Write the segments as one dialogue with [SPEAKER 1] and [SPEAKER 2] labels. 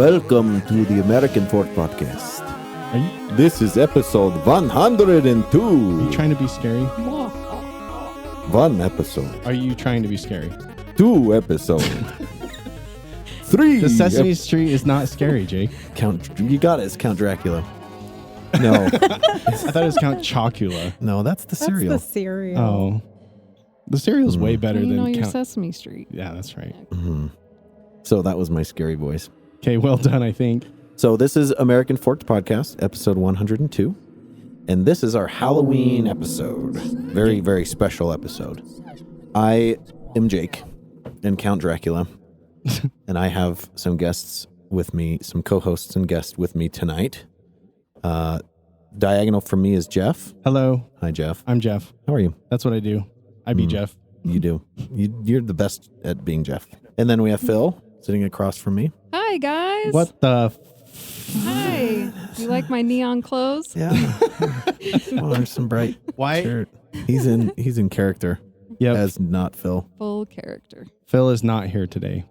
[SPEAKER 1] Welcome to the American Fort Podcast. This is episode 102.
[SPEAKER 2] Are you trying to be scary?
[SPEAKER 1] One episode.
[SPEAKER 2] Are you trying to be scary?
[SPEAKER 1] 2 episodes. 3.
[SPEAKER 2] The Sesame Street is not scary, Jake.
[SPEAKER 1] You got it. It's Count Dracula. No.
[SPEAKER 2] I thought it was Count Chocula.
[SPEAKER 1] No, that's the cereal.
[SPEAKER 3] That's the cereal.
[SPEAKER 2] Oh. The cereal's way better
[SPEAKER 4] you
[SPEAKER 2] than
[SPEAKER 4] know your
[SPEAKER 2] Count...
[SPEAKER 4] Sesame Street.
[SPEAKER 2] Yeah, that's right.
[SPEAKER 1] Mm-hmm. So that was my scary voice.
[SPEAKER 2] Okay, well done, I think.
[SPEAKER 1] So this is American Forked Podcast, episode 102. And this is our Halloween episode. Very, very special episode. I am Jake and Count Dracula. And I have some guests with me, some co-hosts and guests with me tonight. Diagonal from me is Jeff.
[SPEAKER 2] Hello.
[SPEAKER 1] Hi, Jeff.
[SPEAKER 2] I'm Jeff.
[SPEAKER 1] How are you?
[SPEAKER 2] That's what I do. I be Jeff.
[SPEAKER 1] You do. You're the best at being Jeff. And then we have Phil sitting across from me.
[SPEAKER 4] Hi, guys.
[SPEAKER 2] What the...
[SPEAKER 4] Hi. Do you like my neon clothes?
[SPEAKER 1] Yeah. Oh, there's some bright
[SPEAKER 2] Why?
[SPEAKER 1] shirt. He's in character.
[SPEAKER 2] Yep.
[SPEAKER 1] As not Phil.
[SPEAKER 4] Full character.
[SPEAKER 2] Phil is not here today.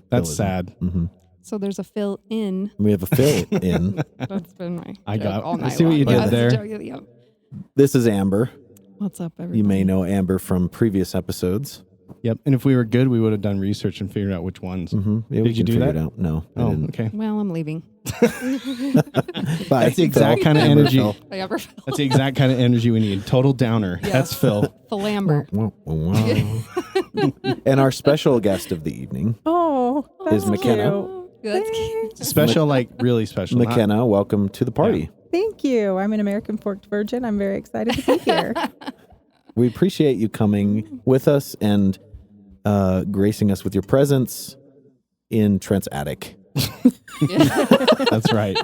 [SPEAKER 2] That's
[SPEAKER 1] Phil
[SPEAKER 2] sad.
[SPEAKER 1] Mm-hmm.
[SPEAKER 4] So there's a fill in.
[SPEAKER 1] We have a Phil in.
[SPEAKER 4] That's been my
[SPEAKER 2] I
[SPEAKER 4] joke
[SPEAKER 2] got-
[SPEAKER 4] all
[SPEAKER 2] I
[SPEAKER 4] night
[SPEAKER 2] see what you
[SPEAKER 4] long.
[SPEAKER 2] did there.
[SPEAKER 4] That's a joke, yep.
[SPEAKER 1] This is Amber.
[SPEAKER 4] What's up, everybody?
[SPEAKER 1] You may know Amber from previous episodes.
[SPEAKER 2] Yep. And if we were good, we would have done research and figured out which ones.
[SPEAKER 1] Mm-hmm. Yeah,
[SPEAKER 2] Did you do that?
[SPEAKER 1] It out. No, I
[SPEAKER 2] Oh,
[SPEAKER 1] didn't.
[SPEAKER 2] okay.
[SPEAKER 4] Well, I'm leaving.
[SPEAKER 1] Bye,
[SPEAKER 2] That's the exact
[SPEAKER 1] Phil.
[SPEAKER 2] kind of
[SPEAKER 1] Amber
[SPEAKER 2] energy.
[SPEAKER 1] Phil.
[SPEAKER 4] I ever feel
[SPEAKER 2] That's the exact kind of energy we need. Total downer.
[SPEAKER 4] Yeah.
[SPEAKER 2] That's Phil.
[SPEAKER 4] Philamber.
[SPEAKER 1] And our special guest of the evening,
[SPEAKER 3] Oh, that's
[SPEAKER 1] Is McKenna.
[SPEAKER 3] cute.
[SPEAKER 4] That's cute.
[SPEAKER 2] Special, like really special. not-
[SPEAKER 1] McKenna. Welcome to the party.
[SPEAKER 3] Thank you. I'm an American Forked Virgin. I'm very excited to be here.
[SPEAKER 1] We appreciate you coming with us and gracing us with your presence in Trent's attic.
[SPEAKER 2] That's right.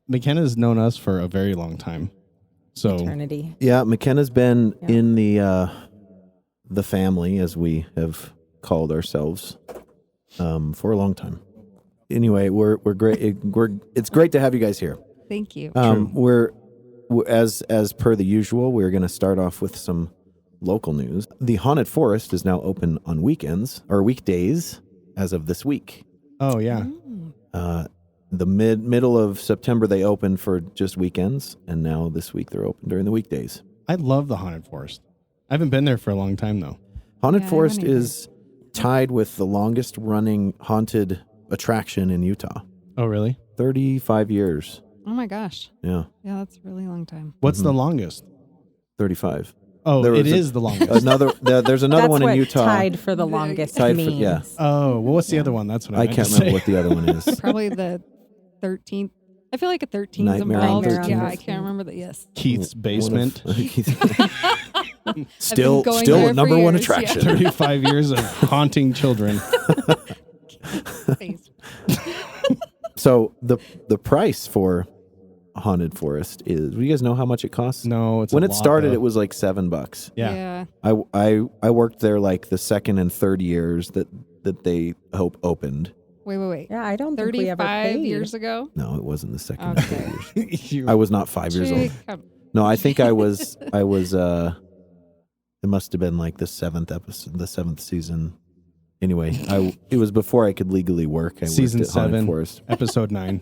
[SPEAKER 2] McKenna's known us for a very long time. So
[SPEAKER 3] Eternity.
[SPEAKER 1] Yeah, McKenna's been
[SPEAKER 3] Yeah.
[SPEAKER 1] in the family, as we have called ourselves, for a long time. Anyway, we're great. It's great to have you guys here.
[SPEAKER 4] Thank you.
[SPEAKER 1] We're as per the usual. We're going to start off with some local news. The Haunted Forest is now open on weekends or weekdays as of this week.
[SPEAKER 2] oh yeah.
[SPEAKER 1] The middle of September they opened for just weekends, and now this week they're open during the weekdays.
[SPEAKER 2] I love the Haunted Forest. I haven't been there for a long time though.
[SPEAKER 1] Haunted
[SPEAKER 4] Yeah, I
[SPEAKER 1] Forest
[SPEAKER 4] haven't either.
[SPEAKER 1] is tied with the longest running haunted attraction in Utah.
[SPEAKER 2] Oh really?
[SPEAKER 1] 35 years.
[SPEAKER 4] Oh my gosh.
[SPEAKER 1] Yeah,
[SPEAKER 4] Yeah, that's a really long time.
[SPEAKER 2] What's the longest?
[SPEAKER 1] 35.
[SPEAKER 2] Oh,
[SPEAKER 1] There
[SPEAKER 2] it
[SPEAKER 1] was
[SPEAKER 2] is the longest.
[SPEAKER 1] There's another
[SPEAKER 3] That's
[SPEAKER 1] one
[SPEAKER 3] what
[SPEAKER 1] in Utah.
[SPEAKER 3] tied for the longest
[SPEAKER 1] Tied for-
[SPEAKER 3] means.
[SPEAKER 1] yeah.
[SPEAKER 2] Oh, well, what's the other one? That's what I
[SPEAKER 1] I
[SPEAKER 2] meant
[SPEAKER 1] can't
[SPEAKER 2] to
[SPEAKER 1] remember
[SPEAKER 2] say.
[SPEAKER 1] what the other one is.
[SPEAKER 4] Probably the 13th. I feel like a 13 is
[SPEAKER 1] Nightmare on
[SPEAKER 4] involved.
[SPEAKER 1] 13th.
[SPEAKER 4] Yeah, I can't remember the yes.
[SPEAKER 2] Keith's basement.
[SPEAKER 1] still
[SPEAKER 4] going
[SPEAKER 1] still
[SPEAKER 4] there
[SPEAKER 1] a
[SPEAKER 4] for
[SPEAKER 1] number one
[SPEAKER 4] years, yeah.
[SPEAKER 1] attraction.
[SPEAKER 2] 35 years of haunting children.
[SPEAKER 4] Face.
[SPEAKER 1] So the price for Haunted Forest is, do you guys know how much it costs?
[SPEAKER 2] No, it's
[SPEAKER 1] When
[SPEAKER 2] a
[SPEAKER 1] it
[SPEAKER 2] lot,
[SPEAKER 1] started,
[SPEAKER 2] though.
[SPEAKER 1] it was like $7.
[SPEAKER 2] Yeah.
[SPEAKER 1] I worked there like the second and third years that they opened.
[SPEAKER 4] Wait.
[SPEAKER 3] Yeah, I don't think we ever
[SPEAKER 4] 35
[SPEAKER 3] paid.
[SPEAKER 4] years ago?
[SPEAKER 1] No, it wasn't the second and
[SPEAKER 4] Okay.
[SPEAKER 1] third years.
[SPEAKER 2] You-
[SPEAKER 1] I was not 5 years old.
[SPEAKER 4] Jake, come-
[SPEAKER 1] No, I think I was it must have been like the 7th episode, the 7th season. Anyway, it was before I could legally work. I
[SPEAKER 2] Season
[SPEAKER 1] worked at Haunted
[SPEAKER 2] 7,
[SPEAKER 1] Forest.
[SPEAKER 2] episode 9.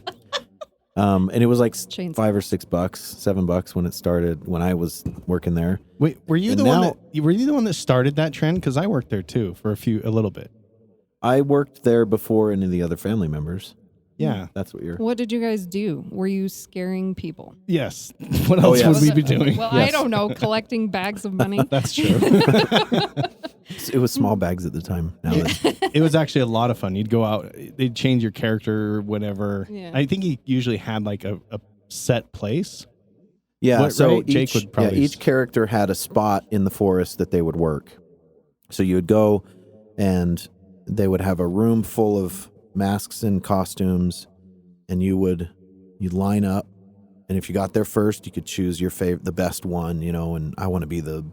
[SPEAKER 1] And it was like
[SPEAKER 4] Chainsaw.
[SPEAKER 1] $5 or $6, $7 when it started, when I was working there.
[SPEAKER 2] Wait, were you
[SPEAKER 1] And
[SPEAKER 2] the
[SPEAKER 1] now-
[SPEAKER 2] one that started that trend? Because I worked there too for a little bit.
[SPEAKER 1] I worked there before any of the other family members.
[SPEAKER 2] Yeah.
[SPEAKER 1] That's what you're.
[SPEAKER 4] What did you guys do? Were you scaring people?
[SPEAKER 2] Yes. What else
[SPEAKER 1] yes.
[SPEAKER 2] would we
[SPEAKER 4] Was
[SPEAKER 2] be
[SPEAKER 4] it-
[SPEAKER 2] doing?
[SPEAKER 4] Well,
[SPEAKER 1] Yes.
[SPEAKER 4] I don't know. Collecting bags of money.
[SPEAKER 2] That's true.
[SPEAKER 1] It was small bags at the time. Now that's,
[SPEAKER 2] It was actually a lot of fun. You'd go out, they'd change your character or whatever.
[SPEAKER 4] Yeah.
[SPEAKER 2] I think he usually had like a set place.
[SPEAKER 1] yeah.
[SPEAKER 2] What,
[SPEAKER 1] So
[SPEAKER 2] right? Jake would probably-
[SPEAKER 1] each character had a spot in the forest that they would work. So you would go, and they would have a room full of masks and costumes, and you'd line up, and if you got there first, you could choose your the best one, and I want to be the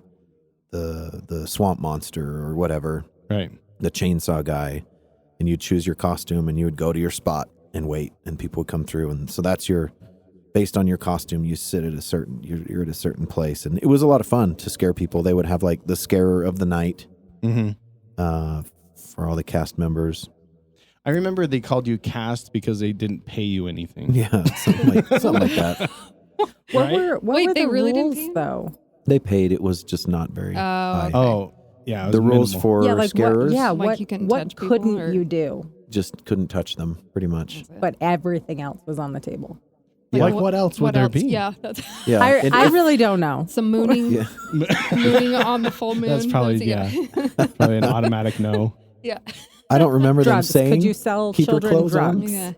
[SPEAKER 1] swamp monster or whatever,
[SPEAKER 2] Right.
[SPEAKER 1] the chainsaw guy, and you'd choose your costume, and you would go to your spot and wait, and people would come through, and so that's based on your costume, you sit at you're at a certain place, and it was a lot of fun to scare people. They would have like the scarer of the night
[SPEAKER 2] Mm-hmm.
[SPEAKER 1] for all the cast members.
[SPEAKER 2] I remember they called you cast because they didn't pay you anything.
[SPEAKER 1] Yeah, something like that.
[SPEAKER 2] Right?
[SPEAKER 3] What
[SPEAKER 4] Wait,
[SPEAKER 3] were
[SPEAKER 4] they
[SPEAKER 3] the
[SPEAKER 4] really didn't
[SPEAKER 3] rules,
[SPEAKER 4] pay you?
[SPEAKER 3] though?
[SPEAKER 1] They paid. It was just not very high.
[SPEAKER 4] okay.
[SPEAKER 2] Oh, yeah. It was
[SPEAKER 1] The rules
[SPEAKER 2] minimal.
[SPEAKER 1] for
[SPEAKER 3] Yeah, like
[SPEAKER 1] scarers,
[SPEAKER 3] what
[SPEAKER 4] you couldn't
[SPEAKER 3] what
[SPEAKER 4] touch people,
[SPEAKER 3] couldn't
[SPEAKER 4] or-
[SPEAKER 3] you do?
[SPEAKER 1] just couldn't touch them, pretty much.
[SPEAKER 4] That's it.
[SPEAKER 3] But everything else was on the table.
[SPEAKER 2] Like, what else would there be?
[SPEAKER 4] Yeah, that's
[SPEAKER 1] Yeah, and
[SPEAKER 3] I
[SPEAKER 1] if-
[SPEAKER 3] really don't know.
[SPEAKER 4] some mooning,
[SPEAKER 1] yeah.
[SPEAKER 4] mooning on the full moon.
[SPEAKER 2] That's probably, probably an automatic no.
[SPEAKER 4] yeah.
[SPEAKER 1] I don't remember them
[SPEAKER 3] Drugs.
[SPEAKER 1] saying.
[SPEAKER 3] Could you sell
[SPEAKER 1] keep her
[SPEAKER 3] children
[SPEAKER 1] clothes on?
[SPEAKER 3] drugs?
[SPEAKER 4] Yeah.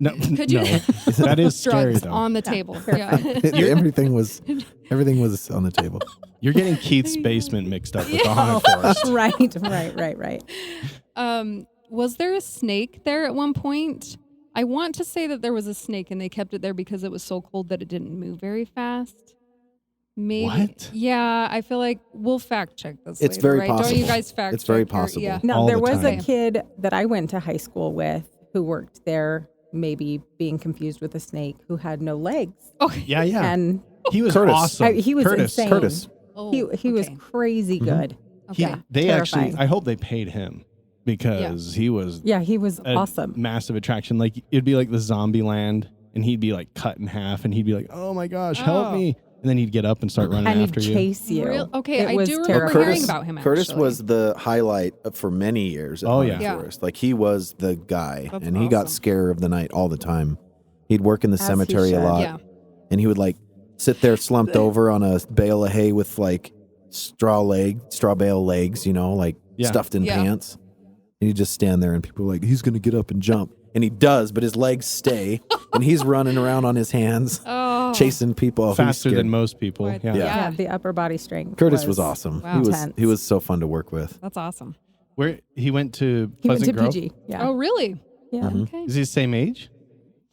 [SPEAKER 2] No,
[SPEAKER 4] Could you?
[SPEAKER 2] no. That is scary,
[SPEAKER 4] Drugs
[SPEAKER 2] though.
[SPEAKER 4] on the table. Yeah.
[SPEAKER 1] everything was on the table.
[SPEAKER 2] You're getting Keith's basement mixed up with the haunted forest.
[SPEAKER 3] Right.
[SPEAKER 4] Was there a snake there at one point? I want to say that there was a snake and they kept it there because it was so cold that it didn't move very fast. Maybe.
[SPEAKER 2] What?
[SPEAKER 4] Yeah, I feel like we'll fact check this.
[SPEAKER 1] It's
[SPEAKER 4] later,
[SPEAKER 1] very
[SPEAKER 4] right?
[SPEAKER 1] possible.
[SPEAKER 4] Don't you guys fact
[SPEAKER 1] It's very
[SPEAKER 4] check your-
[SPEAKER 1] possible.
[SPEAKER 4] Yeah.
[SPEAKER 3] Now
[SPEAKER 2] All
[SPEAKER 3] there
[SPEAKER 2] the
[SPEAKER 3] was
[SPEAKER 2] time.
[SPEAKER 3] a kid that I went to high school with who worked there, maybe being confused with a snake, who had no legs,
[SPEAKER 4] Okay.
[SPEAKER 2] Yeah.
[SPEAKER 3] and
[SPEAKER 2] He was
[SPEAKER 1] Curtis.
[SPEAKER 2] awesome.
[SPEAKER 3] he was
[SPEAKER 2] Curtis.
[SPEAKER 3] insane.
[SPEAKER 1] Curtis.
[SPEAKER 4] Oh,
[SPEAKER 3] he was
[SPEAKER 4] okay.
[SPEAKER 3] crazy good.
[SPEAKER 2] He,
[SPEAKER 4] Okay.
[SPEAKER 2] they actually,
[SPEAKER 3] Terrifying.
[SPEAKER 2] I hope they paid him because he was
[SPEAKER 3] Yeah, he was
[SPEAKER 2] a
[SPEAKER 3] awesome.
[SPEAKER 2] massive attraction. Like, it'd be like the zombie land, and he'd be like cut in half, and he'd be like, "Oh my gosh, help
[SPEAKER 4] Oh.
[SPEAKER 2] me!" And then he'd get up and start running
[SPEAKER 3] And he'd
[SPEAKER 2] after you.
[SPEAKER 3] chase you.
[SPEAKER 4] Okay,
[SPEAKER 3] It
[SPEAKER 4] I
[SPEAKER 3] was
[SPEAKER 4] do remember
[SPEAKER 3] terrifying.
[SPEAKER 4] hearing about him.
[SPEAKER 1] Curtis
[SPEAKER 4] actually.
[SPEAKER 1] was the highlight for many years at
[SPEAKER 2] Oh,
[SPEAKER 1] Haunted
[SPEAKER 2] yeah.
[SPEAKER 1] Forest. Like, he was the guy,
[SPEAKER 4] That's
[SPEAKER 1] and he got
[SPEAKER 4] awesome.
[SPEAKER 1] scare of the night all the time. He'd work in the
[SPEAKER 3] As he
[SPEAKER 1] cemetery a
[SPEAKER 3] should.
[SPEAKER 1] lot,
[SPEAKER 4] Yeah.
[SPEAKER 1] and he would like sit there slumped over on a bale of hay with like straw bale legs, like
[SPEAKER 2] Yeah.
[SPEAKER 1] stuffed in
[SPEAKER 4] Yeah.
[SPEAKER 1] pants. And he'd just stand there, and people were like, "He's gonna get up and jump," and he does, but his legs stay, and he's running around on his hands,
[SPEAKER 4] Oh.
[SPEAKER 1] chasing people. He was
[SPEAKER 2] Faster
[SPEAKER 1] scared.
[SPEAKER 2] than most people.
[SPEAKER 4] Right.
[SPEAKER 2] Yeah.
[SPEAKER 1] Yeah.
[SPEAKER 3] Yeah, the upper body strength.
[SPEAKER 1] Curtis was awesome.
[SPEAKER 4] Wow.
[SPEAKER 1] He was so fun to work with.
[SPEAKER 4] That's awesome.
[SPEAKER 2] Where he went to
[SPEAKER 3] He went
[SPEAKER 2] Pleasant
[SPEAKER 3] to
[SPEAKER 2] Grove.
[SPEAKER 3] PG. Yeah.
[SPEAKER 4] Oh, really?
[SPEAKER 3] Yeah.
[SPEAKER 1] Mhm.
[SPEAKER 4] Okay.
[SPEAKER 2] Is he the same age?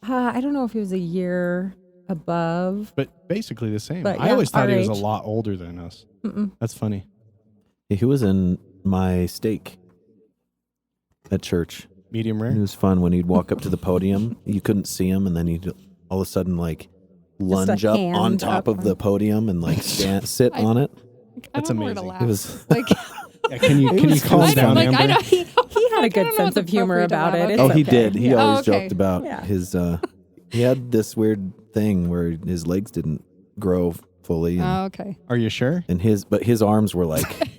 [SPEAKER 3] I don't know if he was a year above.
[SPEAKER 2] But basically the same.
[SPEAKER 3] But
[SPEAKER 2] I
[SPEAKER 3] yeah,
[SPEAKER 2] always thought
[SPEAKER 3] our
[SPEAKER 2] he was a
[SPEAKER 3] age.
[SPEAKER 2] lot older than us.
[SPEAKER 3] Mm-mm.
[SPEAKER 2] That's funny.
[SPEAKER 1] He was in my stake at church.
[SPEAKER 2] Medium
[SPEAKER 1] It
[SPEAKER 2] rare.
[SPEAKER 1] was fun when he'd walk up to the podium. You couldn't see him, and then he'd all of a sudden like lunge up
[SPEAKER 3] hand
[SPEAKER 1] on top
[SPEAKER 3] up
[SPEAKER 1] of the podium and like sit
[SPEAKER 4] I-
[SPEAKER 1] on it.
[SPEAKER 4] I
[SPEAKER 2] That's
[SPEAKER 4] don't know where to
[SPEAKER 2] amazing.
[SPEAKER 4] laugh.
[SPEAKER 1] It was
[SPEAKER 4] like,
[SPEAKER 2] Yeah, can you
[SPEAKER 1] was
[SPEAKER 2] calm
[SPEAKER 1] cool.
[SPEAKER 2] down,
[SPEAKER 4] like,
[SPEAKER 2] Amber?
[SPEAKER 4] I know.
[SPEAKER 3] He had a
[SPEAKER 4] I
[SPEAKER 3] good
[SPEAKER 4] don't know
[SPEAKER 3] sense
[SPEAKER 4] what's
[SPEAKER 3] of humor
[SPEAKER 4] appropriate to
[SPEAKER 3] about
[SPEAKER 4] laugh
[SPEAKER 3] it.
[SPEAKER 4] at.
[SPEAKER 1] oh,
[SPEAKER 3] It's
[SPEAKER 1] he
[SPEAKER 3] okay.
[SPEAKER 1] did. He
[SPEAKER 3] Yeah.
[SPEAKER 1] always
[SPEAKER 4] okay.
[SPEAKER 1] joked about
[SPEAKER 3] Yeah.
[SPEAKER 1] his. He had this weird thing where his legs didn't grow fully, and,
[SPEAKER 4] Oh, okay.
[SPEAKER 2] Are you sure?
[SPEAKER 1] but his arms were like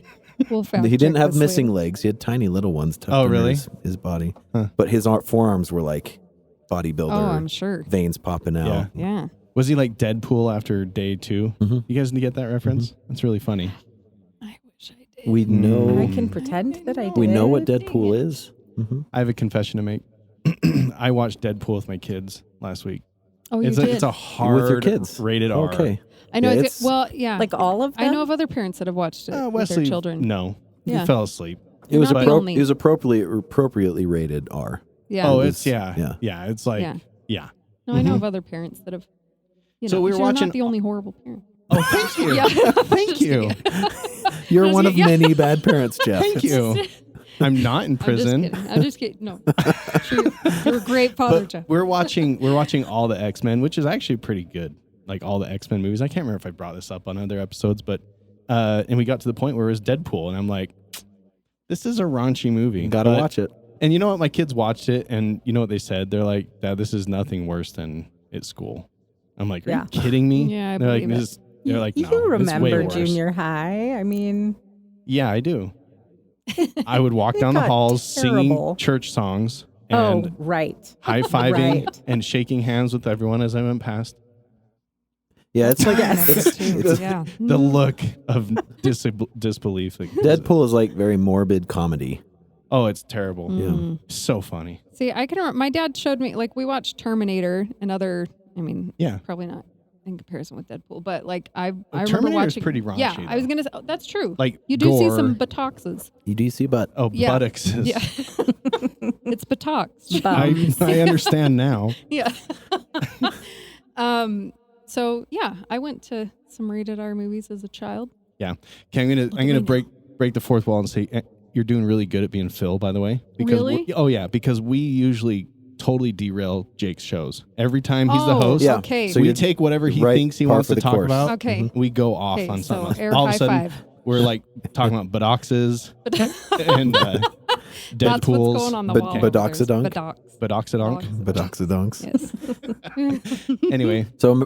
[SPEAKER 4] We'll fact
[SPEAKER 1] he didn't
[SPEAKER 4] check
[SPEAKER 1] have
[SPEAKER 4] this
[SPEAKER 1] missing
[SPEAKER 4] later.
[SPEAKER 1] legs. He had tiny little ones tucked
[SPEAKER 2] Oh,
[SPEAKER 1] under
[SPEAKER 2] really?
[SPEAKER 1] his body,
[SPEAKER 2] Huh.
[SPEAKER 1] but his forearms were like bodybuilder.
[SPEAKER 4] Oh, I'm sure.
[SPEAKER 1] Veins popping out.
[SPEAKER 2] Yeah.
[SPEAKER 4] Yeah.
[SPEAKER 2] Was he like Deadpool after day 2?
[SPEAKER 1] Mhm.
[SPEAKER 2] You guys get that reference? That's really funny.
[SPEAKER 4] I wish I did.
[SPEAKER 1] We know.
[SPEAKER 3] I can pretend that I did.
[SPEAKER 1] We know what
[SPEAKER 4] Dang
[SPEAKER 1] Deadpool
[SPEAKER 4] it.
[SPEAKER 1] is. Mm-hmm.
[SPEAKER 2] I have a confession to make. I watched Deadpool with my kids last week.
[SPEAKER 4] Oh, you
[SPEAKER 2] It's
[SPEAKER 4] did.
[SPEAKER 2] it's a hard
[SPEAKER 1] With your kids.
[SPEAKER 2] rated R.
[SPEAKER 1] Okay.
[SPEAKER 4] I know.
[SPEAKER 1] Yeah,
[SPEAKER 4] it's well, yeah.
[SPEAKER 3] Like all of them?
[SPEAKER 4] I know of other parents that have watched it with
[SPEAKER 2] Wesley,
[SPEAKER 4] their children.
[SPEAKER 2] no.
[SPEAKER 4] Yeah.
[SPEAKER 2] He fell asleep.
[SPEAKER 1] It was
[SPEAKER 4] Not the only-
[SPEAKER 1] it was appropriately rated R.
[SPEAKER 4] Yeah.
[SPEAKER 2] Oh,
[SPEAKER 1] It
[SPEAKER 2] it's
[SPEAKER 1] was-
[SPEAKER 2] yeah. It's like
[SPEAKER 4] Yeah.
[SPEAKER 2] yeah.
[SPEAKER 4] No, I know
[SPEAKER 2] Mhm.
[SPEAKER 4] of other parents that have. You know,
[SPEAKER 2] So we were
[SPEAKER 4] you're
[SPEAKER 2] watching-
[SPEAKER 4] not the only horrible parent.
[SPEAKER 2] Oh, thank you.
[SPEAKER 4] Yeah.
[SPEAKER 2] Thank
[SPEAKER 4] Just
[SPEAKER 2] you.
[SPEAKER 4] kidding.
[SPEAKER 1] You're
[SPEAKER 4] Just
[SPEAKER 1] one of
[SPEAKER 4] kidding.
[SPEAKER 1] many bad parents, Jeff.
[SPEAKER 2] Thank you. I'm not in prison.
[SPEAKER 4] I'm just kidding. No. You're a great father,
[SPEAKER 2] But
[SPEAKER 4] Jeff.
[SPEAKER 2] we're watching all the X-Men, which is actually pretty good. Like all the X-Men movies. I can't remember if I brought this up on other episodes, but and we got to the point where it was Deadpool, and I'm like, this is a raunchy movie.
[SPEAKER 1] You gotta
[SPEAKER 2] But-
[SPEAKER 1] watch it.
[SPEAKER 2] And you know what? My kids watched it, and you know what they said? They're like, Dad, this is nothing worse than at school. I'm like, are
[SPEAKER 3] Yeah.
[SPEAKER 2] you kidding me?
[SPEAKER 4] Yeah, I
[SPEAKER 2] they're like,
[SPEAKER 4] believe it.
[SPEAKER 2] they're like, no,
[SPEAKER 3] you
[SPEAKER 2] it's way
[SPEAKER 3] remember
[SPEAKER 2] worse.
[SPEAKER 3] junior high? I mean,
[SPEAKER 2] Yeah, I do. I would walk
[SPEAKER 3] It
[SPEAKER 2] down the
[SPEAKER 3] got
[SPEAKER 2] halls
[SPEAKER 3] terrible.
[SPEAKER 2] singing church songs and
[SPEAKER 3] right.
[SPEAKER 2] high-fiving
[SPEAKER 3] Right.
[SPEAKER 2] and shaking hands with everyone as I went past.
[SPEAKER 1] Yeah, it's like
[SPEAKER 3] Yes.
[SPEAKER 1] it's-
[SPEAKER 4] Yeah.
[SPEAKER 2] The look of disbelief. Like,
[SPEAKER 1] Deadpool is like very morbid comedy.
[SPEAKER 2] Oh, it's terrible.
[SPEAKER 4] Mm.
[SPEAKER 2] So funny.
[SPEAKER 4] See, I can remember my dad showed me, like, we watched Terminator and other, I mean,
[SPEAKER 2] Yeah.
[SPEAKER 4] probably not in comparison with Deadpool, but like I remember
[SPEAKER 2] Terminator's
[SPEAKER 4] watching.
[SPEAKER 2] pretty raunchy,
[SPEAKER 4] Yeah, I was
[SPEAKER 2] though.
[SPEAKER 4] gonna say, oh, that's true.
[SPEAKER 2] Like
[SPEAKER 4] you do see
[SPEAKER 2] gore.
[SPEAKER 4] some buttocks.
[SPEAKER 1] You do see butt.
[SPEAKER 2] Oh,
[SPEAKER 4] Yeah.
[SPEAKER 2] buttocks. is-
[SPEAKER 4] Yeah. It's buttocks.
[SPEAKER 2] I understand now.
[SPEAKER 4] Yeah. So yeah, I went to some rated R movies as a child.
[SPEAKER 2] Yeah. Okay, I'm gonna break the fourth wall and say you're doing really good at being Phil, by the way.
[SPEAKER 4] Really?
[SPEAKER 2] Oh yeah, because we usually totally derail Jake's shows. Every time he's the
[SPEAKER 4] Oh,
[SPEAKER 2] host,
[SPEAKER 1] Yeah.
[SPEAKER 4] Okay.
[SPEAKER 1] So
[SPEAKER 2] we
[SPEAKER 1] you're
[SPEAKER 2] take whatever he
[SPEAKER 1] right
[SPEAKER 2] thinks he
[SPEAKER 1] par
[SPEAKER 2] wants
[SPEAKER 1] for
[SPEAKER 2] to
[SPEAKER 1] the
[SPEAKER 2] talk
[SPEAKER 1] course.
[SPEAKER 2] about.
[SPEAKER 4] Okay.
[SPEAKER 2] We go off
[SPEAKER 4] Okay,
[SPEAKER 2] on
[SPEAKER 4] so
[SPEAKER 2] something.
[SPEAKER 4] air
[SPEAKER 2] All of
[SPEAKER 4] high
[SPEAKER 2] a sudden,
[SPEAKER 4] five.
[SPEAKER 2] we're like talking about buttocks and
[SPEAKER 4] That's what's
[SPEAKER 2] Deadpool's
[SPEAKER 4] going on the
[SPEAKER 1] But-
[SPEAKER 4] wall.
[SPEAKER 1] Butt-ocks-a-dunk?
[SPEAKER 2] Butt-ocks-a-dunk.
[SPEAKER 1] Butt-ocks-a-dunks.
[SPEAKER 4] Yes.
[SPEAKER 2] Anyway.
[SPEAKER 1] So,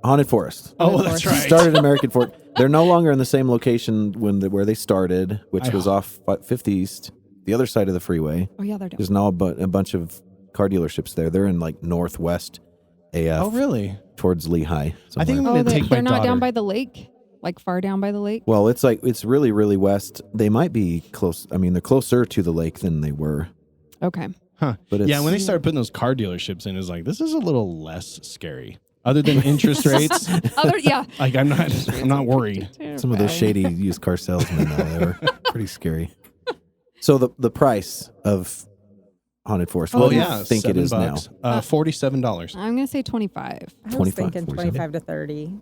[SPEAKER 1] Haunted Forest.
[SPEAKER 2] Oh, that's right.
[SPEAKER 1] Started in American Fork. They're no longer in the same location where they started, which was off 5th East, the other side of the freeway.
[SPEAKER 4] Oh, yeah, they're down.
[SPEAKER 1] There's now a bunch of car dealerships there. They're in like Northwest AF.
[SPEAKER 2] Oh, really?
[SPEAKER 1] Towards Lehigh.
[SPEAKER 2] I think I'm
[SPEAKER 1] somewhere.
[SPEAKER 2] going to take my
[SPEAKER 4] they're not
[SPEAKER 2] daughter.
[SPEAKER 4] down by the lake? Like far down by the lake?
[SPEAKER 1] Well, it's really, really west. They might be close. I mean, they're closer to the lake than they were.
[SPEAKER 4] Okay.
[SPEAKER 2] Huh.
[SPEAKER 1] But
[SPEAKER 2] Yeah, when they started putting those car dealerships in, it's like, this is a little less scary. Other than interest rates,
[SPEAKER 4] Yeah.
[SPEAKER 2] like I'm not worried.
[SPEAKER 1] Some of those shady used car salesmen, though, they were pretty scary. So the price of Haunted Forest, what do you think it is now?
[SPEAKER 2] $47.
[SPEAKER 4] I'm going to say 25.
[SPEAKER 3] I was
[SPEAKER 1] 25,
[SPEAKER 3] thinking
[SPEAKER 1] 47.
[SPEAKER 3] 25 to 30.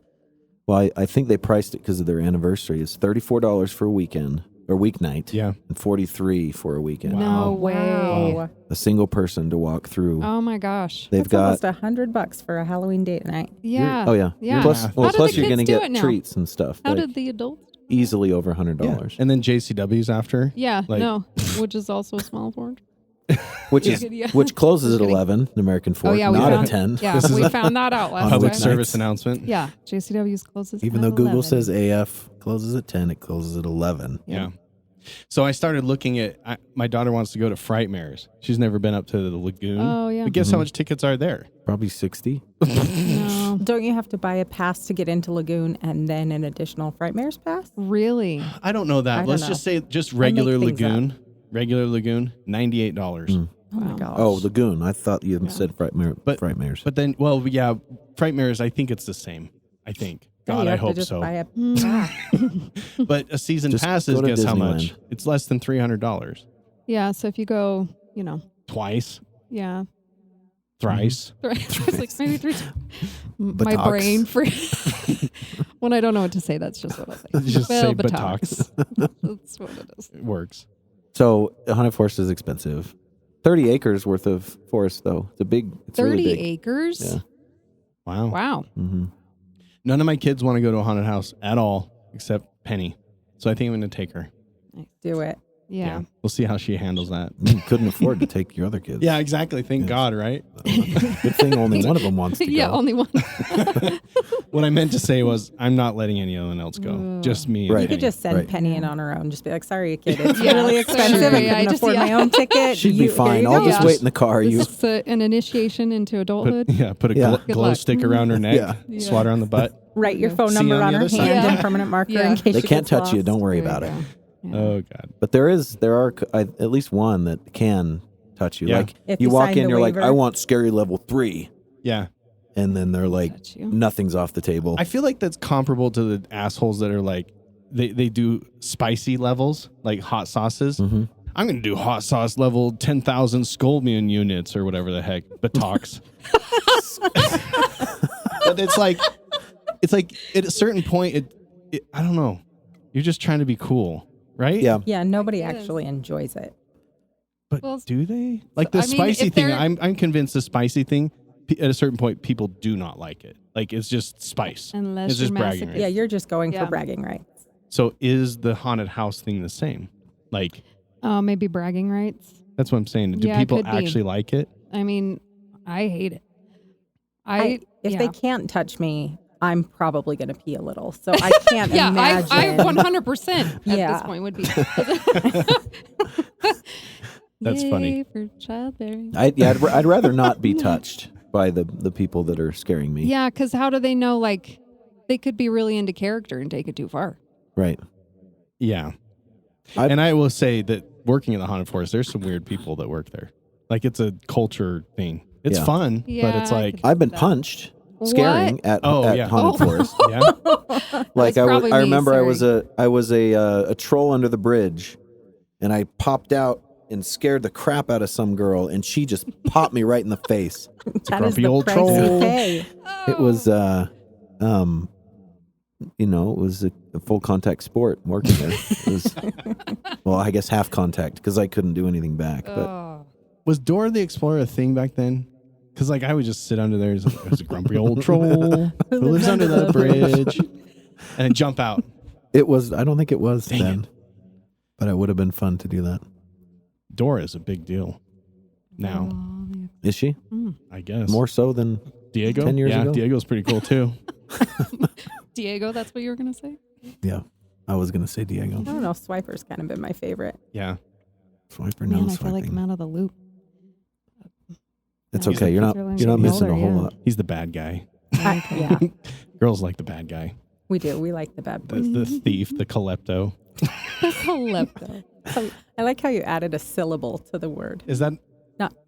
[SPEAKER 1] Well, I think they priced it because of their anniversary. It's $34 for a weekend or weeknight.
[SPEAKER 2] Yeah.
[SPEAKER 1] And $43 for a weekend.
[SPEAKER 2] Wow.
[SPEAKER 4] No way.
[SPEAKER 3] Wow.
[SPEAKER 1] A single person to walk through.
[SPEAKER 4] Oh my gosh.
[SPEAKER 1] They've
[SPEAKER 3] That's
[SPEAKER 1] got
[SPEAKER 3] almost $100 for a Halloween date night.
[SPEAKER 4] Yeah.
[SPEAKER 1] Oh yeah.
[SPEAKER 4] Yeah.
[SPEAKER 1] Plus,
[SPEAKER 2] How
[SPEAKER 1] well,
[SPEAKER 4] did
[SPEAKER 1] plus
[SPEAKER 4] the
[SPEAKER 1] you're gonna
[SPEAKER 4] kids do
[SPEAKER 1] get
[SPEAKER 4] it now?
[SPEAKER 1] treats and stuff.
[SPEAKER 4] How
[SPEAKER 1] like
[SPEAKER 4] did the adults?
[SPEAKER 1] easily over $100.
[SPEAKER 2] And then JCW's after.
[SPEAKER 4] Yeah.
[SPEAKER 2] Like-
[SPEAKER 4] No. Which is also a small board.
[SPEAKER 1] Which
[SPEAKER 4] Yeah.
[SPEAKER 1] is
[SPEAKER 4] Yeah.
[SPEAKER 1] which closes at
[SPEAKER 4] Just kidding.
[SPEAKER 1] 11 in American Fork,
[SPEAKER 4] Oh, yeah, we
[SPEAKER 1] not
[SPEAKER 4] found-
[SPEAKER 1] at 10.
[SPEAKER 4] Yeah.
[SPEAKER 2] This is
[SPEAKER 4] We
[SPEAKER 2] a
[SPEAKER 4] found that out last
[SPEAKER 2] Public
[SPEAKER 1] night.
[SPEAKER 2] service announcement.
[SPEAKER 4] Yeah. JCW's closes.
[SPEAKER 1] Even
[SPEAKER 4] at
[SPEAKER 1] though Google
[SPEAKER 4] 11.
[SPEAKER 1] says AF closes at 10, it closes at 11.
[SPEAKER 2] Yeah. So I started looking at, my daughter wants to go to Frightmares. She's never been up to the lagoon.
[SPEAKER 4] Oh, yeah.
[SPEAKER 2] But guess how much tickets are there?
[SPEAKER 1] Probably 60.
[SPEAKER 4] No.
[SPEAKER 3] Don't you have to buy a pass to get into Lagoon and then an additional Frightmares pass?
[SPEAKER 4] Really?
[SPEAKER 2] I don't know that.
[SPEAKER 3] I don't
[SPEAKER 2] Let's
[SPEAKER 3] know.
[SPEAKER 2] just say just regular
[SPEAKER 3] make things
[SPEAKER 2] lagoon. Regular lagoon, $98.
[SPEAKER 3] Oh my
[SPEAKER 4] Wow.
[SPEAKER 3] gosh.
[SPEAKER 1] Oh, Lagoon. I thought you had said Frightmares.
[SPEAKER 2] But then, well, yeah, Frightmares, I think it's the same. I think.
[SPEAKER 3] Yeah,
[SPEAKER 2] God,
[SPEAKER 3] you
[SPEAKER 2] I
[SPEAKER 3] have to
[SPEAKER 2] hope
[SPEAKER 3] just
[SPEAKER 2] so.
[SPEAKER 3] buy a
[SPEAKER 4] Mm.
[SPEAKER 2] But a season
[SPEAKER 1] Just
[SPEAKER 2] pass is,
[SPEAKER 1] go to
[SPEAKER 2] guess how
[SPEAKER 1] Disneyland.
[SPEAKER 2] much? It's less than $300.
[SPEAKER 4] Yeah. So if you go,
[SPEAKER 2] Twice,
[SPEAKER 4] yeah.
[SPEAKER 2] thrice.
[SPEAKER 4] It's like maybe 3 times. My
[SPEAKER 1] Buttocks.
[SPEAKER 4] brain for when I don't know what to say, that's just what I'll say.
[SPEAKER 2] Just say
[SPEAKER 4] buttocks. That's what it is.
[SPEAKER 2] It works.
[SPEAKER 1] So, 100 Forest is expensive. 30 acres worth of forest, though. It's
[SPEAKER 4] $30
[SPEAKER 1] really big.
[SPEAKER 4] acres?
[SPEAKER 1] Yeah.
[SPEAKER 2] Wow.
[SPEAKER 4] Wow.
[SPEAKER 1] Mm-hmm.
[SPEAKER 2] None of my kids want to go to a haunted house at all, except Penny. So I think I'm going to take her.
[SPEAKER 3] Do it.
[SPEAKER 4] Yeah.
[SPEAKER 2] We'll see how she handles that.
[SPEAKER 1] You couldn't afford to take your other kids.
[SPEAKER 2] Yeah, exactly. Thank
[SPEAKER 1] Yes.
[SPEAKER 2] God, right?
[SPEAKER 1] Good thing only one of them wants to
[SPEAKER 4] Yeah,
[SPEAKER 1] go.
[SPEAKER 4] only one.
[SPEAKER 2] What I meant to say was I'm not letting anyone else go. Just me. and
[SPEAKER 1] Right.
[SPEAKER 3] You could
[SPEAKER 2] Penny.
[SPEAKER 3] just send
[SPEAKER 1] Right.
[SPEAKER 3] Penny in on her own. Just be like, sorry, kid, it's
[SPEAKER 4] Yeah,
[SPEAKER 3] really expensive.
[SPEAKER 4] sorry,
[SPEAKER 3] I
[SPEAKER 4] I
[SPEAKER 3] couldn't
[SPEAKER 4] just-
[SPEAKER 3] afford my own ticket.
[SPEAKER 1] She'd be
[SPEAKER 3] Here
[SPEAKER 1] fine.
[SPEAKER 3] you
[SPEAKER 1] I'll
[SPEAKER 3] go.
[SPEAKER 1] just wait in the car. You
[SPEAKER 4] This is an initiation into adulthood.
[SPEAKER 2] Put a
[SPEAKER 1] Yeah.
[SPEAKER 2] glow
[SPEAKER 4] luck.
[SPEAKER 2] stick around her neck,
[SPEAKER 1] Yeah.
[SPEAKER 2] swat her on the butt.
[SPEAKER 3] Write your phone
[SPEAKER 2] See
[SPEAKER 3] number
[SPEAKER 2] you on
[SPEAKER 3] on
[SPEAKER 2] the
[SPEAKER 3] her
[SPEAKER 2] other side.
[SPEAKER 3] hand
[SPEAKER 4] Yeah.
[SPEAKER 3] and permanent marker
[SPEAKER 4] Yeah.
[SPEAKER 3] in case
[SPEAKER 1] They
[SPEAKER 3] she
[SPEAKER 1] can't
[SPEAKER 3] gets
[SPEAKER 1] touch you.
[SPEAKER 3] lost.
[SPEAKER 1] Don't worry
[SPEAKER 4] There you
[SPEAKER 1] about it.
[SPEAKER 4] go. Yeah.
[SPEAKER 2] Oh God.
[SPEAKER 1] But there are at least one that can touch you.
[SPEAKER 2] Yeah.
[SPEAKER 1] Like
[SPEAKER 3] If
[SPEAKER 1] you
[SPEAKER 3] you
[SPEAKER 1] walk
[SPEAKER 3] sign
[SPEAKER 1] in,
[SPEAKER 3] the
[SPEAKER 1] you're like,
[SPEAKER 3] waiver.
[SPEAKER 1] I want scary level 3,
[SPEAKER 2] Yeah.
[SPEAKER 1] and then they're like,
[SPEAKER 4] Touch you.
[SPEAKER 1] nothing's off the table.
[SPEAKER 2] I feel like that's comparable to the assholes that are like they do spicy levels, like hot sauces.
[SPEAKER 1] Mm-hmm.
[SPEAKER 2] I'm going to do hot sauce level 10,000 Skolmian units or whatever the heck, Butt-ocks. But it's like at a certain point, I don't know. You're just trying to be cool, right?
[SPEAKER 1] Yeah.
[SPEAKER 3] Yeah, nobody
[SPEAKER 4] Yes.
[SPEAKER 3] actually enjoys it.
[SPEAKER 2] But
[SPEAKER 4] Well,
[SPEAKER 2] do they? Like the
[SPEAKER 4] I mean,
[SPEAKER 2] spicy
[SPEAKER 4] if
[SPEAKER 2] thing,
[SPEAKER 4] they're-
[SPEAKER 2] I'm convinced the spicy thing, at a certain point, people do not like it. Like it's just spice.
[SPEAKER 4] Unless
[SPEAKER 2] it's just
[SPEAKER 4] you're
[SPEAKER 2] bragging
[SPEAKER 4] masochist.
[SPEAKER 2] rights.
[SPEAKER 3] Yeah, you're just going
[SPEAKER 4] Yeah.
[SPEAKER 3] for bragging rights.
[SPEAKER 2] So is the haunted house thing the same? Like
[SPEAKER 4] Maybe bragging rights.
[SPEAKER 2] that's what I'm saying. Do
[SPEAKER 4] Yeah, it
[SPEAKER 2] people
[SPEAKER 4] could be.
[SPEAKER 2] actually like it?
[SPEAKER 4] I mean, I hate it.
[SPEAKER 3] If
[SPEAKER 4] yeah.
[SPEAKER 3] they can't touch me, I'm probably going to pee a little. So I can't
[SPEAKER 4] Yeah,
[SPEAKER 3] imagine.
[SPEAKER 4] I 100% at
[SPEAKER 3] Yeah.
[SPEAKER 4] this point would be.
[SPEAKER 2] That's
[SPEAKER 4] Yay
[SPEAKER 2] funny.
[SPEAKER 4] for childbearing.
[SPEAKER 1] I'd rather not be touched by the people that are scaring me.
[SPEAKER 4] Yeah, because how do they know? Like, they could be really into character and take it too far.
[SPEAKER 1] Right.
[SPEAKER 2] Yeah.
[SPEAKER 1] I-
[SPEAKER 2] And I will say that working in the haunted forest, there's some weird people that work there. Like it's a culture thing. It's
[SPEAKER 1] Yeah.
[SPEAKER 2] fun, but
[SPEAKER 4] Yeah,
[SPEAKER 2] it's
[SPEAKER 4] I
[SPEAKER 2] like
[SPEAKER 4] could-
[SPEAKER 1] I've been
[SPEAKER 4] That.
[SPEAKER 1] punched scaring at
[SPEAKER 2] yeah.
[SPEAKER 1] Haunted Forest.
[SPEAKER 2] yeah.
[SPEAKER 1] Like
[SPEAKER 4] That's probably
[SPEAKER 1] I
[SPEAKER 4] me,
[SPEAKER 1] remember
[SPEAKER 4] sorry.
[SPEAKER 1] I was a troll under the bridge, and I popped out and scared the crap out of some girl, and she just popped me right in the face.
[SPEAKER 3] That is
[SPEAKER 2] grumpy
[SPEAKER 3] the
[SPEAKER 2] old
[SPEAKER 3] price
[SPEAKER 2] troll.
[SPEAKER 3] you pay.
[SPEAKER 1] It was it was a full contact sport working there. It was, well, I guess half contact because I couldn't do anything back. But
[SPEAKER 4] Oh.
[SPEAKER 2] Was Dora the Explorer a thing back then? Because like I would just sit under there as a grumpy old troll who lives under the bridge, and then jump out.
[SPEAKER 1] it was. I don't think it was
[SPEAKER 2] Dang
[SPEAKER 1] then, but it would have been fun to do that.
[SPEAKER 2] Dora is a big deal now,
[SPEAKER 1] Is she?
[SPEAKER 2] I guess.
[SPEAKER 1] More so than
[SPEAKER 2] Diego?
[SPEAKER 1] 10 years
[SPEAKER 2] yeah,
[SPEAKER 1] ago?
[SPEAKER 2] Diego's pretty cool too.
[SPEAKER 4] Diego, that's what you were going to say?
[SPEAKER 1] Yeah. I was going to say Diego.
[SPEAKER 3] I don't know. Swiper's kind of been my favorite.
[SPEAKER 2] Yeah.
[SPEAKER 1] Swiper,
[SPEAKER 4] Man,
[SPEAKER 1] no
[SPEAKER 4] I feel like I'm
[SPEAKER 1] swiping.
[SPEAKER 4] out of the loop.
[SPEAKER 1] It's
[SPEAKER 4] Yeah,
[SPEAKER 1] okay. You're not
[SPEAKER 4] kids are
[SPEAKER 1] you're not
[SPEAKER 4] getting
[SPEAKER 1] missing a
[SPEAKER 4] older,
[SPEAKER 1] whole
[SPEAKER 4] yeah.
[SPEAKER 1] lot.
[SPEAKER 2] He's the bad guy.
[SPEAKER 3] Yeah,
[SPEAKER 2] Girls like the bad guy.
[SPEAKER 3] we do. We like the bad boys.
[SPEAKER 2] The thief, the klepto.
[SPEAKER 4] Klepto.
[SPEAKER 3] I like how you added a syllable to the word.
[SPEAKER 2] Is that,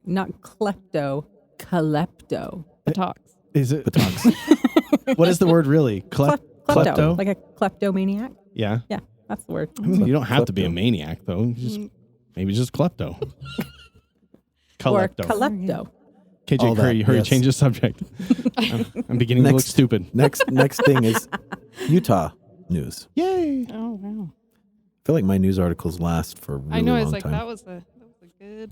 [SPEAKER 3] Not klepto, klepto.
[SPEAKER 4] Butt-ocks.
[SPEAKER 2] is it?
[SPEAKER 1] Butt-ocks.
[SPEAKER 2] What is the word really? Klepto?
[SPEAKER 3] Like a kleptomaniac.
[SPEAKER 2] Yeah.
[SPEAKER 3] Yeah, that's the word.
[SPEAKER 2] I mean, you don't have to be a
[SPEAKER 1] Klepto.
[SPEAKER 2] maniac, though. You just, maybe just klepto.
[SPEAKER 3] Or
[SPEAKER 2] Klepto.
[SPEAKER 3] klepto.
[SPEAKER 2] KJ
[SPEAKER 1] All that,
[SPEAKER 2] Curry, hurry,
[SPEAKER 1] yes.
[SPEAKER 2] change the subject. I'm beginning to look
[SPEAKER 1] Next.
[SPEAKER 2] stupid.
[SPEAKER 1] Next thing is Utah news.
[SPEAKER 2] Yay.
[SPEAKER 4] Oh, wow.
[SPEAKER 1] I feel like my news articles last for a really
[SPEAKER 4] I know.
[SPEAKER 1] long
[SPEAKER 4] It's like,
[SPEAKER 1] time.
[SPEAKER 4] that was a good.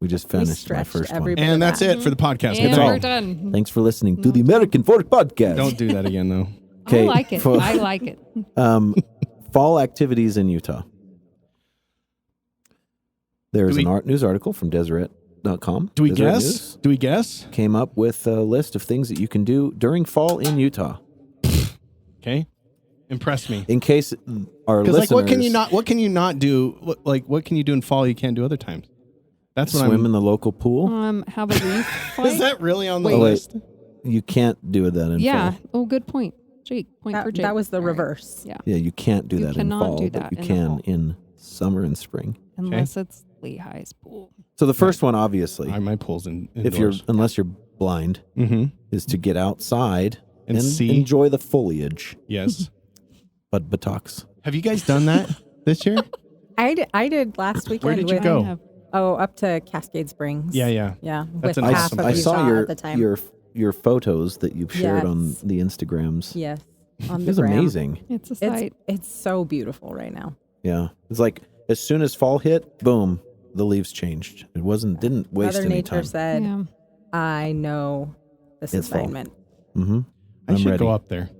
[SPEAKER 1] We just
[SPEAKER 3] We
[SPEAKER 1] finished my
[SPEAKER 3] stretched
[SPEAKER 1] first
[SPEAKER 3] every
[SPEAKER 1] one.
[SPEAKER 3] bit
[SPEAKER 2] And
[SPEAKER 3] of
[SPEAKER 2] that's
[SPEAKER 3] that.
[SPEAKER 2] it for the podcast. Good
[SPEAKER 4] And
[SPEAKER 1] all.
[SPEAKER 4] we're
[SPEAKER 2] night.
[SPEAKER 4] done.
[SPEAKER 1] Thanks for listening to the American Fork Podcast.
[SPEAKER 2] Don't do that again, though.
[SPEAKER 1] Okay,
[SPEAKER 4] I like it.
[SPEAKER 1] for-
[SPEAKER 4] I like it.
[SPEAKER 1] Fall activities in Utah. There's
[SPEAKER 2] Do we-
[SPEAKER 1] an news article from Deseret.com.
[SPEAKER 2] Do we
[SPEAKER 1] Deseret
[SPEAKER 2] guess?
[SPEAKER 1] News
[SPEAKER 2] Do we guess?
[SPEAKER 1] came up with a list of things that you can do during fall in Utah.
[SPEAKER 2] Okay. Impress me.
[SPEAKER 1] In case our
[SPEAKER 2] Because
[SPEAKER 1] listeners
[SPEAKER 2] like, what can you not do? What can you do in fall you can't do other times? That's what
[SPEAKER 1] swim in the local pool,
[SPEAKER 4] Have a reef fight?
[SPEAKER 2] Is that really on the
[SPEAKER 1] Wait.
[SPEAKER 2] list?
[SPEAKER 1] you can't do that in
[SPEAKER 4] Yeah.
[SPEAKER 1] fall.
[SPEAKER 4] Oh, good point. Jake, point for Jake.
[SPEAKER 3] That was the
[SPEAKER 4] All right.
[SPEAKER 3] reverse.
[SPEAKER 4] Yeah.
[SPEAKER 1] Yeah, you can't do
[SPEAKER 4] You
[SPEAKER 1] that in
[SPEAKER 4] cannot
[SPEAKER 1] fall,
[SPEAKER 4] do
[SPEAKER 1] but
[SPEAKER 4] that
[SPEAKER 1] you
[SPEAKER 4] in the
[SPEAKER 1] can
[SPEAKER 4] fall.
[SPEAKER 1] in summer and spring.
[SPEAKER 4] Unless it's Lehigh's pool.
[SPEAKER 1] So the first one, obviously,
[SPEAKER 2] My pool's in
[SPEAKER 1] if you're
[SPEAKER 2] indoors.
[SPEAKER 1] unless you're blind,
[SPEAKER 2] Mm-hmm.
[SPEAKER 1] is to get outside
[SPEAKER 2] And
[SPEAKER 1] and
[SPEAKER 2] see.
[SPEAKER 1] enjoy the foliage.
[SPEAKER 2] Yes.
[SPEAKER 1] But buttocks.
[SPEAKER 2] Have you guys done that this year?
[SPEAKER 3] I did last weekend.
[SPEAKER 2] Where did you
[SPEAKER 3] with,
[SPEAKER 2] go?
[SPEAKER 3] Up to Cascade Springs.
[SPEAKER 2] Yeah, yeah.
[SPEAKER 3] Yeah.
[SPEAKER 2] That's
[SPEAKER 3] with
[SPEAKER 2] an
[SPEAKER 3] half
[SPEAKER 2] awesome
[SPEAKER 3] of
[SPEAKER 1] I
[SPEAKER 2] place.
[SPEAKER 1] saw
[SPEAKER 3] Utah at the time.
[SPEAKER 1] your photos that you've shared on
[SPEAKER 3] Yes.
[SPEAKER 1] the Instagrams.
[SPEAKER 3] Yes. On
[SPEAKER 1] It
[SPEAKER 3] the
[SPEAKER 1] was
[SPEAKER 3] gram.
[SPEAKER 1] amazing.
[SPEAKER 4] It's a sight.
[SPEAKER 3] It's so beautiful right now.
[SPEAKER 1] Yeah. It's like as soon as fall hit, boom, the leaves changed. It didn't waste
[SPEAKER 3] Mother
[SPEAKER 1] any
[SPEAKER 3] Nature
[SPEAKER 1] time.
[SPEAKER 3] said,
[SPEAKER 4] Yeah.
[SPEAKER 3] I know this
[SPEAKER 1] It's fall.
[SPEAKER 3] assignment.
[SPEAKER 1] Mm-hmm.
[SPEAKER 2] I
[SPEAKER 1] I'm
[SPEAKER 2] should
[SPEAKER 1] ready.
[SPEAKER 2] go up there.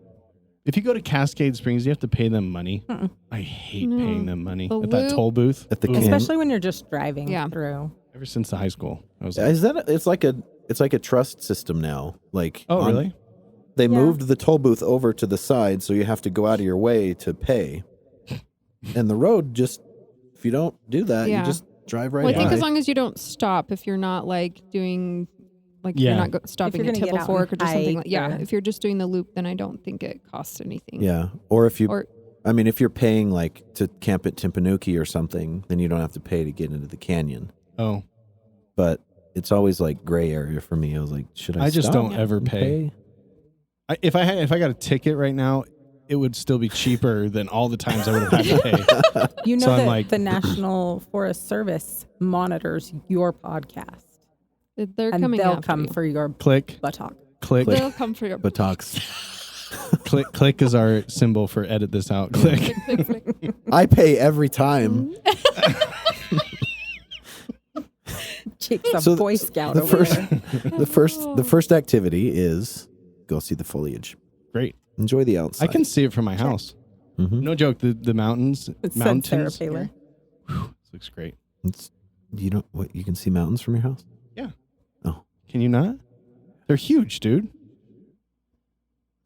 [SPEAKER 2] If you go to Cascade Springs, you have to pay them money.
[SPEAKER 3] Mm-mm.
[SPEAKER 2] I hate
[SPEAKER 4] No.
[SPEAKER 2] paying them money
[SPEAKER 4] The
[SPEAKER 2] at that
[SPEAKER 4] loop-
[SPEAKER 2] toll booth.
[SPEAKER 1] At the
[SPEAKER 2] Ooh.
[SPEAKER 1] can-
[SPEAKER 3] Especially when you're just driving
[SPEAKER 4] Yeah.
[SPEAKER 3] through.
[SPEAKER 2] Ever since the high school, I was like,
[SPEAKER 1] Is that it's like a trust system now. Like
[SPEAKER 2] oh, really?
[SPEAKER 1] They
[SPEAKER 3] Yeah.
[SPEAKER 1] moved the toll booth over to the side, so you have to go out of your way to pay. And the road just, if you don't do that,
[SPEAKER 4] Yeah.
[SPEAKER 1] you just drive right
[SPEAKER 4] Well, I think
[SPEAKER 1] by.
[SPEAKER 4] as long as you don't stop, if you're not like doing, like if
[SPEAKER 2] Yeah.
[SPEAKER 4] you're not stopping
[SPEAKER 3] you're
[SPEAKER 4] at
[SPEAKER 3] gonna get
[SPEAKER 4] Tibble
[SPEAKER 3] out
[SPEAKER 4] Fork or
[SPEAKER 3] and
[SPEAKER 4] just something like,
[SPEAKER 3] hike
[SPEAKER 4] yeah,
[SPEAKER 3] or-
[SPEAKER 4] if you're just doing the loop, then I don't think it costs anything.
[SPEAKER 1] Yeah. Or if you,
[SPEAKER 4] Or
[SPEAKER 1] I mean, if you're paying like to camp at Timpanuki or something, then you don't have to pay to get into the canyon.
[SPEAKER 2] Oh,
[SPEAKER 1] But it's always like gray area for me. I was like, should I
[SPEAKER 2] I just
[SPEAKER 1] stop
[SPEAKER 2] don't ever
[SPEAKER 1] and
[SPEAKER 2] pay. If I got a ticket right now, it would still be cheaper than all the times I would have had to pay.
[SPEAKER 3] You know
[SPEAKER 2] So I'm
[SPEAKER 3] that
[SPEAKER 2] like-
[SPEAKER 3] the National Forest Service monitors your podcast.
[SPEAKER 4] they're
[SPEAKER 3] And
[SPEAKER 4] coming
[SPEAKER 3] they'll
[SPEAKER 4] after
[SPEAKER 3] come
[SPEAKER 4] you.
[SPEAKER 3] for your
[SPEAKER 2] Click,
[SPEAKER 3] buttock.
[SPEAKER 2] click,
[SPEAKER 4] They'll come for your
[SPEAKER 1] Buttocks.
[SPEAKER 2] click is our symbol for edit this out. Click.
[SPEAKER 4] click, click.
[SPEAKER 1] I pay every time.
[SPEAKER 3] Jake's a
[SPEAKER 1] So
[SPEAKER 3] Boy Scout
[SPEAKER 1] the
[SPEAKER 3] over
[SPEAKER 1] first,
[SPEAKER 3] there.
[SPEAKER 1] the first activity is go see the foliage.
[SPEAKER 2] Great.
[SPEAKER 1] Enjoy the outside.
[SPEAKER 2] I can see it from my house.
[SPEAKER 1] Mhm.
[SPEAKER 2] No joke. The mountains,
[SPEAKER 3] It said Sarah
[SPEAKER 2] mountains.
[SPEAKER 3] Paler.
[SPEAKER 2] This looks great.
[SPEAKER 1] You don't. What? You can see mountains from your house?
[SPEAKER 2] Can you not? They're huge, dude.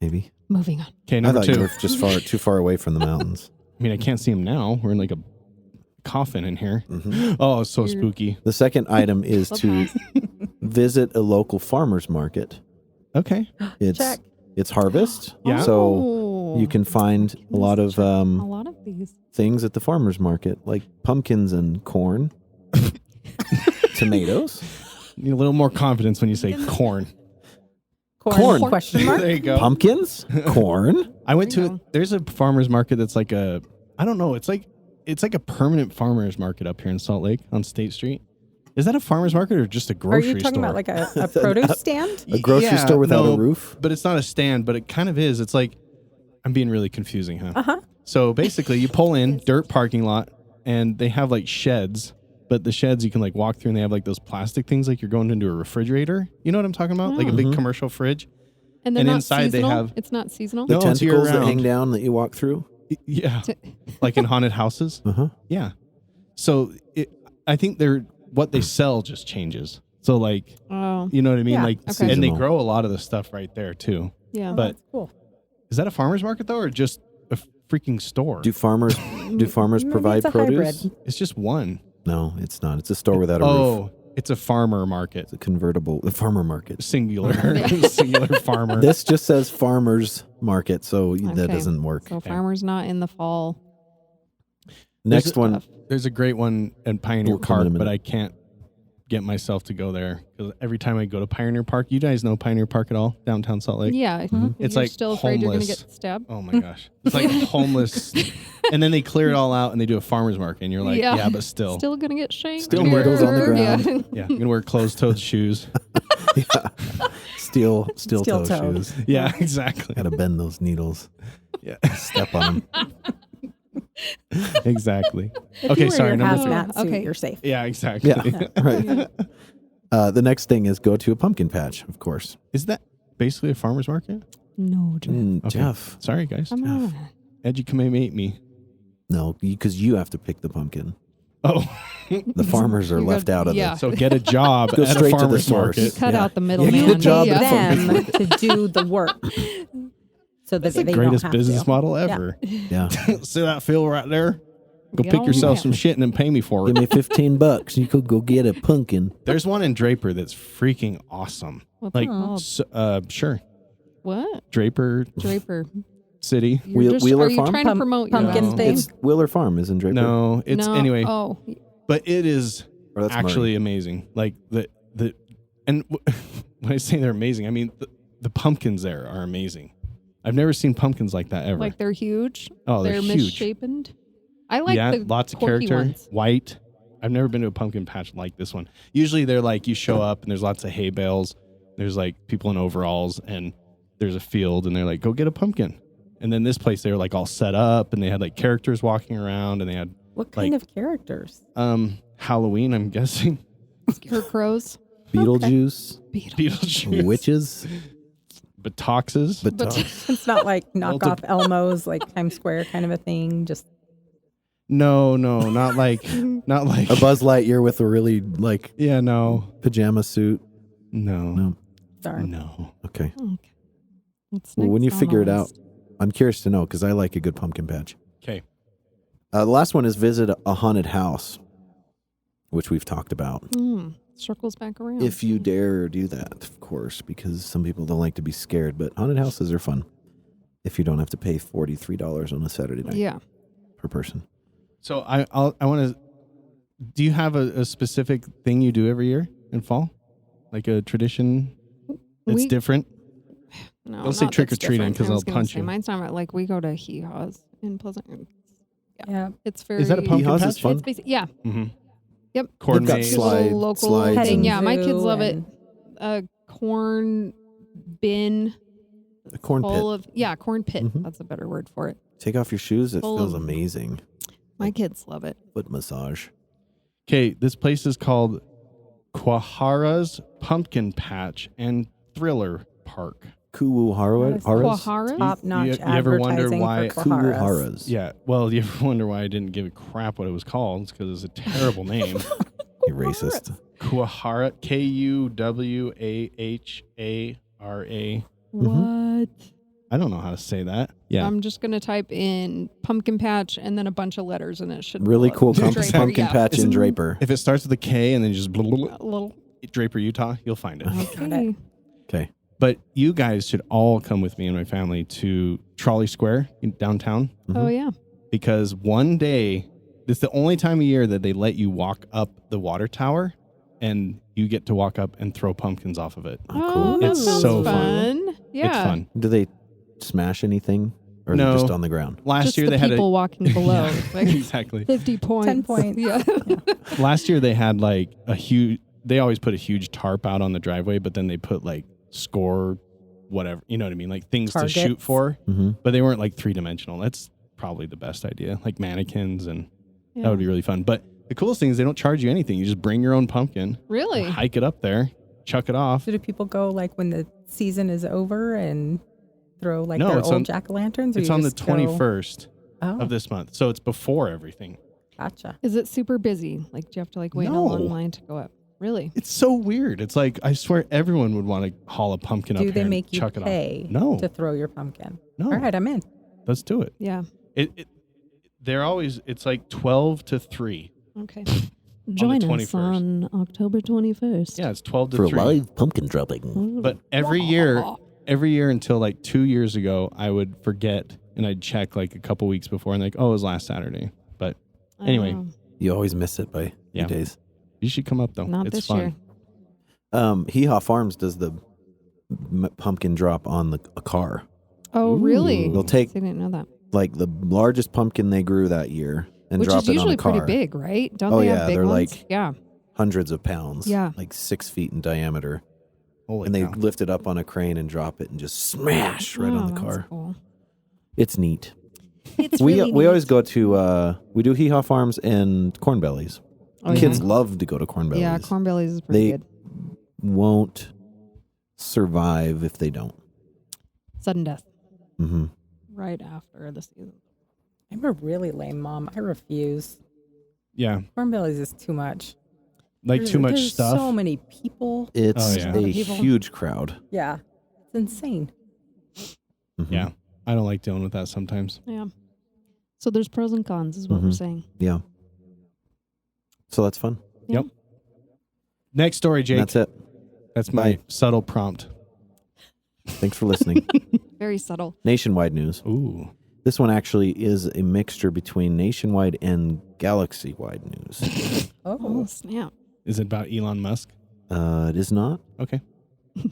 [SPEAKER 1] Maybe.
[SPEAKER 4] Moving on.
[SPEAKER 2] Okay,
[SPEAKER 1] I
[SPEAKER 2] number
[SPEAKER 1] thought you
[SPEAKER 2] two.
[SPEAKER 1] were just too far away from the mountains.
[SPEAKER 2] I mean, I can't see them now. We're in like a coffin in here.
[SPEAKER 1] Mhm.
[SPEAKER 2] Oh, it's so
[SPEAKER 4] Weird.
[SPEAKER 2] spooky.
[SPEAKER 1] The second item is
[SPEAKER 4] I'll
[SPEAKER 1] to
[SPEAKER 4] pass.
[SPEAKER 1] visit a local farmer's market.
[SPEAKER 2] Okay.
[SPEAKER 1] It's
[SPEAKER 3] Check.
[SPEAKER 1] it's harvest,
[SPEAKER 2] Yeah.
[SPEAKER 1] so
[SPEAKER 4] Oh.
[SPEAKER 1] you can find a lot of
[SPEAKER 4] a lot of these.
[SPEAKER 1] things at the farmer's market, like pumpkins and corn, tomatoes.
[SPEAKER 2] Need a little more confidence when you say corn.
[SPEAKER 1] Corn.
[SPEAKER 3] Question mark?
[SPEAKER 2] There you go.
[SPEAKER 1] Pumpkins, corn.
[SPEAKER 2] I went
[SPEAKER 4] There you
[SPEAKER 2] to
[SPEAKER 4] go.
[SPEAKER 2] there's a farmer's market that's like a I don't know, it's like a permanent farmer's market up here in Salt Lake on State Street. Is that a farmer's market or just a
[SPEAKER 3] Are
[SPEAKER 2] grocery
[SPEAKER 3] you talking
[SPEAKER 2] store?
[SPEAKER 3] about like a produce stand?
[SPEAKER 1] A grocery
[SPEAKER 2] Yeah,
[SPEAKER 1] store without
[SPEAKER 2] no,
[SPEAKER 1] a roof.
[SPEAKER 2] But it's not a stand, but it kind of is. It's like I'm being really confusing, huh?
[SPEAKER 3] Uh-huh.
[SPEAKER 2] So basically you pull in dirt parking lot and they have like sheds, but the sheds you can like walk through and they have like those plastic things like you're going into a refrigerator. You know what I'm talking about? Like a big
[SPEAKER 1] Mhm.
[SPEAKER 2] commercial fridge.
[SPEAKER 4] And, they're
[SPEAKER 2] And
[SPEAKER 4] not
[SPEAKER 2] inside they
[SPEAKER 4] seasonal?
[SPEAKER 2] have-
[SPEAKER 4] It's not seasonal.
[SPEAKER 1] The
[SPEAKER 2] No, it's
[SPEAKER 1] tentacles that
[SPEAKER 2] year-round.
[SPEAKER 1] hang down that you walk through.
[SPEAKER 2] Yeah. Like in haunted houses.
[SPEAKER 1] Uh huh.
[SPEAKER 2] Yeah. So I think what they sell just changes. So like,
[SPEAKER 4] Oh,
[SPEAKER 2] you know what I mean?
[SPEAKER 3] Yeah,
[SPEAKER 2] Like,
[SPEAKER 3] okay.
[SPEAKER 2] and they
[SPEAKER 1] Seasonal.
[SPEAKER 2] grow a lot of the stuff right there too.
[SPEAKER 4] yeah.
[SPEAKER 3] Oh,
[SPEAKER 2] But
[SPEAKER 3] that's cool.
[SPEAKER 2] is that a farmer's market though, or just a freaking store?
[SPEAKER 1] Do farmers
[SPEAKER 3] Maybe
[SPEAKER 1] provide
[SPEAKER 3] it's a
[SPEAKER 1] produce?
[SPEAKER 3] hybrid.
[SPEAKER 2] It's just one.
[SPEAKER 1] No, it's not. It's a store without a roof.
[SPEAKER 2] Oh, it's a farmer market.
[SPEAKER 1] It's a convertible farmer market.
[SPEAKER 2] Singular. Singular farmer.
[SPEAKER 1] This just says farmers market, so that
[SPEAKER 4] Okay.
[SPEAKER 1] doesn't work.
[SPEAKER 4] So farmers not in the fall.
[SPEAKER 1] Next one,
[SPEAKER 2] There's a great one in Pioneer
[SPEAKER 1] We'll come in a
[SPEAKER 2] Park, but
[SPEAKER 1] minute.
[SPEAKER 2] I can't get myself to go there because every time I go to Pioneer Park, you guys know Pioneer Park at all? Downtown Salt Lake?
[SPEAKER 4] Yeah.
[SPEAKER 2] It's
[SPEAKER 4] You're
[SPEAKER 2] like
[SPEAKER 4] still afraid you're going to
[SPEAKER 2] homeless.
[SPEAKER 4] get stabbed.
[SPEAKER 2] Oh my gosh. It's like homeless. And then they clear it all out and they do a farmer's market. And you're like, yeah, but still.
[SPEAKER 4] Still going to get shanked.
[SPEAKER 1] Still needles on the ground.
[SPEAKER 4] Yeah.
[SPEAKER 2] Yeah, I'm going to wear closed-toed shoes.
[SPEAKER 1] steel
[SPEAKER 3] Steel
[SPEAKER 1] toe
[SPEAKER 3] toe.
[SPEAKER 1] shoes.
[SPEAKER 2] Yeah, exactly.
[SPEAKER 1] Got to bend those needles.
[SPEAKER 2] Yeah,
[SPEAKER 1] Step on them.
[SPEAKER 2] exactly.
[SPEAKER 3] If
[SPEAKER 2] Okay,
[SPEAKER 3] you wear
[SPEAKER 2] sorry,
[SPEAKER 3] your
[SPEAKER 2] number 3.
[SPEAKER 3] hazmat suit,
[SPEAKER 4] Okay.
[SPEAKER 3] you're safe.
[SPEAKER 2] Yeah, exactly.
[SPEAKER 1] Yeah, right. The next thing is go to a pumpkin patch, of course.
[SPEAKER 2] Is that basically a farmer's market?
[SPEAKER 4] No, Jeff.
[SPEAKER 2] Okay.
[SPEAKER 1] Jeff,
[SPEAKER 2] Sorry, guys.
[SPEAKER 4] Come on.
[SPEAKER 2] Educate me.
[SPEAKER 1] no, because you have to pick the pumpkin.
[SPEAKER 2] Oh,
[SPEAKER 1] The farmers are
[SPEAKER 4] You
[SPEAKER 1] left
[SPEAKER 4] go-
[SPEAKER 1] out of
[SPEAKER 4] yeah.
[SPEAKER 1] this.
[SPEAKER 2] so get a job
[SPEAKER 1] Go
[SPEAKER 2] at
[SPEAKER 1] straight
[SPEAKER 2] a
[SPEAKER 1] to the
[SPEAKER 2] farmer's
[SPEAKER 1] source.
[SPEAKER 2] market.
[SPEAKER 4] Cut
[SPEAKER 1] Yeah.
[SPEAKER 4] out the middleman.
[SPEAKER 1] Yeah, good job.
[SPEAKER 3] Pay
[SPEAKER 1] Yeah.
[SPEAKER 3] them to do the work, so that
[SPEAKER 2] That's the
[SPEAKER 3] they
[SPEAKER 2] greatest
[SPEAKER 3] don't have
[SPEAKER 2] business
[SPEAKER 3] to.
[SPEAKER 2] model ever.
[SPEAKER 1] Yeah.
[SPEAKER 2] See that field right there? Go
[SPEAKER 4] Get
[SPEAKER 2] pick
[SPEAKER 4] on
[SPEAKER 2] yourself
[SPEAKER 4] that.
[SPEAKER 2] some shit and then pay me for
[SPEAKER 1] Give
[SPEAKER 2] it.
[SPEAKER 1] me $15. You could go get a pumpkin.
[SPEAKER 2] There's one in Draper that's freaking awesome.
[SPEAKER 4] What's
[SPEAKER 2] Like,
[SPEAKER 4] it called?
[SPEAKER 2] sure,
[SPEAKER 4] What?
[SPEAKER 2] Draper
[SPEAKER 4] Draper.
[SPEAKER 2] City.
[SPEAKER 1] Wheeler
[SPEAKER 4] are you
[SPEAKER 1] Farm?
[SPEAKER 4] trying to promote your
[SPEAKER 3] pumpkin
[SPEAKER 4] own
[SPEAKER 3] thing?
[SPEAKER 1] It's Wheeler Farm is in Draper.
[SPEAKER 2] No, it's
[SPEAKER 4] No.
[SPEAKER 2] anyway,
[SPEAKER 4] Oh,
[SPEAKER 2] but it is
[SPEAKER 1] Or that's
[SPEAKER 2] actually amazing. Like and when I say they're amazing, I mean the pumpkins there are amazing. I've never seen pumpkins like that ever.
[SPEAKER 4] like they're huge.
[SPEAKER 2] Oh, they're huge.
[SPEAKER 4] misshapen. I like
[SPEAKER 2] yeah,
[SPEAKER 4] the
[SPEAKER 2] lots of
[SPEAKER 4] quirky
[SPEAKER 2] character.
[SPEAKER 4] ones.
[SPEAKER 2] White. I've never been to a pumpkin patch like this one. Usually they're like you show up and there's lots of hay bales. There's like people in overalls and there's a field and they're like, go get a pumpkin. And then this place they were like all set up and they had like characters walking around and they had
[SPEAKER 3] What kind
[SPEAKER 2] Like-
[SPEAKER 3] of characters?
[SPEAKER 2] Halloween, I'm guessing.
[SPEAKER 4] Scarecrows.
[SPEAKER 1] Beetlejuice,
[SPEAKER 2] Beetlejuice.
[SPEAKER 1] witches,
[SPEAKER 2] Butt-ocks.
[SPEAKER 1] but
[SPEAKER 3] It's not like
[SPEAKER 2] Multiple-
[SPEAKER 3] knockoff Elmos, like Times Square kind of a thing. Just
[SPEAKER 2] No, not like
[SPEAKER 1] a Buzz Lightyear with a really like
[SPEAKER 2] yeah, no.
[SPEAKER 1] pajama suit.
[SPEAKER 2] No.
[SPEAKER 1] No.
[SPEAKER 3] darn.
[SPEAKER 2] No.
[SPEAKER 1] Okay.
[SPEAKER 4] Okay. What's
[SPEAKER 1] Well, when you
[SPEAKER 4] next on
[SPEAKER 1] figure
[SPEAKER 4] the
[SPEAKER 1] it out,
[SPEAKER 4] list?
[SPEAKER 1] I'm curious to know because I like a good pumpkin patch.
[SPEAKER 2] Okay.
[SPEAKER 1] The last one is visit a haunted house, which we've talked about.
[SPEAKER 4] Circles back around.
[SPEAKER 1] If you dare do that, of course, because some people don't like to be scared, but haunted houses are fun if you don't have to pay $43 on a Saturday night
[SPEAKER 4] Yeah.
[SPEAKER 1] per person.
[SPEAKER 2] So I want to. Do you have a specific thing you do every year in fall, like a tradition that's
[SPEAKER 4] We-
[SPEAKER 2] different?
[SPEAKER 4] No,
[SPEAKER 2] Don't say
[SPEAKER 4] not
[SPEAKER 2] trick or
[SPEAKER 4] that's
[SPEAKER 2] treating,
[SPEAKER 4] different.
[SPEAKER 2] 'cause
[SPEAKER 4] I was
[SPEAKER 2] I'll
[SPEAKER 4] gonna
[SPEAKER 2] punch
[SPEAKER 4] say,
[SPEAKER 2] you.
[SPEAKER 4] Mine's not like we go to hee-haws in Pleasant.
[SPEAKER 3] Yeah.
[SPEAKER 4] It's very.
[SPEAKER 2] Is that a pumpkin
[SPEAKER 1] Hee-haws is
[SPEAKER 2] patch?
[SPEAKER 1] fun.
[SPEAKER 4] It's basic. Yeah.
[SPEAKER 2] Mm-hmm.
[SPEAKER 4] Yep.
[SPEAKER 2] Corn
[SPEAKER 1] They've got
[SPEAKER 2] maze.
[SPEAKER 1] slide-
[SPEAKER 4] Local
[SPEAKER 1] slides
[SPEAKER 3] Petting
[SPEAKER 1] and
[SPEAKER 4] Yeah, my kids
[SPEAKER 3] zoo
[SPEAKER 4] love it.
[SPEAKER 3] and-
[SPEAKER 4] A corn bin
[SPEAKER 1] a corn
[SPEAKER 4] full
[SPEAKER 1] pit.
[SPEAKER 4] of corn pit.
[SPEAKER 1] Mhm.
[SPEAKER 4] That's a better word for it.
[SPEAKER 1] Take off your shoes. It
[SPEAKER 4] full
[SPEAKER 1] feels
[SPEAKER 4] of-
[SPEAKER 1] amazing.
[SPEAKER 4] My kids love it.
[SPEAKER 1] Foot massage.
[SPEAKER 2] Okay, this place is called Quahara's Pumpkin Patch and Thriller Park.
[SPEAKER 1] Kuwuharas?
[SPEAKER 4] Quahara?
[SPEAKER 3] Top-notch
[SPEAKER 2] You ever wonder
[SPEAKER 3] advertising
[SPEAKER 2] why-
[SPEAKER 3] for Quaharas.
[SPEAKER 1] Kuwuharas.
[SPEAKER 2] Yeah, well, you ever wonder why I didn't give a crap what it was called? It's because it's a terrible name.
[SPEAKER 1] You racist.
[SPEAKER 2] Quahara, Kuwahara.
[SPEAKER 4] What?
[SPEAKER 2] I don't know how to say that. Yeah.
[SPEAKER 4] I'm just gonna type in pumpkin patch and then a bunch of letters, and it should
[SPEAKER 1] Really
[SPEAKER 4] pull
[SPEAKER 1] cool
[SPEAKER 4] up. Draper,
[SPEAKER 1] pumpkin
[SPEAKER 4] yeah.
[SPEAKER 1] patch in Draper.
[SPEAKER 2] If it starts with a K and then just
[SPEAKER 4] A little.
[SPEAKER 2] Draper, Utah, you'll find it.
[SPEAKER 4] Okay.
[SPEAKER 1] Okay.
[SPEAKER 2] But you guys should all come with me and my family to Trolley Square in downtown
[SPEAKER 4] Oh yeah.
[SPEAKER 2] because one day, it's the only time of year that they let you walk up the water tower and you get to walk up and throw pumpkins off of it.
[SPEAKER 1] Oh, cool.
[SPEAKER 4] that
[SPEAKER 2] It's
[SPEAKER 4] sounds
[SPEAKER 2] so fun.
[SPEAKER 4] Yeah.
[SPEAKER 2] It's fun.
[SPEAKER 1] Do they smash anything? Or
[SPEAKER 2] No.
[SPEAKER 1] are they just on the ground?
[SPEAKER 2] Last
[SPEAKER 4] Just
[SPEAKER 2] year
[SPEAKER 4] the
[SPEAKER 2] they had
[SPEAKER 4] people walking below.
[SPEAKER 2] Yeah,
[SPEAKER 4] Like
[SPEAKER 2] exactly.
[SPEAKER 4] 50 points.
[SPEAKER 3] 10 points.
[SPEAKER 4] Yeah.
[SPEAKER 2] Last year they had like a huge. They always put a huge tarp out on the driveway, but then they put like score, whatever, you know what I mean, like things to shoot
[SPEAKER 3] Targets.
[SPEAKER 2] for.
[SPEAKER 1] Mm-hmm.
[SPEAKER 2] But they weren't like 3-dimensional. That's probably the best idea, like mannequins, and that would be really fun. But the coolest thing is they don't charge you anything. You just bring your own pumpkin,
[SPEAKER 4] Really?
[SPEAKER 2] hike it up there, chuck it off.
[SPEAKER 3] So do people go like when the season is over and throw like
[SPEAKER 2] No,
[SPEAKER 3] their
[SPEAKER 2] it's
[SPEAKER 3] old
[SPEAKER 2] on-
[SPEAKER 3] jack-o'-lanterns?
[SPEAKER 2] It's on the 21st
[SPEAKER 3] Oh.
[SPEAKER 2] of this month, so it's before everything.
[SPEAKER 3] Gotcha.
[SPEAKER 4] Is it super busy? Like, do you have to like wait in a long line to go up? Really?
[SPEAKER 2] It's so weird. It's like, I swear everyone would want to haul a pumpkin up
[SPEAKER 3] Do
[SPEAKER 2] here
[SPEAKER 3] they
[SPEAKER 2] and
[SPEAKER 3] make you
[SPEAKER 2] chuck it off.
[SPEAKER 3] pay
[SPEAKER 2] No.
[SPEAKER 3] to throw your pumpkin?
[SPEAKER 2] No.
[SPEAKER 3] All right, I'm in.
[SPEAKER 2] Let's do it.
[SPEAKER 4] Yeah.
[SPEAKER 2] They're always, it's like 12 to 3.
[SPEAKER 4] Okay. Join us
[SPEAKER 2] 21st.
[SPEAKER 4] on October 21st.
[SPEAKER 2] Yeah, it's 12 to
[SPEAKER 1] For
[SPEAKER 2] 3.
[SPEAKER 1] live pumpkin dropping.
[SPEAKER 2] But every year until like 2 years ago, I would forget and I'd check like a couple weeks before and like, oh, it was last Saturday. But anyway,
[SPEAKER 1] You always miss it by a few days.
[SPEAKER 2] you should come up though.
[SPEAKER 4] Not
[SPEAKER 2] it's
[SPEAKER 4] this
[SPEAKER 2] fun.
[SPEAKER 4] year.
[SPEAKER 1] Hee Haw Farms does the pumpkin drop on a car.
[SPEAKER 4] Oh, really?
[SPEAKER 1] They'll take
[SPEAKER 4] I didn't know that.
[SPEAKER 1] like the largest pumpkin they grew that year and
[SPEAKER 4] Which
[SPEAKER 1] drop
[SPEAKER 4] is
[SPEAKER 1] it on
[SPEAKER 4] usually
[SPEAKER 1] a car.
[SPEAKER 4] pretty big, right? Don't
[SPEAKER 1] Oh,
[SPEAKER 4] they
[SPEAKER 1] yeah,
[SPEAKER 4] have big
[SPEAKER 1] they're
[SPEAKER 4] ones?
[SPEAKER 1] like-
[SPEAKER 4] Yeah.
[SPEAKER 1] Hundreds of pounds.
[SPEAKER 4] Yeah.
[SPEAKER 1] Like 6 feet in diameter.
[SPEAKER 2] Holy
[SPEAKER 1] And they
[SPEAKER 2] cow.
[SPEAKER 1] lift it up on a crane and drop it and just smash right on the
[SPEAKER 4] Oh,
[SPEAKER 1] car.
[SPEAKER 4] that's cool.
[SPEAKER 1] It's neat.
[SPEAKER 4] It's
[SPEAKER 1] We
[SPEAKER 4] really
[SPEAKER 1] we always
[SPEAKER 4] neat.
[SPEAKER 1] go to we do Hee Haw Farms and Corn Bellies.
[SPEAKER 4] Oh,
[SPEAKER 1] Kids
[SPEAKER 4] yeah.
[SPEAKER 1] love to go to Corn Bellies.
[SPEAKER 4] Yeah, corn bellies is pretty
[SPEAKER 1] They
[SPEAKER 4] good.
[SPEAKER 1] won't survive if they don't.
[SPEAKER 4] Sudden death
[SPEAKER 1] Hmm.
[SPEAKER 4] right after the season.
[SPEAKER 3] I'm a really lame mom. I refuse.
[SPEAKER 2] Yeah.
[SPEAKER 3] Corn bellies is too much.
[SPEAKER 2] Like too much
[SPEAKER 3] There's
[SPEAKER 2] stuff.
[SPEAKER 3] so many people.
[SPEAKER 1] It's
[SPEAKER 2] Oh, yeah.
[SPEAKER 1] a
[SPEAKER 3] People.
[SPEAKER 1] huge crowd.
[SPEAKER 3] Yeah. It's insane.
[SPEAKER 1] Mhm.
[SPEAKER 2] Yeah. I don't like dealing with that sometimes.
[SPEAKER 4] Yeah. So there's pros and cons, is what we're
[SPEAKER 1] Mhm.
[SPEAKER 4] saying.
[SPEAKER 1] Yeah. So that's fun.
[SPEAKER 2] Yep. Next story, Jake.
[SPEAKER 1] That's it.
[SPEAKER 2] That's my
[SPEAKER 1] Bye.
[SPEAKER 2] subtle prompt.
[SPEAKER 1] Thanks for listening.
[SPEAKER 4] Very subtle.
[SPEAKER 1] Nationwide news.
[SPEAKER 2] Ooh.
[SPEAKER 1] This one actually is a mixture between nationwide and galaxy-wide news.
[SPEAKER 4] Oh,
[SPEAKER 3] Oh,
[SPEAKER 4] snap.
[SPEAKER 2] Is it about Elon Musk?
[SPEAKER 1] It is not.
[SPEAKER 2] Okay.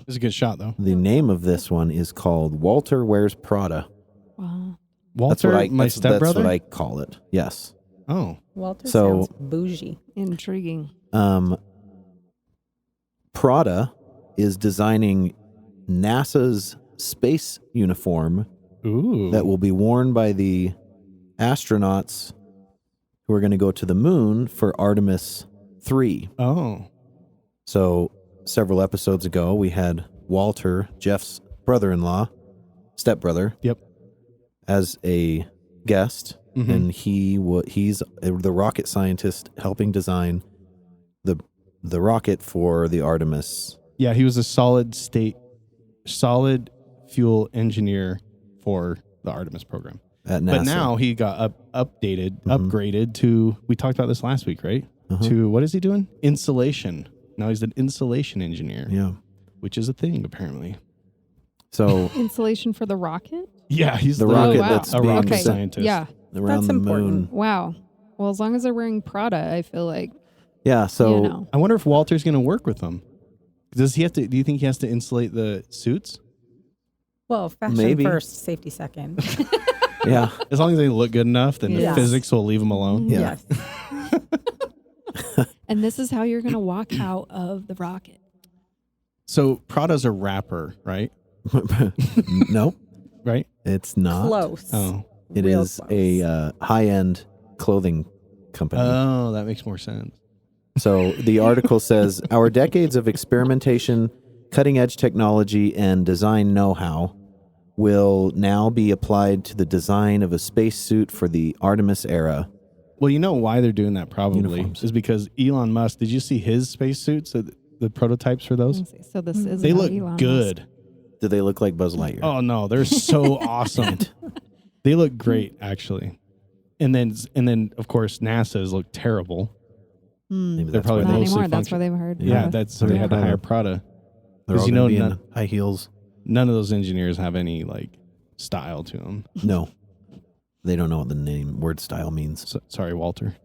[SPEAKER 2] It's a good shot though.
[SPEAKER 1] The name of this one is called Walter Wears Prada.
[SPEAKER 4] Wow.
[SPEAKER 2] Walter, my
[SPEAKER 1] that's
[SPEAKER 2] stepbrother?
[SPEAKER 1] what I call it. Yes.
[SPEAKER 2] Oh.
[SPEAKER 3] Walter
[SPEAKER 1] So-
[SPEAKER 3] sounds bougie.
[SPEAKER 4] Intriguing.
[SPEAKER 1] Prada is designing NASA's space uniform
[SPEAKER 2] Ooh.
[SPEAKER 1] that will be worn by the astronauts who are going to go to the moon for Artemis 3.
[SPEAKER 2] Oh.
[SPEAKER 1] So several episodes ago, we had Walter, Jeff's brother-in-law, stepbrother,
[SPEAKER 2] Yep.
[SPEAKER 1] as a guest,
[SPEAKER 2] Mhm.
[SPEAKER 1] and he's the rocket scientist helping design the rocket for the Artemis.
[SPEAKER 2] Yeah, he was a solid fuel engineer for the Artemis program.
[SPEAKER 1] At NASA.
[SPEAKER 2] But now he got upgraded to, we talked about this last week, right?
[SPEAKER 1] Uh-huh.
[SPEAKER 2] To, what is he doing? Insulation. Now he's an insulation engineer,
[SPEAKER 1] Yeah.
[SPEAKER 2] which is a thing apparently.
[SPEAKER 1] So
[SPEAKER 4] Insulation for the rocket?
[SPEAKER 2] Yeah, he's
[SPEAKER 1] the
[SPEAKER 2] the
[SPEAKER 1] rocket
[SPEAKER 4] wow.
[SPEAKER 1] that's
[SPEAKER 2] a
[SPEAKER 1] being
[SPEAKER 2] rocket
[SPEAKER 4] Okay.
[SPEAKER 2] scientist.
[SPEAKER 4] Yeah.
[SPEAKER 1] around
[SPEAKER 3] That's
[SPEAKER 1] the
[SPEAKER 3] important.
[SPEAKER 1] moon.
[SPEAKER 4] Wow. Well, as long as they're wearing Prada, I feel like,
[SPEAKER 1] Yeah. So
[SPEAKER 4] you know.
[SPEAKER 2] I wonder if Walter's going to work with them. Does he have to? Do you think he has to insulate the suits?
[SPEAKER 3] Well, fashion
[SPEAKER 1] Maybe.
[SPEAKER 3] first, safety second.
[SPEAKER 1] yeah.
[SPEAKER 2] As long as they look good enough, then
[SPEAKER 3] Yes.
[SPEAKER 2] the physics will leave them alone.
[SPEAKER 1] Yeah.
[SPEAKER 3] Yes.
[SPEAKER 4] And this is how you're going to walk out of the rocket.
[SPEAKER 2] So Prada's a rapper, right?
[SPEAKER 1] No,
[SPEAKER 2] Right?
[SPEAKER 1] it's not.
[SPEAKER 3] Close.
[SPEAKER 2] Oh.
[SPEAKER 1] It
[SPEAKER 3] Real
[SPEAKER 1] is
[SPEAKER 3] close.
[SPEAKER 1] a high-end clothing company.
[SPEAKER 2] Oh, that makes more sense.
[SPEAKER 1] So the article says, our decades of experimentation, cutting-edge technology, and design know-how will now be applied to the design of a spacesuit for the Artemis era.
[SPEAKER 2] Well, you know why they're doing that probably
[SPEAKER 1] Uniforms.
[SPEAKER 2] is because Elon Musk, did you see his spacesuits, the prototypes for those?
[SPEAKER 4] So this is
[SPEAKER 2] They
[SPEAKER 4] about
[SPEAKER 2] look
[SPEAKER 4] Elon Musk.
[SPEAKER 2] good.
[SPEAKER 1] Do they look like Buzz Lightyear?
[SPEAKER 2] Oh no, they're so awesome. They look great actually. And then of course NASA's look terrible.
[SPEAKER 1] Maybe
[SPEAKER 2] They're
[SPEAKER 1] that's
[SPEAKER 2] probably
[SPEAKER 1] why
[SPEAKER 4] Not
[SPEAKER 1] they-
[SPEAKER 2] mostly
[SPEAKER 4] anymore. That's
[SPEAKER 2] function-
[SPEAKER 4] why they've heard.
[SPEAKER 2] Yeah,
[SPEAKER 4] Prada.
[SPEAKER 2] that's so they had to hire Prada.
[SPEAKER 1] They're all
[SPEAKER 2] you
[SPEAKER 1] gonna
[SPEAKER 2] know
[SPEAKER 1] be in
[SPEAKER 2] none-
[SPEAKER 1] high heels.
[SPEAKER 2] None of those engineers have any like style to them.
[SPEAKER 1] No, they don't know what the word style means.
[SPEAKER 2] So, sorry, Walter.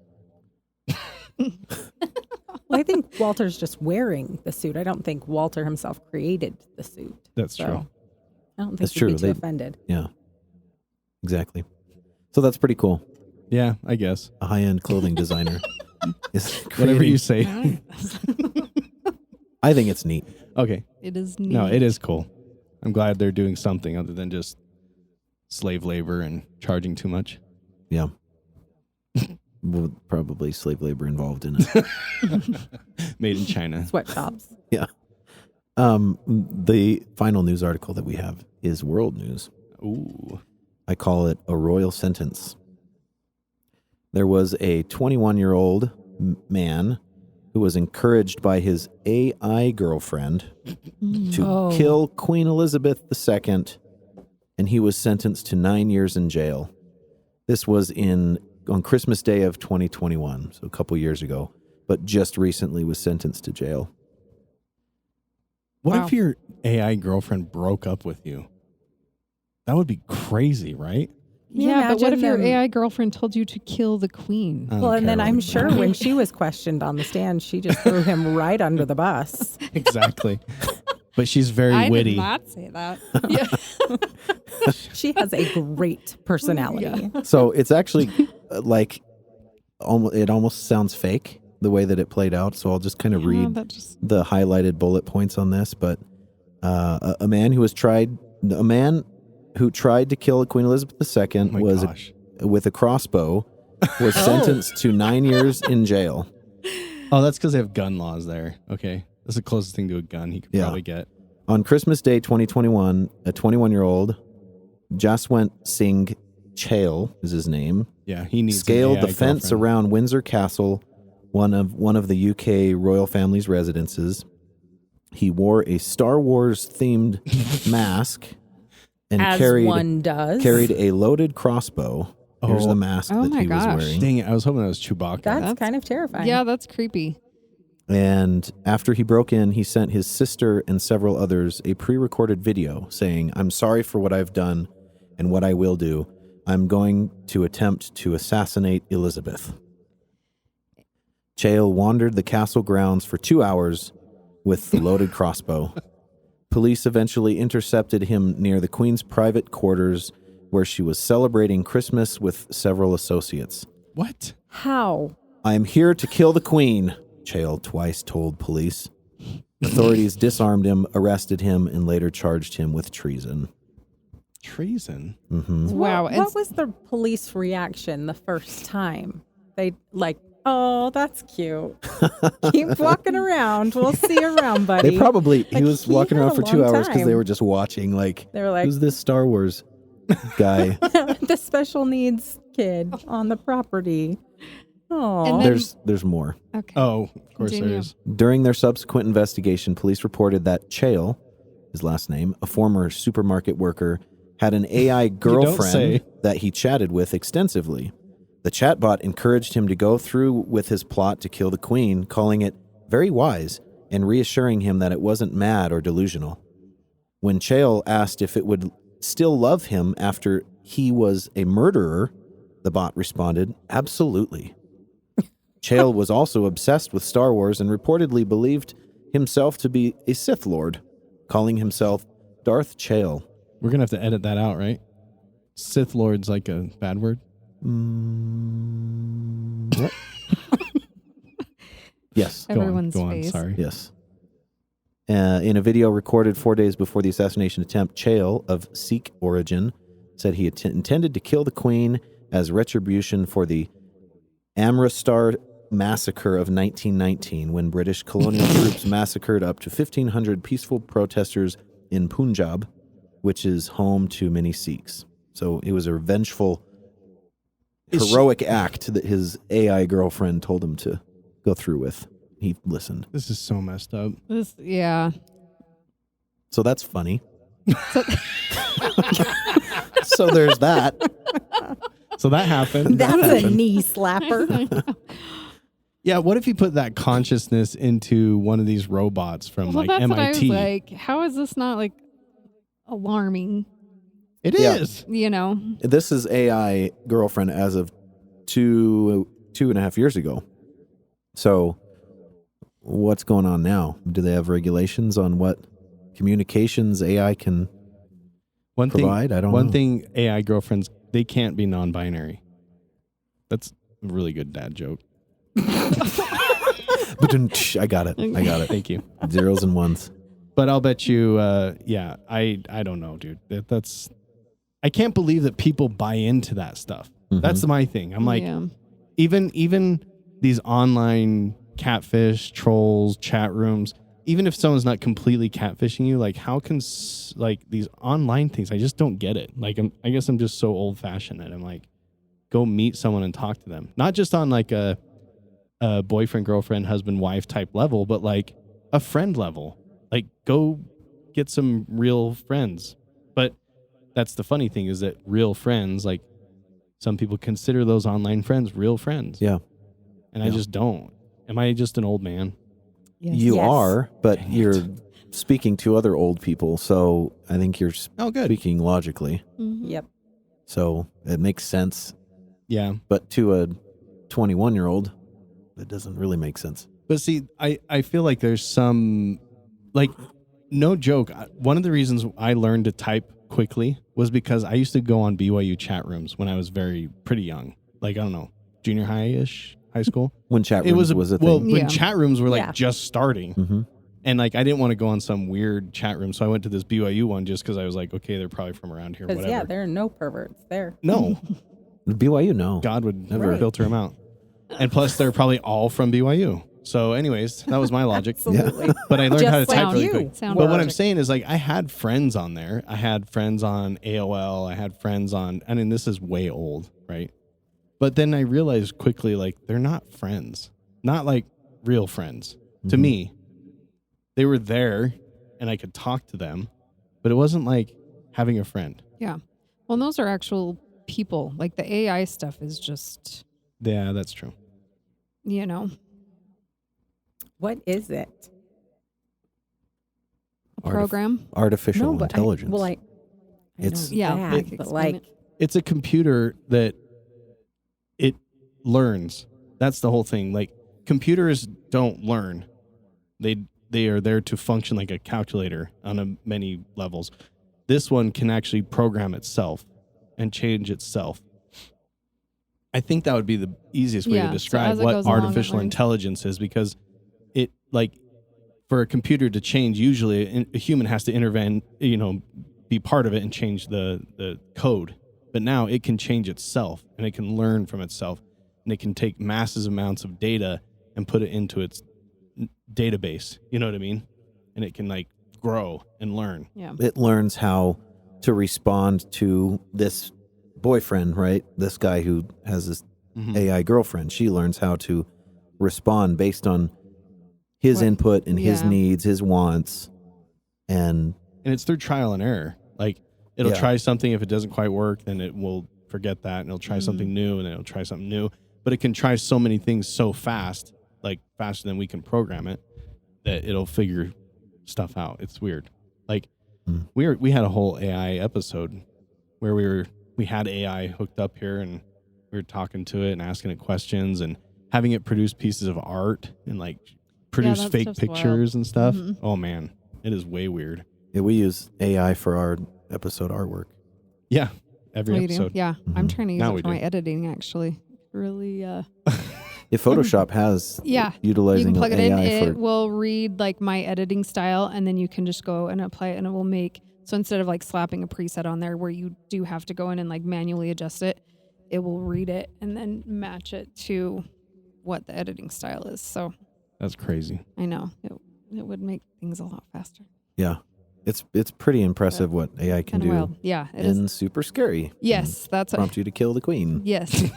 [SPEAKER 3] Well, I think Walter's just wearing the suit. I don't think Walter himself created the suit.
[SPEAKER 2] That's
[SPEAKER 3] So,
[SPEAKER 2] true.
[SPEAKER 3] I don't think
[SPEAKER 1] That's
[SPEAKER 3] he'd
[SPEAKER 1] true.
[SPEAKER 3] be too
[SPEAKER 1] They-
[SPEAKER 3] offended.
[SPEAKER 1] Yeah, exactly. So that's pretty cool.
[SPEAKER 2] Yeah, I guess.
[SPEAKER 1] A high-end clothing designer is
[SPEAKER 2] Whatever you
[SPEAKER 1] creating-
[SPEAKER 2] say.
[SPEAKER 1] I think it's neat.
[SPEAKER 2] Okay.
[SPEAKER 4] It is neat.
[SPEAKER 2] No, it is cool. I'm glad they're doing something other than just slave labor and charging too much.
[SPEAKER 1] Yeah. Well, probably slave labor involved in it.
[SPEAKER 2] Made in China.
[SPEAKER 3] Sweatshops.
[SPEAKER 1] Yeah. The final news article that we have is world news.
[SPEAKER 2] Ooh.
[SPEAKER 1] I call it a royal sentence. There was a 21-year-old man who was encouraged by his AI girlfriend to kill Queen Elizabeth II, and he was sentenced to 9 years in jail. This was on Christmas Day of 2021, so a couple years ago, but just recently was sentenced to jail.
[SPEAKER 2] What if your AI girlfriend broke up with you? That would be crazy, right?
[SPEAKER 4] Yeah, but what if your
[SPEAKER 3] imagine them-
[SPEAKER 4] AI girlfriend told you to kill the queen?
[SPEAKER 2] I don't
[SPEAKER 3] Well, and then
[SPEAKER 2] care
[SPEAKER 3] I'm
[SPEAKER 2] what-
[SPEAKER 3] sure when she was questioned on the stand, she just threw him right under the bus.
[SPEAKER 2] Exactly. But she's very
[SPEAKER 4] I
[SPEAKER 2] witty.
[SPEAKER 4] did not say that. Yeah.
[SPEAKER 3] She has a great personality.
[SPEAKER 1] So it's actually like it almost sounds fake the way that it played out. So I'll just kind of read the highlighted bullet points on this. But a man who tried to kill Queen Elizabeth II with a crossbow was sentenced to 9 years in jail.
[SPEAKER 2] Oh, that's because they have gun laws there. Okay. That's the closest thing to a gun he could probably get.
[SPEAKER 1] On Christmas Day 2021, a 21-year-old Jaswant Singh Chale is his name.
[SPEAKER 2] Yeah, he needs
[SPEAKER 1] scaled
[SPEAKER 2] an
[SPEAKER 1] the
[SPEAKER 2] AI
[SPEAKER 1] fence
[SPEAKER 2] girlfriend.
[SPEAKER 1] around Windsor Castle, one of the UK royal family's residences. He wore a Star Wars themed mask and
[SPEAKER 3] As one does.
[SPEAKER 1] carried a loaded crossbow. Here's the mask that
[SPEAKER 4] my
[SPEAKER 1] he was
[SPEAKER 4] gosh.
[SPEAKER 1] wearing.
[SPEAKER 2] Dang it, I was hoping that was Chewbacca.
[SPEAKER 3] That's kind of terrifying.
[SPEAKER 4] Yeah, that's creepy.
[SPEAKER 1] And after he broke in, he sent his sister and several others a pre-recorded video saying, "I'm sorry for what I've done and what I will do. I'm going to attempt to assassinate Elizabeth." Chale wandered the castle grounds for 2 hours with the loaded crossbow. Police eventually intercepted him near the Queen's private quarters, where she was celebrating Christmas with several associates.
[SPEAKER 2] What?
[SPEAKER 3] How?
[SPEAKER 1] "I am here to kill the Queen," Chale twice told police. Authorities disarmed him, arrested him, and later charged him with treason.
[SPEAKER 2] Treason?
[SPEAKER 1] Mm-hmm.
[SPEAKER 4] Wow.
[SPEAKER 3] What was the police reaction the first time? They oh, that's cute. Keep walking around. We'll see you around, buddy.
[SPEAKER 1] They probably, he
[SPEAKER 3] Like,
[SPEAKER 1] was
[SPEAKER 3] he
[SPEAKER 1] walking
[SPEAKER 3] had
[SPEAKER 1] around
[SPEAKER 3] a
[SPEAKER 1] for 2
[SPEAKER 3] long
[SPEAKER 1] hours because they
[SPEAKER 3] time.
[SPEAKER 1] were just watching,
[SPEAKER 3] They were like,
[SPEAKER 1] who's this Star Wars guy?
[SPEAKER 3] the special needs kid on the property. Oh,
[SPEAKER 4] And then-
[SPEAKER 1] There's more.
[SPEAKER 4] Okay.
[SPEAKER 2] Oh, of course there
[SPEAKER 4] Continue.
[SPEAKER 2] is.
[SPEAKER 1] During their subsequent investigation, police reported that Chale, his last name, a former supermarket worker, had an AI girlfriend
[SPEAKER 2] say.
[SPEAKER 1] that he chatted with extensively. The chatbot encouraged him to go through with his plot to kill the Queen, calling it very wise and reassuring him that it wasn't mad or delusional. When Chale asked if it would still love him after he was a murderer, the bot responded, "Absolutely." Chale was also obsessed with Star Wars and reportedly believed himself to be a Sith Lord, calling himself Darth Chale.
[SPEAKER 2] We're going to have to edit that out, right? Sith Lord's like a bad word?
[SPEAKER 1] What? Yes.
[SPEAKER 4] Everyone's
[SPEAKER 2] Go on,
[SPEAKER 4] face.
[SPEAKER 2] sorry.
[SPEAKER 1] Yes. In a video recorded 4 days before the assassination attempt, Chale, of Sikh origin, said he intended to kill the Queen as retribution for the Amritsar massacre of 1919, when British colonial troops massacred up to 1,500 peaceful protesters in Punjab, which is home to many Sikhs. So it was a revengeful, heroic act that his AI girlfriend told him to go through with. He listened.
[SPEAKER 2] This is so messed up.
[SPEAKER 4] Yeah.
[SPEAKER 1] So that's funny. So there's that.
[SPEAKER 2] So that happened.
[SPEAKER 3] that's a knee slapper.
[SPEAKER 2] Yeah, what if you put that consciousness into one of these robots from
[SPEAKER 4] Well,
[SPEAKER 2] like
[SPEAKER 4] that's what I was
[SPEAKER 2] MIT?
[SPEAKER 4] like. How is this not like alarming?
[SPEAKER 2] It
[SPEAKER 1] Yeah.
[SPEAKER 2] is.
[SPEAKER 4] You know?
[SPEAKER 1] This is AI girlfriend as of 2.5 years ago. So what's going on now? Do they have regulations on what communications AI can
[SPEAKER 2] One
[SPEAKER 1] provide?
[SPEAKER 2] thing,
[SPEAKER 1] I don't
[SPEAKER 2] One
[SPEAKER 1] know.
[SPEAKER 2] thing AI girlfriends, they can't be non-binary. That's a really good dad joke.
[SPEAKER 1] I got it.
[SPEAKER 2] Thank you.
[SPEAKER 1] Zeros and ones.
[SPEAKER 2] But I'll bet you, I don't know, dude. That's I can't believe that people buy into that stuff.
[SPEAKER 1] Mhm.
[SPEAKER 2] That's my thing. I'm like,
[SPEAKER 4] Yeah.
[SPEAKER 2] even these online catfish, trolls, chat rooms, even if someone's not completely catfishing you, like how can like these online things, I just don't get it. Like I guess I'm just so old fashioned that I'm like, go meet someone and talk to them. Not just on like a boyfriend, girlfriend, husband, wife type level, but like a friend level. Like go get some real friends. But that's the funny thing is that real friends, like some people consider those online friends real friends.
[SPEAKER 1] Yeah.
[SPEAKER 2] And I just don't. Am I just an old man?
[SPEAKER 3] Yes.
[SPEAKER 1] You
[SPEAKER 3] Yes.
[SPEAKER 1] are, but
[SPEAKER 2] Dang
[SPEAKER 1] you're
[SPEAKER 2] it.
[SPEAKER 1] speaking to other old people, so I think you're
[SPEAKER 2] Oh, good.
[SPEAKER 1] speaking logically.
[SPEAKER 3] Yep.
[SPEAKER 1] So it makes sense.
[SPEAKER 2] Yeah.
[SPEAKER 1] But to a 21-year-old, it doesn't really make sense.
[SPEAKER 2] But see, I feel like there's some, like, no joke. One of the reasons I learned to type quickly was because I used to go on BYU chat rooms when I was pretty young. Like, I don't know, junior high-ish, high school.
[SPEAKER 1] When chat rooms was a
[SPEAKER 2] well,
[SPEAKER 1] thing.
[SPEAKER 2] when chat rooms were like
[SPEAKER 3] Yeah.
[SPEAKER 2] just starting.
[SPEAKER 1] Mm-hmm.
[SPEAKER 2] And like, I didn't want to go on some weird chat room. So I went to this BYU one just because I was like, okay, they're probably from around here,
[SPEAKER 3] Because
[SPEAKER 2] whatever.
[SPEAKER 3] there are no perverts there.
[SPEAKER 2] No,
[SPEAKER 1] BYU, no.
[SPEAKER 2] God would never
[SPEAKER 3] Right.
[SPEAKER 2] filter them out. And plus, they're probably all from BYU. So anyways, that was my logic.
[SPEAKER 3] Absolutely.
[SPEAKER 2] But I learned how to
[SPEAKER 3] Just like
[SPEAKER 2] type really
[SPEAKER 3] you.
[SPEAKER 2] quick.
[SPEAKER 4] Sound
[SPEAKER 2] But what I'm
[SPEAKER 4] logic.
[SPEAKER 2] saying is like I had friends on there. I had friends on AOL. I had friends on, I mean, this is way old, right? But then I realized quickly, like, they're not friends, not like real friends. To
[SPEAKER 1] Mhm.
[SPEAKER 2] me, they were there and I could talk to them, but it wasn't like having a friend.
[SPEAKER 4] Yeah. Well, and those are actual people. Like the AI stuff is just,
[SPEAKER 2] Yeah, that's true.
[SPEAKER 4] you know,
[SPEAKER 3] What is it?
[SPEAKER 4] a program.
[SPEAKER 1] Artificial
[SPEAKER 3] but
[SPEAKER 1] intelligence.
[SPEAKER 3] I
[SPEAKER 1] It's-
[SPEAKER 3] know
[SPEAKER 4] Yeah,
[SPEAKER 3] that,
[SPEAKER 4] I can
[SPEAKER 3] but
[SPEAKER 4] explain
[SPEAKER 3] like,
[SPEAKER 2] It's a computer that it learns. That's the whole thing. Like computers don't learn. They are there to function like a calculator on many levels. This one can actually program itself and change itself. I think that would be the easiest way
[SPEAKER 4] Yeah,
[SPEAKER 2] to
[SPEAKER 4] so
[SPEAKER 2] describe
[SPEAKER 4] as it
[SPEAKER 2] what
[SPEAKER 4] goes along, it
[SPEAKER 2] artificial
[SPEAKER 4] learns.
[SPEAKER 2] intelligence is, because it, like, for a computer to change, usually a human has to intervene, be part of it and change the code. But now it can change itself and it can learn from itself, and it can take massive amounts of data and put it into its database. You know what I mean? And it can like grow and learn.
[SPEAKER 4] Yeah.
[SPEAKER 1] it learns how to respond to this boyfriend, right? This guy who has this
[SPEAKER 2] Mhm.
[SPEAKER 1] AI girlfriend. She learns how to respond based on his
[SPEAKER 4] What-
[SPEAKER 1] input and his
[SPEAKER 4] yeah.
[SPEAKER 1] needs, his wants. And
[SPEAKER 2] And it's through trial and error. Like it'll
[SPEAKER 1] Yeah.
[SPEAKER 2] try something. If it doesn't quite work, then it will forget that and it'll try
[SPEAKER 4] Mhm.
[SPEAKER 2] something new, and then it'll try something new. But it can try so many things so fast, like faster than we can program it, that it'll figure stuff out. It's weird. Like
[SPEAKER 1] Mm.
[SPEAKER 2] we had a whole AI episode where we had AI hooked up here, and we were talking to it and asking it questions and having it produce pieces of art and like produce
[SPEAKER 4] that
[SPEAKER 2] fake
[SPEAKER 4] stuff's wild.
[SPEAKER 2] pictures and stuff.
[SPEAKER 4] Mhm.
[SPEAKER 2] Oh man, it is way weird.
[SPEAKER 1] yeah, we use AI for our episode artwork.
[SPEAKER 2] Yeah, every
[SPEAKER 4] Oh, you do?
[SPEAKER 2] episode.
[SPEAKER 4] Yeah. I'm
[SPEAKER 1] Mhm.
[SPEAKER 4] trying to use
[SPEAKER 2] Now
[SPEAKER 4] it
[SPEAKER 2] we
[SPEAKER 4] for my
[SPEAKER 2] do.
[SPEAKER 4] editing, actually. Really,
[SPEAKER 1] If Photoshop has
[SPEAKER 4] Yeah. you
[SPEAKER 1] utilizing
[SPEAKER 4] can plug it in.
[SPEAKER 1] AI
[SPEAKER 4] It
[SPEAKER 1] for
[SPEAKER 4] will read like my editing style, and then you can just go and apply it, and it will make, so instead of like slapping a preset on there where you do have to go in and like manually adjust it, it will read it and then match it to what the editing style is. So
[SPEAKER 2] That's crazy.
[SPEAKER 4] I know it would make things a lot faster.
[SPEAKER 1] yeah. It's pretty impressive what AI can
[SPEAKER 4] Kind
[SPEAKER 1] do.
[SPEAKER 4] of wild. Yeah, it is.
[SPEAKER 1] And super scary.
[SPEAKER 4] Yes, that's
[SPEAKER 1] Prompt you to kill the queen.
[SPEAKER 4] yes.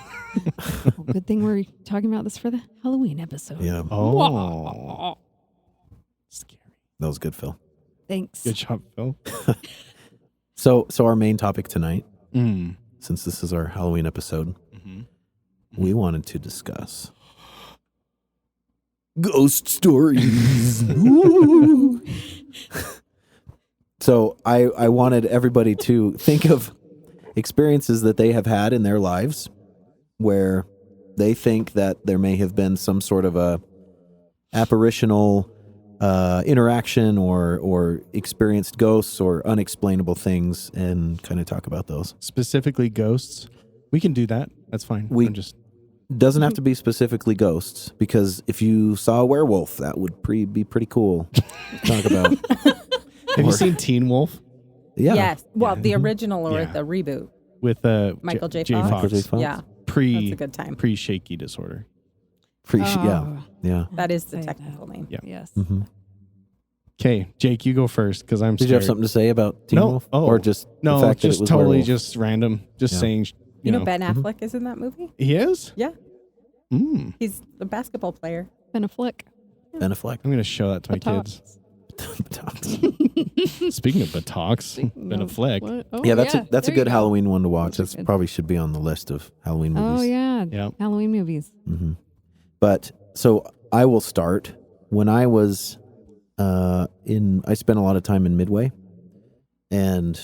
[SPEAKER 4] Well, good thing we're talking about this for the Halloween episode.
[SPEAKER 1] Yeah.
[SPEAKER 2] Oh, scary.
[SPEAKER 1] That was good, Phil.
[SPEAKER 4] Thanks.
[SPEAKER 2] Good job, Phil.
[SPEAKER 1] So our main topic tonight,
[SPEAKER 2] Mm.
[SPEAKER 1] since this is our Halloween episode,
[SPEAKER 2] Mm-hmm.
[SPEAKER 1] we wanted to discuss ghost stories. Woo. So I wanted everybody to think of experiences that they have had in their lives where they think that there may have been some sort of a apparitional interaction or experienced ghosts or unexplainable things, and kind of talk about those.
[SPEAKER 2] Specifically ghosts. We can do that. That's fine.
[SPEAKER 1] We-
[SPEAKER 2] I'm just
[SPEAKER 1] Doesn't have to be specifically ghosts, because if you saw a werewolf, that would be pretty cool to talk about.
[SPEAKER 2] Have you
[SPEAKER 1] Or-
[SPEAKER 2] seen Teen Wolf
[SPEAKER 1] Yeah.
[SPEAKER 3] Yes. Well,
[SPEAKER 2] Yeah.
[SPEAKER 3] the original or
[SPEAKER 2] Yeah.
[SPEAKER 3] the reboot.
[SPEAKER 2] with
[SPEAKER 3] Michael J.
[SPEAKER 2] J.
[SPEAKER 3] Fox.
[SPEAKER 1] Michael J. Fox.
[SPEAKER 3] Yeah, that's a
[SPEAKER 2] pre
[SPEAKER 3] good time.
[SPEAKER 2] shaky disorder?
[SPEAKER 1] Yeah.
[SPEAKER 4] Oh,
[SPEAKER 1] Yeah.
[SPEAKER 3] That is the
[SPEAKER 4] say
[SPEAKER 3] technical
[SPEAKER 4] that.
[SPEAKER 3] name.
[SPEAKER 2] Yeah.
[SPEAKER 4] Yes.
[SPEAKER 1] hmm
[SPEAKER 2] Okay, Jake, you go first because I'm
[SPEAKER 1] Did
[SPEAKER 2] scared.
[SPEAKER 1] you have something to say about Teen
[SPEAKER 2] No.
[SPEAKER 1] Wolf?
[SPEAKER 2] Oh.
[SPEAKER 1] Or just
[SPEAKER 2] No,
[SPEAKER 1] the fact
[SPEAKER 2] just
[SPEAKER 1] that it was
[SPEAKER 2] totally
[SPEAKER 1] werewolf?
[SPEAKER 2] just random. Just
[SPEAKER 1] Yeah.
[SPEAKER 2] saying
[SPEAKER 3] You know Ben Affleck is in that movie?
[SPEAKER 2] He is?
[SPEAKER 3] Yeah.
[SPEAKER 2] Mm.
[SPEAKER 3] He's a basketball player.
[SPEAKER 4] Ben Affleck.
[SPEAKER 1] Ben Affleck.
[SPEAKER 2] I'm going to show that to my kids. Speaking of buttocks, Ben Affleck.
[SPEAKER 4] What? Oh,
[SPEAKER 1] Yeah, that's a
[SPEAKER 4] there
[SPEAKER 1] good
[SPEAKER 4] you go.
[SPEAKER 1] Halloween one to watch.
[SPEAKER 4] Those are
[SPEAKER 1] That
[SPEAKER 4] good.
[SPEAKER 1] probably should be on the list of Halloween
[SPEAKER 4] Oh
[SPEAKER 1] movies.
[SPEAKER 4] yeah.
[SPEAKER 2] Yeah.
[SPEAKER 4] Halloween movies.
[SPEAKER 1] Mm-hmm. But so I will start. When I was I spent a lot of time in Midway, and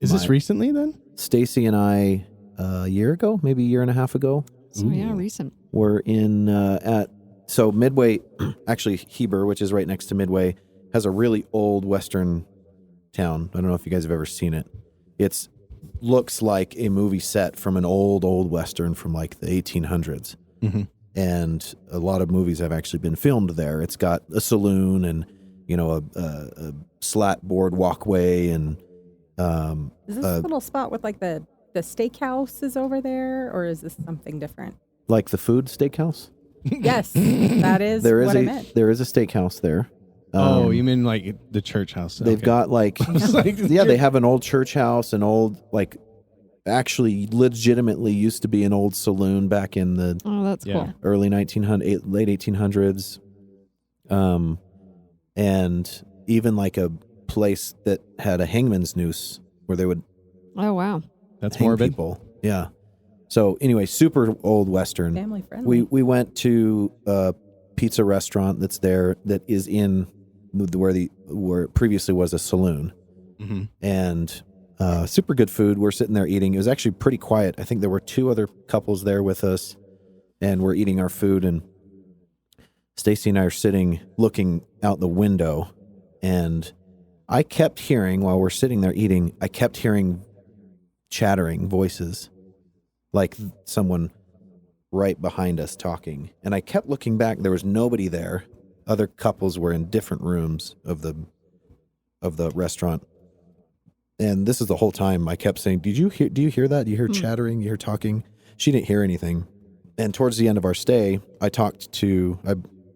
[SPEAKER 2] Is this recently then?
[SPEAKER 1] Stacy and I a year ago, maybe a year and a half ago,
[SPEAKER 4] So yeah,
[SPEAKER 2] Ooh.
[SPEAKER 4] recent.
[SPEAKER 1] were in so Midway, actually Heber, which is right next to Midway, has a really old Western town. I don't know if you guys have ever seen it. It's looks like a movie set from an old Western from like the 1800s.
[SPEAKER 2] Mm-hmm.
[SPEAKER 1] And a lot of movies have actually been filmed there. It's got a saloon and, you know, a slat board walkway and
[SPEAKER 3] Is this a little spot with like the steakhouse is over there, or is this something different?
[SPEAKER 1] like the food steakhouse.
[SPEAKER 3] Yes, that is
[SPEAKER 1] There is
[SPEAKER 3] what I
[SPEAKER 1] a
[SPEAKER 3] meant.
[SPEAKER 1] there is a steakhouse there.
[SPEAKER 2] You mean like the church house?
[SPEAKER 1] They've
[SPEAKER 2] Okay.
[SPEAKER 1] got like yeah, they have an old church house, an old like actually legitimately used to be an old saloon back in the
[SPEAKER 4] Oh, that's
[SPEAKER 2] Yeah.
[SPEAKER 4] cool.
[SPEAKER 1] early 1900 late 1800s, and even like a place that had a hangman's noose where they would
[SPEAKER 4] Oh wow.
[SPEAKER 2] That's
[SPEAKER 1] hang
[SPEAKER 2] morbid.
[SPEAKER 1] people. Yeah. So anyway, super old Western.
[SPEAKER 3] Family friendly.
[SPEAKER 1] We went to a pizza restaurant that's there that is in where it previously was a saloon,
[SPEAKER 2] Mm-hmm.
[SPEAKER 1] and super good food. We're sitting there eating. It was actually pretty quiet. I think there were two other couples there with us, and we're eating our food. And Stacy and I are sitting looking out the window, and I kept hearing while we're sitting there eating. I kept hearing chattering voices, like someone right behind us talking. And I kept looking back. There was nobody there. Other couples were in different rooms of the restaurant. And this is the whole time I kept saying, do you hear that? Do you hear chattering? You hear talking? She didn't hear anything. And towards the end of our stay, I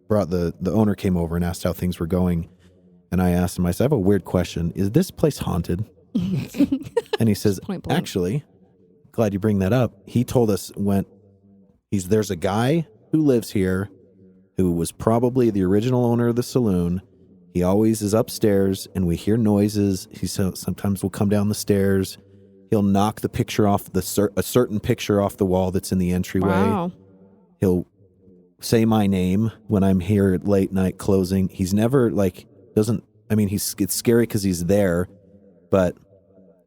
[SPEAKER 1] brought the owner came over and asked how things were going. And I asked him, I said, I have a weird question. Is this place haunted? And he says,
[SPEAKER 4] Point blank.
[SPEAKER 1] actually, glad you bring that up. He told us there's a guy who lives here who was probably the original owner of the saloon. He always is upstairs and we hear noises. He sometimes will come down the stairs. He'll knock the picture off a certain picture off the wall that's in the entryway.
[SPEAKER 4] Wow.
[SPEAKER 1] He'll say my name when I'm here at late night closing. He's never it's scary because he's there, but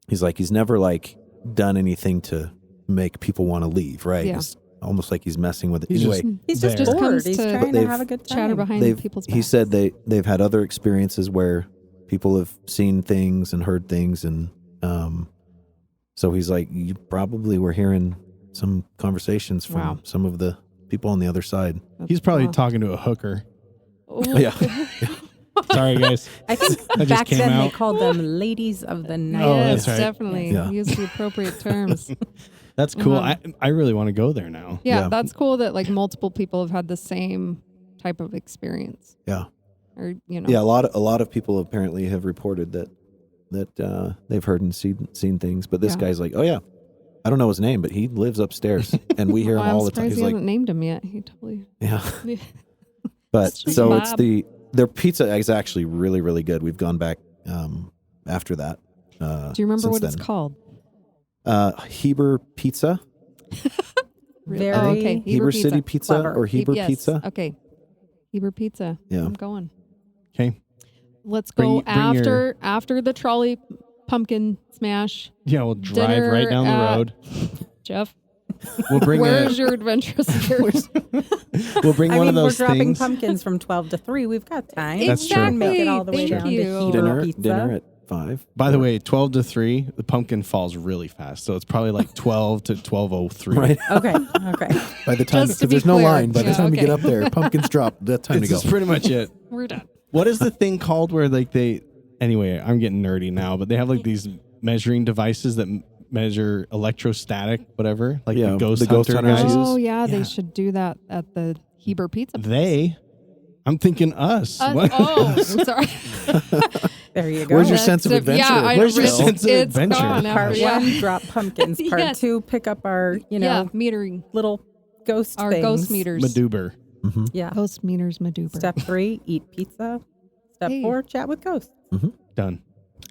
[SPEAKER 1] he's never like done anything to make people want to leave, right?
[SPEAKER 4] Yeah.
[SPEAKER 1] It's almost like he's messing with it.
[SPEAKER 2] He's
[SPEAKER 1] Anyway,
[SPEAKER 3] He's just
[SPEAKER 2] there.
[SPEAKER 3] bored.
[SPEAKER 4] Comes
[SPEAKER 3] He's
[SPEAKER 4] to-
[SPEAKER 3] trying to have a good time.
[SPEAKER 4] Chatter behind people's backs.
[SPEAKER 1] he said they've had other experiences where people have seen things and heard things, and so he's like, you probably were hearing some conversations from
[SPEAKER 4] Wow.
[SPEAKER 1] some of the people on the other side.
[SPEAKER 2] He's probably
[SPEAKER 4] Wow.
[SPEAKER 2] talking to a hooker.
[SPEAKER 4] Oh,
[SPEAKER 1] Yeah.
[SPEAKER 2] Sorry, guys.
[SPEAKER 3] I think
[SPEAKER 2] just
[SPEAKER 3] back
[SPEAKER 2] came
[SPEAKER 3] then they
[SPEAKER 2] out.
[SPEAKER 3] called them ladies of the night.
[SPEAKER 2] Oh,
[SPEAKER 4] yes,
[SPEAKER 2] that's right.
[SPEAKER 4] definitely.
[SPEAKER 1] Yeah.
[SPEAKER 4] Use the appropriate terms.
[SPEAKER 2] That's cool.
[SPEAKER 4] Uh-huh.
[SPEAKER 2] I really want to go there now.
[SPEAKER 4] Yeah,
[SPEAKER 1] Yeah.
[SPEAKER 4] that's cool that like multiple people have had the same type of experience.
[SPEAKER 1] Yeah.
[SPEAKER 4] Or, you know.
[SPEAKER 1] Yeah, a lot of people apparently have reported that they've heard and seen things, but this
[SPEAKER 4] Yeah.
[SPEAKER 1] guy's like, oh yeah, I don't know his name, but he lives upstairs, and we hear him
[SPEAKER 4] Well,
[SPEAKER 1] all
[SPEAKER 4] I'm
[SPEAKER 1] the time.
[SPEAKER 4] surprised
[SPEAKER 1] He's
[SPEAKER 4] he
[SPEAKER 1] like,
[SPEAKER 4] hasn't named him yet. He totally.
[SPEAKER 1] yeah.
[SPEAKER 4] Yeah.
[SPEAKER 1] But
[SPEAKER 4] It's just
[SPEAKER 1] so
[SPEAKER 4] Bob.
[SPEAKER 1] it's their pizza is actually really, really good. We've gone back after that.
[SPEAKER 4] Do you remember
[SPEAKER 1] since
[SPEAKER 4] what it's
[SPEAKER 1] then.
[SPEAKER 4] called?
[SPEAKER 1] Heber Pizza,
[SPEAKER 3] Very
[SPEAKER 4] Oh, okay.
[SPEAKER 1] Heber City Pizza,
[SPEAKER 3] Clever.
[SPEAKER 1] or Heber
[SPEAKER 4] yes.
[SPEAKER 1] Pizza.
[SPEAKER 4] Okay. Heber Pizza.
[SPEAKER 1] Yeah.
[SPEAKER 4] I'm going.
[SPEAKER 2] Okay.
[SPEAKER 4] Let's
[SPEAKER 2] Bring-
[SPEAKER 4] go
[SPEAKER 2] bring your-
[SPEAKER 4] after the trolley pumpkin smash.
[SPEAKER 2] Yeah, we'll drive
[SPEAKER 4] Dinner
[SPEAKER 2] right down the
[SPEAKER 4] at-
[SPEAKER 2] road.
[SPEAKER 4] Jeff,
[SPEAKER 2] We'll bring
[SPEAKER 4] where's your adventurous spirit?
[SPEAKER 2] we'll bring
[SPEAKER 3] I
[SPEAKER 2] one
[SPEAKER 3] mean,
[SPEAKER 2] of those
[SPEAKER 3] we're dropping
[SPEAKER 2] things.
[SPEAKER 3] pumpkins from 12 to 3. We've got time.
[SPEAKER 2] That's true.
[SPEAKER 3] We can make it all the way
[SPEAKER 4] Thank
[SPEAKER 3] down
[SPEAKER 4] you.
[SPEAKER 3] to Heber Pizza.
[SPEAKER 1] Dinner at 5.
[SPEAKER 2] By the way, 12 to 3, the pumpkin falls really fast. So it's probably like 12 to 12:03.
[SPEAKER 1] Right.
[SPEAKER 3] Okay. Okay.
[SPEAKER 1] By the time,
[SPEAKER 4] Just to
[SPEAKER 1] because
[SPEAKER 4] be
[SPEAKER 1] there's no
[SPEAKER 4] clear.
[SPEAKER 1] line. By the
[SPEAKER 4] Yeah,
[SPEAKER 1] time we get
[SPEAKER 4] okay.
[SPEAKER 1] up there, pumpkins drop. That's time to
[SPEAKER 2] This
[SPEAKER 1] go.
[SPEAKER 2] is pretty much it.
[SPEAKER 4] We're done.
[SPEAKER 2] What is the thing called where like anyway, I'm getting nerdy now, but they have like these measuring devices that measure electrostatic, whatever, like
[SPEAKER 1] Yeah,
[SPEAKER 2] the ghost
[SPEAKER 1] the ghost
[SPEAKER 2] hunter
[SPEAKER 1] hunters
[SPEAKER 2] guys.
[SPEAKER 1] use-
[SPEAKER 4] Oh yeah,
[SPEAKER 2] Yeah.
[SPEAKER 4] they should do that at the Heber Pizza. place.
[SPEAKER 2] I'm thinking us.
[SPEAKER 4] Us?
[SPEAKER 2] What?
[SPEAKER 4] Oh, sorry.
[SPEAKER 3] There you go.
[SPEAKER 1] Where's your
[SPEAKER 4] That's
[SPEAKER 1] sense of
[SPEAKER 4] it.
[SPEAKER 1] adventure?
[SPEAKER 4] Yeah, I
[SPEAKER 2] Where's your
[SPEAKER 4] know.
[SPEAKER 2] sense of
[SPEAKER 4] It's
[SPEAKER 2] adventure?
[SPEAKER 4] gone
[SPEAKER 3] Part
[SPEAKER 4] after, yeah.
[SPEAKER 3] 1, drop pumpkins. Part
[SPEAKER 4] Yes.
[SPEAKER 3] 2, pick up our,
[SPEAKER 4] metering.
[SPEAKER 3] little ghost
[SPEAKER 4] Our
[SPEAKER 3] things.
[SPEAKER 4] ghost meters.
[SPEAKER 2] Maduber.
[SPEAKER 3] Yeah.
[SPEAKER 4] Ghost meters, Maduber.
[SPEAKER 3] Step 3, eat pizza. Step
[SPEAKER 4] Hey.
[SPEAKER 3] 4, chat with ghosts.
[SPEAKER 2] Done.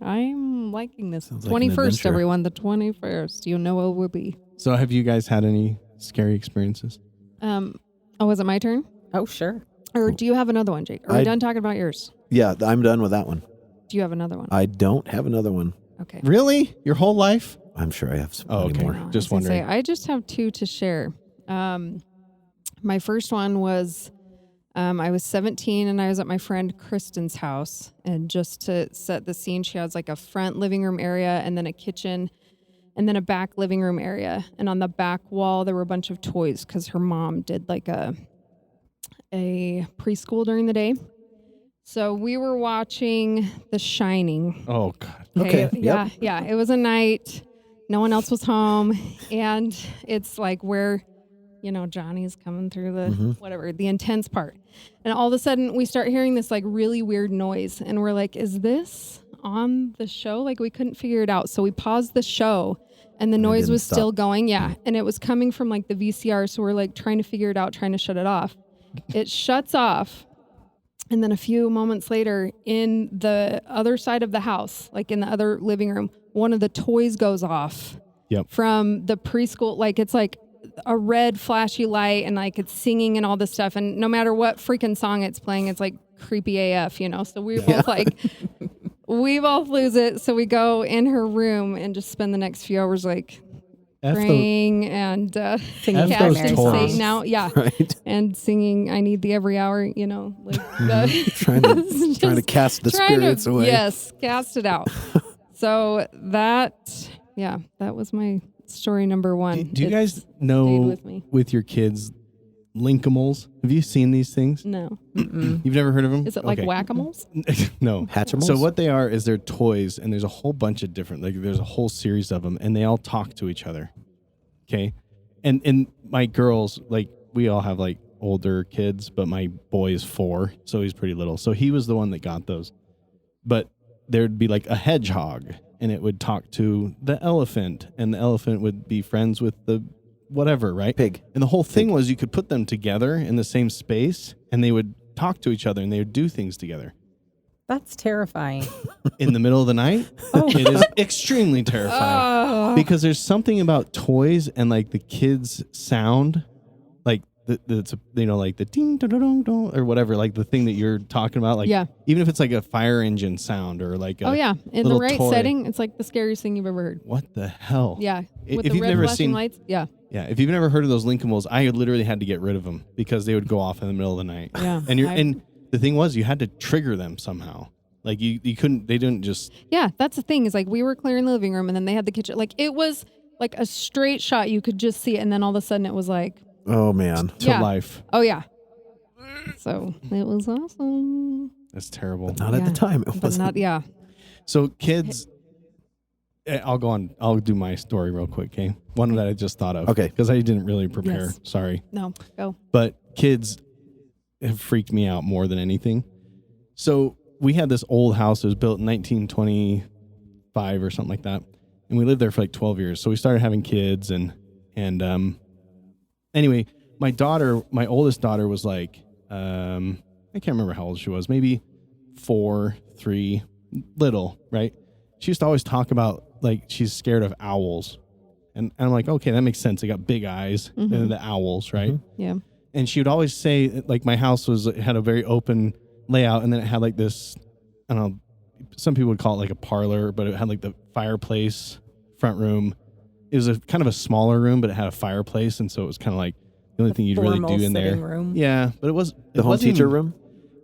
[SPEAKER 4] I'm liking this.
[SPEAKER 1] Sounds like an
[SPEAKER 4] 21st,
[SPEAKER 1] adventure.
[SPEAKER 4] everyone. The 21st. You know it will be.
[SPEAKER 2] So have you guys had any scary experiences?
[SPEAKER 4] Was it my turn?
[SPEAKER 3] Oh, sure.
[SPEAKER 4] Or do you have another one, Jake? Are we done talking about yours?
[SPEAKER 1] Yeah, I'm done with that one.
[SPEAKER 4] Do you have another one?
[SPEAKER 1] I don't have another one.
[SPEAKER 4] Okay.
[SPEAKER 2] Really? Your whole life?
[SPEAKER 1] I'm sure I have some
[SPEAKER 2] Oh, okay.
[SPEAKER 1] more.
[SPEAKER 4] No, I
[SPEAKER 2] Just
[SPEAKER 4] was gonna say,
[SPEAKER 2] wondering.
[SPEAKER 4] I just have 2 to share. My first one was I was 17 and I was at my friend Kristen's house. And just to set the scene, she has like a front living room area and then a kitchen and then a back living room area. And on the back wall, there were a bunch of toys because her mom did like a preschool during the day. So we were watching The Shining.
[SPEAKER 2] Oh, God.
[SPEAKER 1] Okay,
[SPEAKER 4] Yeah, yeah. It was a night. No one else was home. And it's like where, Johnny's coming through the the intense part. And all of a sudden we start hearing this like really weird noise. And we're like, is this on the show? Like we couldn't figure it out. So we paused the show and the noise
[SPEAKER 1] didn't
[SPEAKER 4] was still
[SPEAKER 1] stop.
[SPEAKER 4] going. Yeah. And it was coming from like the VCR. So we're like trying to figure it out, trying to shut it off. It shuts off. And then a few moments later, in the other side of the house, like in the other living room, one of the toys goes off from the preschool. Like it's like a red flashy light and like it's singing and all this stuff. And no matter what freaking song it's playing, it's like creepy AF, So we both we both lose it. So we go in her room and just spend the next few hours like praying and
[SPEAKER 3] Singing
[SPEAKER 2] F those
[SPEAKER 4] casting
[SPEAKER 2] toys.
[SPEAKER 4] Satan out. Yeah.
[SPEAKER 1] Right?
[SPEAKER 4] And singing I Need Thee Every Hour, like
[SPEAKER 1] trying to cast the spirits away.
[SPEAKER 4] Yes, cast it out. So that was my story number 1.
[SPEAKER 2] Do you guys
[SPEAKER 4] stayed
[SPEAKER 2] know
[SPEAKER 4] with me.
[SPEAKER 2] with your kids Linkimals? Have you seen these things?
[SPEAKER 4] No.
[SPEAKER 2] You've never heard of them?
[SPEAKER 4] Is it like
[SPEAKER 2] Okay.
[SPEAKER 4] whack-a-moles?
[SPEAKER 2] No.
[SPEAKER 1] Hatchimals?
[SPEAKER 2] So what they are is they're toys, and there's a whole bunch of different, like there's a whole series of them, and they all talk to each other. Okay. And my girls, like we all have like older kids, but my boy is 4, so he's pretty little. So he was the one that got those. But there'd be like a hedgehog, and it would talk to the elephant, and the elephant would be friends with the whatever, right?
[SPEAKER 1] Pig.
[SPEAKER 2] And the whole thing was you could put them together in the same space, and they would talk to each other, and they would do things together.
[SPEAKER 3] That's terrifying.
[SPEAKER 2] In the middle of the night, it is extremely terrifying because there's something about toys and like the kids' sound, like like the ding dong dong dong or whatever, like the thing that you're talking about, like even if it's like a fire engine sound or like a
[SPEAKER 4] In the
[SPEAKER 2] little
[SPEAKER 4] right
[SPEAKER 2] toy.
[SPEAKER 4] setting, it's like the scariest thing you've ever heard.
[SPEAKER 2] What the hell?
[SPEAKER 4] Yeah, with
[SPEAKER 2] If
[SPEAKER 4] the
[SPEAKER 2] you've
[SPEAKER 4] red
[SPEAKER 2] never
[SPEAKER 4] flashing
[SPEAKER 2] seen-
[SPEAKER 4] lights. Yeah,
[SPEAKER 2] if you've never heard of those Linkimals, I literally had to get rid of them because they would go off in the middle of the night.
[SPEAKER 4] yeah.
[SPEAKER 2] And the thing was, you had to trigger them somehow. Like you couldn't. They didn't just.
[SPEAKER 4] Yeah, that's the thing is like we were clearing the living room and then they had the kitchen. Like it was like a straight shot. You could just see it. And then all of a sudden it was like,
[SPEAKER 1] Oh, man.
[SPEAKER 2] To life.
[SPEAKER 4] oh yeah. So it was awesome.
[SPEAKER 2] That's terrible.
[SPEAKER 1] Not at the time. It
[SPEAKER 4] But
[SPEAKER 1] wasn't.
[SPEAKER 4] not,
[SPEAKER 2] So kids, I'll go on. I'll do my story real quick, okay? One that I just thought of.
[SPEAKER 1] Okay.
[SPEAKER 2] Because I didn't really prepare.
[SPEAKER 4] Yes.
[SPEAKER 2] Sorry.
[SPEAKER 4] No, go.
[SPEAKER 2] But kids have freaked me out more than anything. So we had this old house that was built in 1925 or something like that. And we lived there for like 12 years. So we started having kids and anyway, my oldest daughter was like, I can't remember how old she was, maybe 4, 3, little, right? She used to always talk about like she's scared of owls. And I'm like, okay, that makes sense. They got big eyes and the owls, right?
[SPEAKER 4] Yeah.
[SPEAKER 2] And she would always say like my house had a very open layout and then it had like this, I don't know, some people would call it like a parlor, but it had like the fireplace, front room. It was a kind of a smaller room, but it had a fireplace. And so it was kind of like the only thing you'd really do in there.
[SPEAKER 3] Room.
[SPEAKER 2] Yeah, but
[SPEAKER 1] The home teacher room?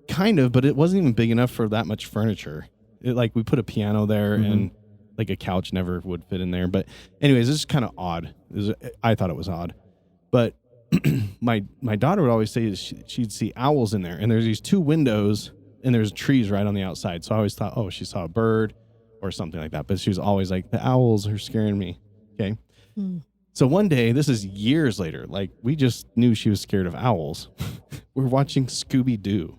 [SPEAKER 2] Kind of, but it wasn't even big enough for that much furniture. Like we put a piano there and like a couch never would fit in there. But anyways, this is kind of odd. I thought it was odd. But my daughter would always say she'd see owls in there. And there's these 2 windows and there's trees right on the outside. So I always thought, oh, she saw a bird or something like that. But she was always like, the owls are scaring me. Okay. So one day, this is years later, like we just knew she was scared of owls. We're watching Scooby-Doo.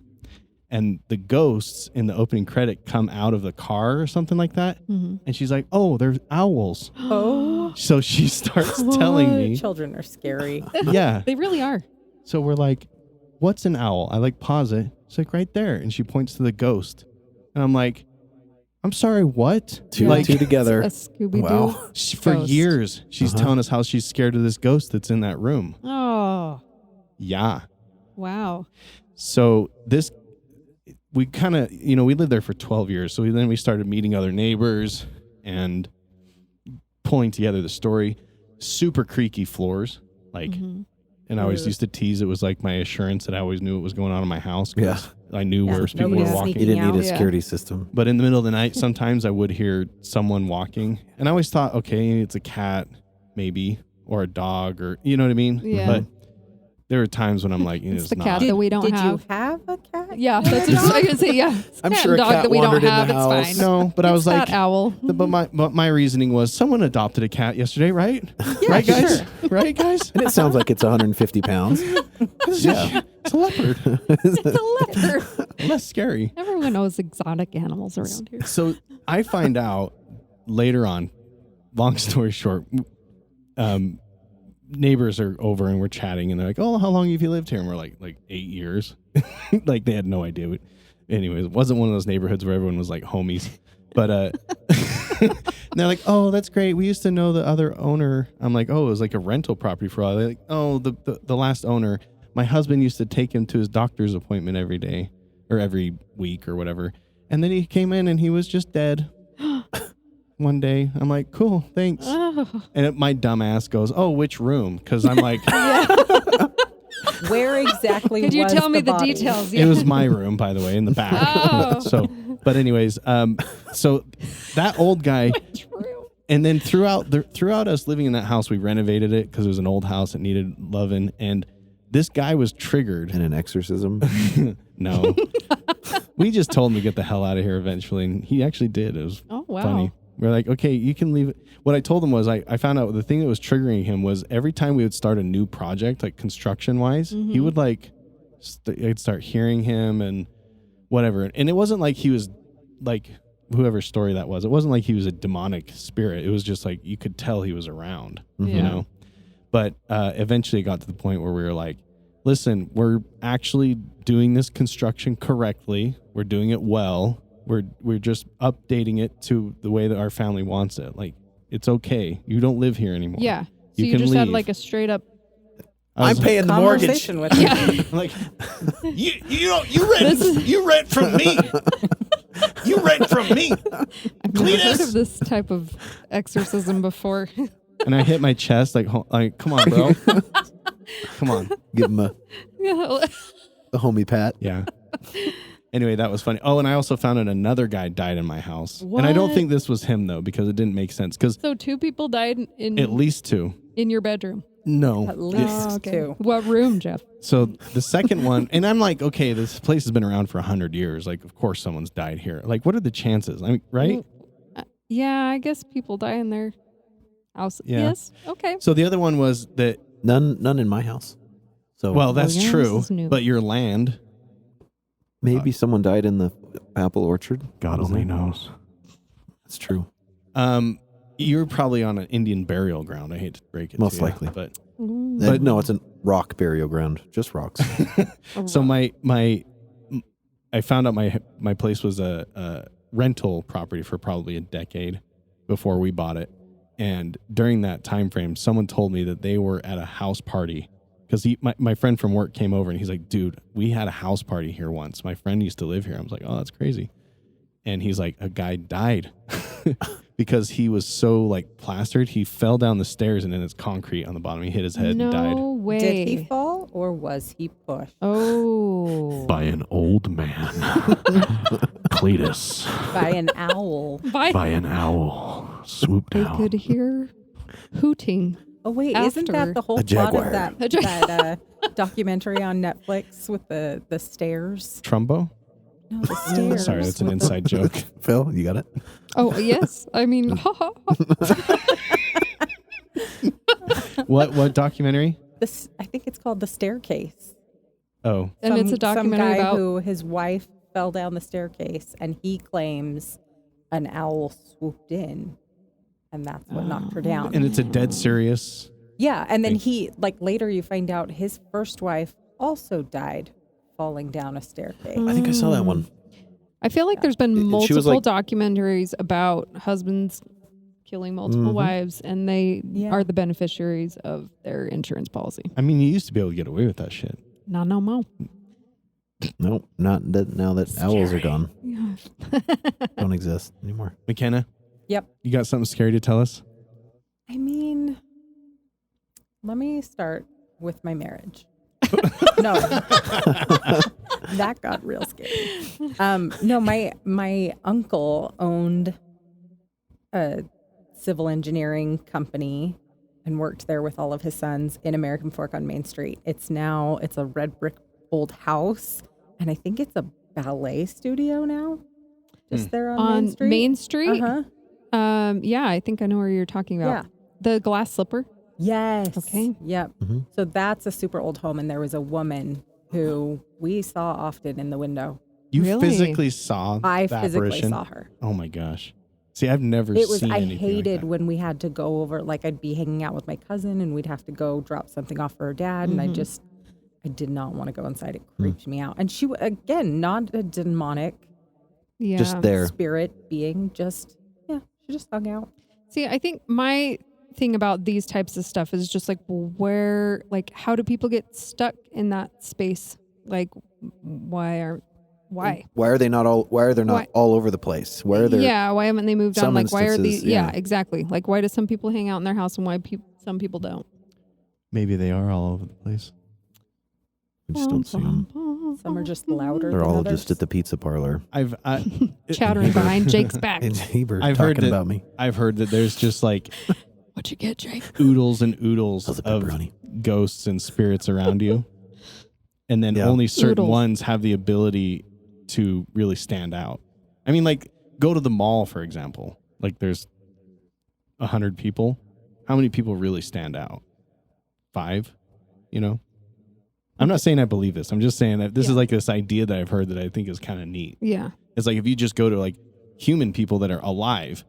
[SPEAKER 2] and the ghosts in the opening credit come out of the car or something like that.
[SPEAKER 4] Mm-hmm.
[SPEAKER 2] And she's like, oh, there's owls.
[SPEAKER 3] Oh,
[SPEAKER 2] So she starts telling me,
[SPEAKER 3] children are scary.
[SPEAKER 2] yeah.
[SPEAKER 4] They really are.
[SPEAKER 2] So we're like, what's an owl? I like pause it. It's like right there. And she points to the ghost. And I'm like, I'm sorry, what?
[SPEAKER 1] Two
[SPEAKER 2] like,
[SPEAKER 1] together.
[SPEAKER 4] A Scooby-Doo.
[SPEAKER 1] Wow.
[SPEAKER 2] for
[SPEAKER 4] ghost.
[SPEAKER 2] years, she's telling us how she's scared of this ghost that's in that room.
[SPEAKER 4] Oh,
[SPEAKER 2] Yeah.
[SPEAKER 4] wow.
[SPEAKER 2] So we kind of, we lived there for 12 years. So then we started meeting other neighbors and pulling together the story. Super creaky floors. Like,
[SPEAKER 4] Mm-hmm.
[SPEAKER 2] and I always used to tease it was like my assurance that I always knew what was going on in my house. 'Cause
[SPEAKER 1] Yeah.
[SPEAKER 2] I knew where people
[SPEAKER 3] nobody
[SPEAKER 2] were
[SPEAKER 3] was
[SPEAKER 2] walking.
[SPEAKER 1] You didn't need a
[SPEAKER 3] Yeah.
[SPEAKER 1] security system.
[SPEAKER 2] But in the middle of the night, sometimes I would hear someone walking. And I always thought, okay, it's a cat, maybe, or a dog, or, you know what I mean?
[SPEAKER 4] Yeah.
[SPEAKER 2] But there were times when I'm like,
[SPEAKER 4] It's
[SPEAKER 2] it's
[SPEAKER 4] the
[SPEAKER 2] not.
[SPEAKER 4] cat that we don't
[SPEAKER 3] Did
[SPEAKER 4] have.
[SPEAKER 3] you have a cat?
[SPEAKER 4] Yeah, that's what I was going to say. Yeah, it's
[SPEAKER 1] I'm
[SPEAKER 4] cat
[SPEAKER 1] sure
[SPEAKER 4] and
[SPEAKER 1] a
[SPEAKER 4] dog
[SPEAKER 1] cat
[SPEAKER 4] that we don't
[SPEAKER 1] wandered in
[SPEAKER 4] have.
[SPEAKER 1] the
[SPEAKER 4] It's
[SPEAKER 1] house.
[SPEAKER 4] fine.
[SPEAKER 2] No, but I was
[SPEAKER 4] It's
[SPEAKER 2] like,
[SPEAKER 4] that owl.
[SPEAKER 2] but my reasoning was someone adopted a cat yesterday, right?
[SPEAKER 3] Yeah,
[SPEAKER 2] right, guys?
[SPEAKER 3] sure.
[SPEAKER 2] Right, guys?
[SPEAKER 1] And it sounds like it's 150 pounds. Yeah.
[SPEAKER 2] It's a leopard.
[SPEAKER 4] It's a leopard.
[SPEAKER 2] Less scary.
[SPEAKER 4] Everyone knows exotic animals around here.
[SPEAKER 2] So I find out later on, long story short, neighbors are over and we're chatting and they're like, oh, how long have you lived here? And we're like 8 years. Like they had no idea. Anyways, it wasn't one of those neighborhoods where everyone was like homies. But and they're like, oh, that's great. We used to know the other owner. I'm like, oh, it was like a rental property for a while. They're like, oh, the last owner. My husband used to take him to his doctor's appointment every day or every week or whatever. And then he came in and he was just dead one day. I'm like, cool, thanks.
[SPEAKER 4] Oh.
[SPEAKER 2] And my dumb ass goes, oh, which room? Because I'm like,
[SPEAKER 3] Where exactly
[SPEAKER 4] Could you
[SPEAKER 3] was
[SPEAKER 4] tell me the
[SPEAKER 3] body?
[SPEAKER 4] details?
[SPEAKER 2] it was my room, by the way, in the back.
[SPEAKER 4] Oh.
[SPEAKER 2] So, but anyways, so that old guy, and then throughout us living in that house, we renovated it because it was an old house. It needed loving. And this guy was triggered.
[SPEAKER 1] And an exorcism.
[SPEAKER 2] No. We just told him to get the hell out of here eventually. And he actually did. It was
[SPEAKER 4] Oh, wow.
[SPEAKER 2] funny. We're like, okay, you can leave it. What I told him was I found out the thing that was triggering him was every time we would start a new project, like construction wise, he would like, I'd start hearing him and whatever. And it wasn't like he was like, whoever's story that was, it wasn't like he was a demonic spirit. It was just like, you could tell he was around, you
[SPEAKER 4] Yeah.
[SPEAKER 2] know? But eventually it got to the point where we were like, listen, we're actually doing this construction correctly. We're doing it well. We're just updating it to the way that our family wants it. Like, it's okay. You don't live here anymore.
[SPEAKER 4] Yeah. So
[SPEAKER 2] You
[SPEAKER 4] you,
[SPEAKER 2] can
[SPEAKER 4] just had
[SPEAKER 2] leave.
[SPEAKER 4] like a straight up.
[SPEAKER 1] I'm paying the mortgage.
[SPEAKER 3] Conversation with him.
[SPEAKER 2] like, you rent from me. You rent from me.
[SPEAKER 4] I've never heard of this type of exorcism before.
[SPEAKER 2] And I hit my chest like come on, bro. Come on.
[SPEAKER 1] Give him a
[SPEAKER 4] Yeah.
[SPEAKER 1] homie pat.
[SPEAKER 2] Yeah. Anyway, that was funny. Oh, and I also found out another guy died in my house. And I don't
[SPEAKER 4] What?
[SPEAKER 2] think this was him, though, because it didn't make sense. Because
[SPEAKER 4] So 2 people died in
[SPEAKER 2] at least 2.
[SPEAKER 4] in your bedroom.
[SPEAKER 2] No.
[SPEAKER 3] At least
[SPEAKER 4] Oh, okay.
[SPEAKER 3] two.
[SPEAKER 4] What room, Jeff?
[SPEAKER 2] So the second one, and I'm like, okay, this place has been around for 100 years. Like, of course someone's died here. Like, what are the chances? I mean, right?
[SPEAKER 4] Yeah, I guess people die in their house.
[SPEAKER 2] Yeah.
[SPEAKER 4] Yes. Okay.
[SPEAKER 2] So the other one was that,
[SPEAKER 1] None in my house. So
[SPEAKER 2] well, that's
[SPEAKER 4] yours
[SPEAKER 2] true,
[SPEAKER 4] is new.
[SPEAKER 2] but your land,
[SPEAKER 1] maybe someone died in the apple orchard.
[SPEAKER 2] God
[SPEAKER 1] Was
[SPEAKER 2] only
[SPEAKER 1] it?
[SPEAKER 2] knows.
[SPEAKER 1] That's true.
[SPEAKER 2] You're probably on an Indian burial ground. I hate to break it
[SPEAKER 1] Most
[SPEAKER 2] to you,
[SPEAKER 1] likely.
[SPEAKER 2] but
[SPEAKER 1] But no, it's a rock burial ground. Just rocks.
[SPEAKER 2] so I found out my place was a rental property for probably a decade before we bought it. And during that time frame, someone told me that they were at a house party because my friend from work came over and he's like, dude, we had a house party here once. My friend used to live here. I was like, oh, that's crazy. And he's like, a guy died because he was so like plastered. He fell down the stairs and then it's concrete on the bottom. He hit his head
[SPEAKER 4] no
[SPEAKER 2] and died.
[SPEAKER 4] way.
[SPEAKER 3] Did he fall or was he pushed?
[SPEAKER 4] Oh.
[SPEAKER 5] By an old man. Cletus.
[SPEAKER 3] By an owl.
[SPEAKER 5] By an owl. Swooped
[SPEAKER 4] They
[SPEAKER 5] down.
[SPEAKER 4] could hear hooting.
[SPEAKER 3] Oh, wait. Isn't
[SPEAKER 4] After
[SPEAKER 3] that the whole
[SPEAKER 1] a
[SPEAKER 3] plot
[SPEAKER 1] jaguar.
[SPEAKER 3] of that documentary on Netflix with the stairs?
[SPEAKER 2] Trumbo?
[SPEAKER 3] No, the stairs.
[SPEAKER 2] Sorry, that's an inside joke.
[SPEAKER 1] Phil, you got it?
[SPEAKER 4] Oh, yes. I mean, ha ha.
[SPEAKER 2] What documentary?
[SPEAKER 3] I think it's called The Staircase.
[SPEAKER 2] Oh,
[SPEAKER 4] And it's a
[SPEAKER 3] Some
[SPEAKER 4] documentary
[SPEAKER 3] guy
[SPEAKER 4] about.
[SPEAKER 3] who his wife fell down the staircase, and he claims an owl swooped in, and that's what knocked her down.
[SPEAKER 2] And it's a dead serious.
[SPEAKER 3] Yeah, and then he, like, later you find out his first wife also died falling down a staircase.
[SPEAKER 1] I think I saw that one.
[SPEAKER 4] I feel like there's been
[SPEAKER 1] She
[SPEAKER 4] multiple
[SPEAKER 1] was like-
[SPEAKER 4] documentaries about husbands killing multiple wives, and they are the beneficiaries of their insurance policy.
[SPEAKER 2] I mean, you used to be able to get away with that shit.
[SPEAKER 4] Not no more.
[SPEAKER 1] Nope, not that. Now that owls are gone, don't exist anymore.
[SPEAKER 2] McKenna,
[SPEAKER 3] Yep.
[SPEAKER 2] you got something scary to tell us?
[SPEAKER 3] I mean, let me start with my marriage. No, that got real scary. No, my uncle owned a civil engineering company and worked there with all of his sons in American Fork on Main Street. It's a red brick old house, and I think it's a ballet studio now. Just there on Main Street.
[SPEAKER 4] Main Street?
[SPEAKER 3] Uh-huh.
[SPEAKER 4] Yeah, I think I know where you're talking about.
[SPEAKER 3] Yeah.
[SPEAKER 4] The glass slipper?
[SPEAKER 3] Yes.
[SPEAKER 4] Okay.
[SPEAKER 3] Yep.
[SPEAKER 1] Mm-hmm.
[SPEAKER 3] So that's a super old home, and there was a woman who we saw often in the window.
[SPEAKER 2] You
[SPEAKER 4] Really?
[SPEAKER 2] physically saw
[SPEAKER 3] I
[SPEAKER 2] the
[SPEAKER 3] physically
[SPEAKER 2] apparition?
[SPEAKER 3] saw her.
[SPEAKER 2] Oh my gosh. See, I've never
[SPEAKER 3] It was.
[SPEAKER 2] seen
[SPEAKER 3] I
[SPEAKER 2] anything
[SPEAKER 3] hated
[SPEAKER 2] like that.
[SPEAKER 3] when we had to go over. Like, I'd be hanging out with my cousin, and we'd have to go drop something off for her dad, and I did not want to go inside. It creeped me out. And she, again, not a demonic
[SPEAKER 4] Yeah.
[SPEAKER 1] Just there.
[SPEAKER 3] spirit being. She just hung out.
[SPEAKER 4] See, I think my thing about these types of stuff is just like, how do people get stuck in that space? Like, why?
[SPEAKER 1] Why are they not all? Why are they not
[SPEAKER 4] Why-
[SPEAKER 1] all over the place? Why are there?
[SPEAKER 4] Yeah, why haven't they moved on?
[SPEAKER 1] some
[SPEAKER 4] Like, why are these?
[SPEAKER 1] instances,
[SPEAKER 4] Yeah.
[SPEAKER 1] yeah.
[SPEAKER 4] Exactly. Like, why do some people hang out in their house and why some people don't?
[SPEAKER 2] Maybe they are all over the place.
[SPEAKER 1] We just don't see them.
[SPEAKER 3] Some are just louder.
[SPEAKER 1] They're
[SPEAKER 3] than
[SPEAKER 1] all
[SPEAKER 3] others.
[SPEAKER 1] just at the pizza parlor.
[SPEAKER 4] Chattering behind Jake's back.
[SPEAKER 1] And Heber
[SPEAKER 2] I've
[SPEAKER 1] talking
[SPEAKER 2] heard that-
[SPEAKER 1] about me.
[SPEAKER 2] I've heard that there's just like
[SPEAKER 4] What'd you get, Jake?
[SPEAKER 2] oodles and oodles
[SPEAKER 1] How's the
[SPEAKER 2] of
[SPEAKER 1] pepperoni?
[SPEAKER 2] ghosts and spirits around you. And then
[SPEAKER 1] Yeah.
[SPEAKER 2] only certain
[SPEAKER 4] Oodles.
[SPEAKER 2] ones have the ability to really stand out. I mean, like, go to the mall, for example. Like, there's 100 people. How many people really stand out? 5, you know? I'm not saying I believe this. I'm just saying that this is like this idea that I've heard that I think is kind of neat.
[SPEAKER 4] Yeah.
[SPEAKER 2] It's like if you just go to like human people that are alive,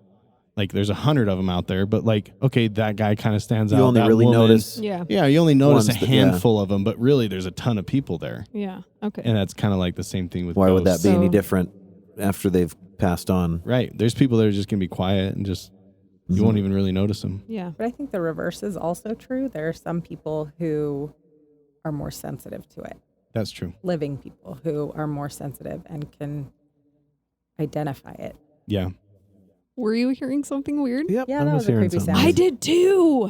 [SPEAKER 2] like there's 100 of them out there, but like, okay, that guy kind of stands out.
[SPEAKER 1] You only
[SPEAKER 2] that
[SPEAKER 1] really
[SPEAKER 2] woman-
[SPEAKER 1] notice.
[SPEAKER 4] Yeah.
[SPEAKER 2] Yeah, you only notice
[SPEAKER 1] ones
[SPEAKER 2] a
[SPEAKER 1] that- yeah.
[SPEAKER 2] handful of them, but really there's a ton of people there.
[SPEAKER 4] Yeah. Okay.
[SPEAKER 2] And that's kind of like the same thing with
[SPEAKER 1] Why would that
[SPEAKER 2] ghosts.
[SPEAKER 1] be any
[SPEAKER 4] So-
[SPEAKER 1] different after they've passed on?
[SPEAKER 2] Right. There's people that are just going to be quiet and just, you won't even really notice them.
[SPEAKER 4] Yeah.
[SPEAKER 3] But I think the reverse is also true. There are some people who are more sensitive to it.
[SPEAKER 2] That's true.
[SPEAKER 3] Living people who are more sensitive and can identify it.
[SPEAKER 2] Yeah.
[SPEAKER 4] Were you hearing something weird?
[SPEAKER 1] Yep.
[SPEAKER 3] Yeah,
[SPEAKER 1] I
[SPEAKER 3] that
[SPEAKER 1] was
[SPEAKER 3] was a
[SPEAKER 1] hearing
[SPEAKER 3] creepy
[SPEAKER 1] something.
[SPEAKER 3] sound.
[SPEAKER 4] I did too.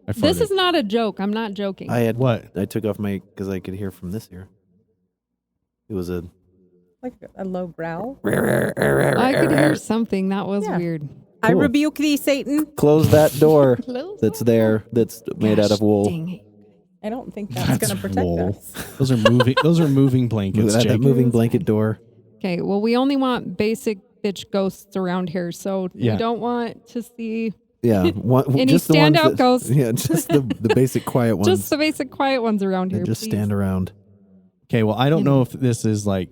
[SPEAKER 2] I
[SPEAKER 4] This
[SPEAKER 2] farted.
[SPEAKER 4] is not a joke. I'm not joking.
[SPEAKER 1] I had
[SPEAKER 2] What?
[SPEAKER 1] I took off my because I could hear from this ear. It was a.
[SPEAKER 3] Like a low growl.
[SPEAKER 4] I could hear something. That was
[SPEAKER 3] Yeah.
[SPEAKER 4] weird.
[SPEAKER 3] I
[SPEAKER 1] Cool.
[SPEAKER 3] rebuke thee, Satan.
[SPEAKER 1] Close that door.
[SPEAKER 4] Close
[SPEAKER 1] That's
[SPEAKER 4] that
[SPEAKER 1] there. That's made out of wool.
[SPEAKER 4] Dang it.
[SPEAKER 3] I don't think that's going to protect
[SPEAKER 2] wool.
[SPEAKER 3] us.
[SPEAKER 2] Those are moving. Those are moving blankets,
[SPEAKER 1] That
[SPEAKER 2] Jake.
[SPEAKER 1] moving blanket door.
[SPEAKER 4] Okay, well, we only want basic bitch ghosts around here, so
[SPEAKER 2] Yeah.
[SPEAKER 4] we don't want to see
[SPEAKER 1] Yeah.
[SPEAKER 4] Any
[SPEAKER 1] just the ones
[SPEAKER 4] standout
[SPEAKER 1] that-
[SPEAKER 4] ghosts?
[SPEAKER 1] Yeah, just the basic quiet ones.
[SPEAKER 4] just the basic quiet ones around
[SPEAKER 1] that
[SPEAKER 4] here.
[SPEAKER 1] just
[SPEAKER 4] please.
[SPEAKER 1] stand around.
[SPEAKER 2] Okay, well, I don't know if this is like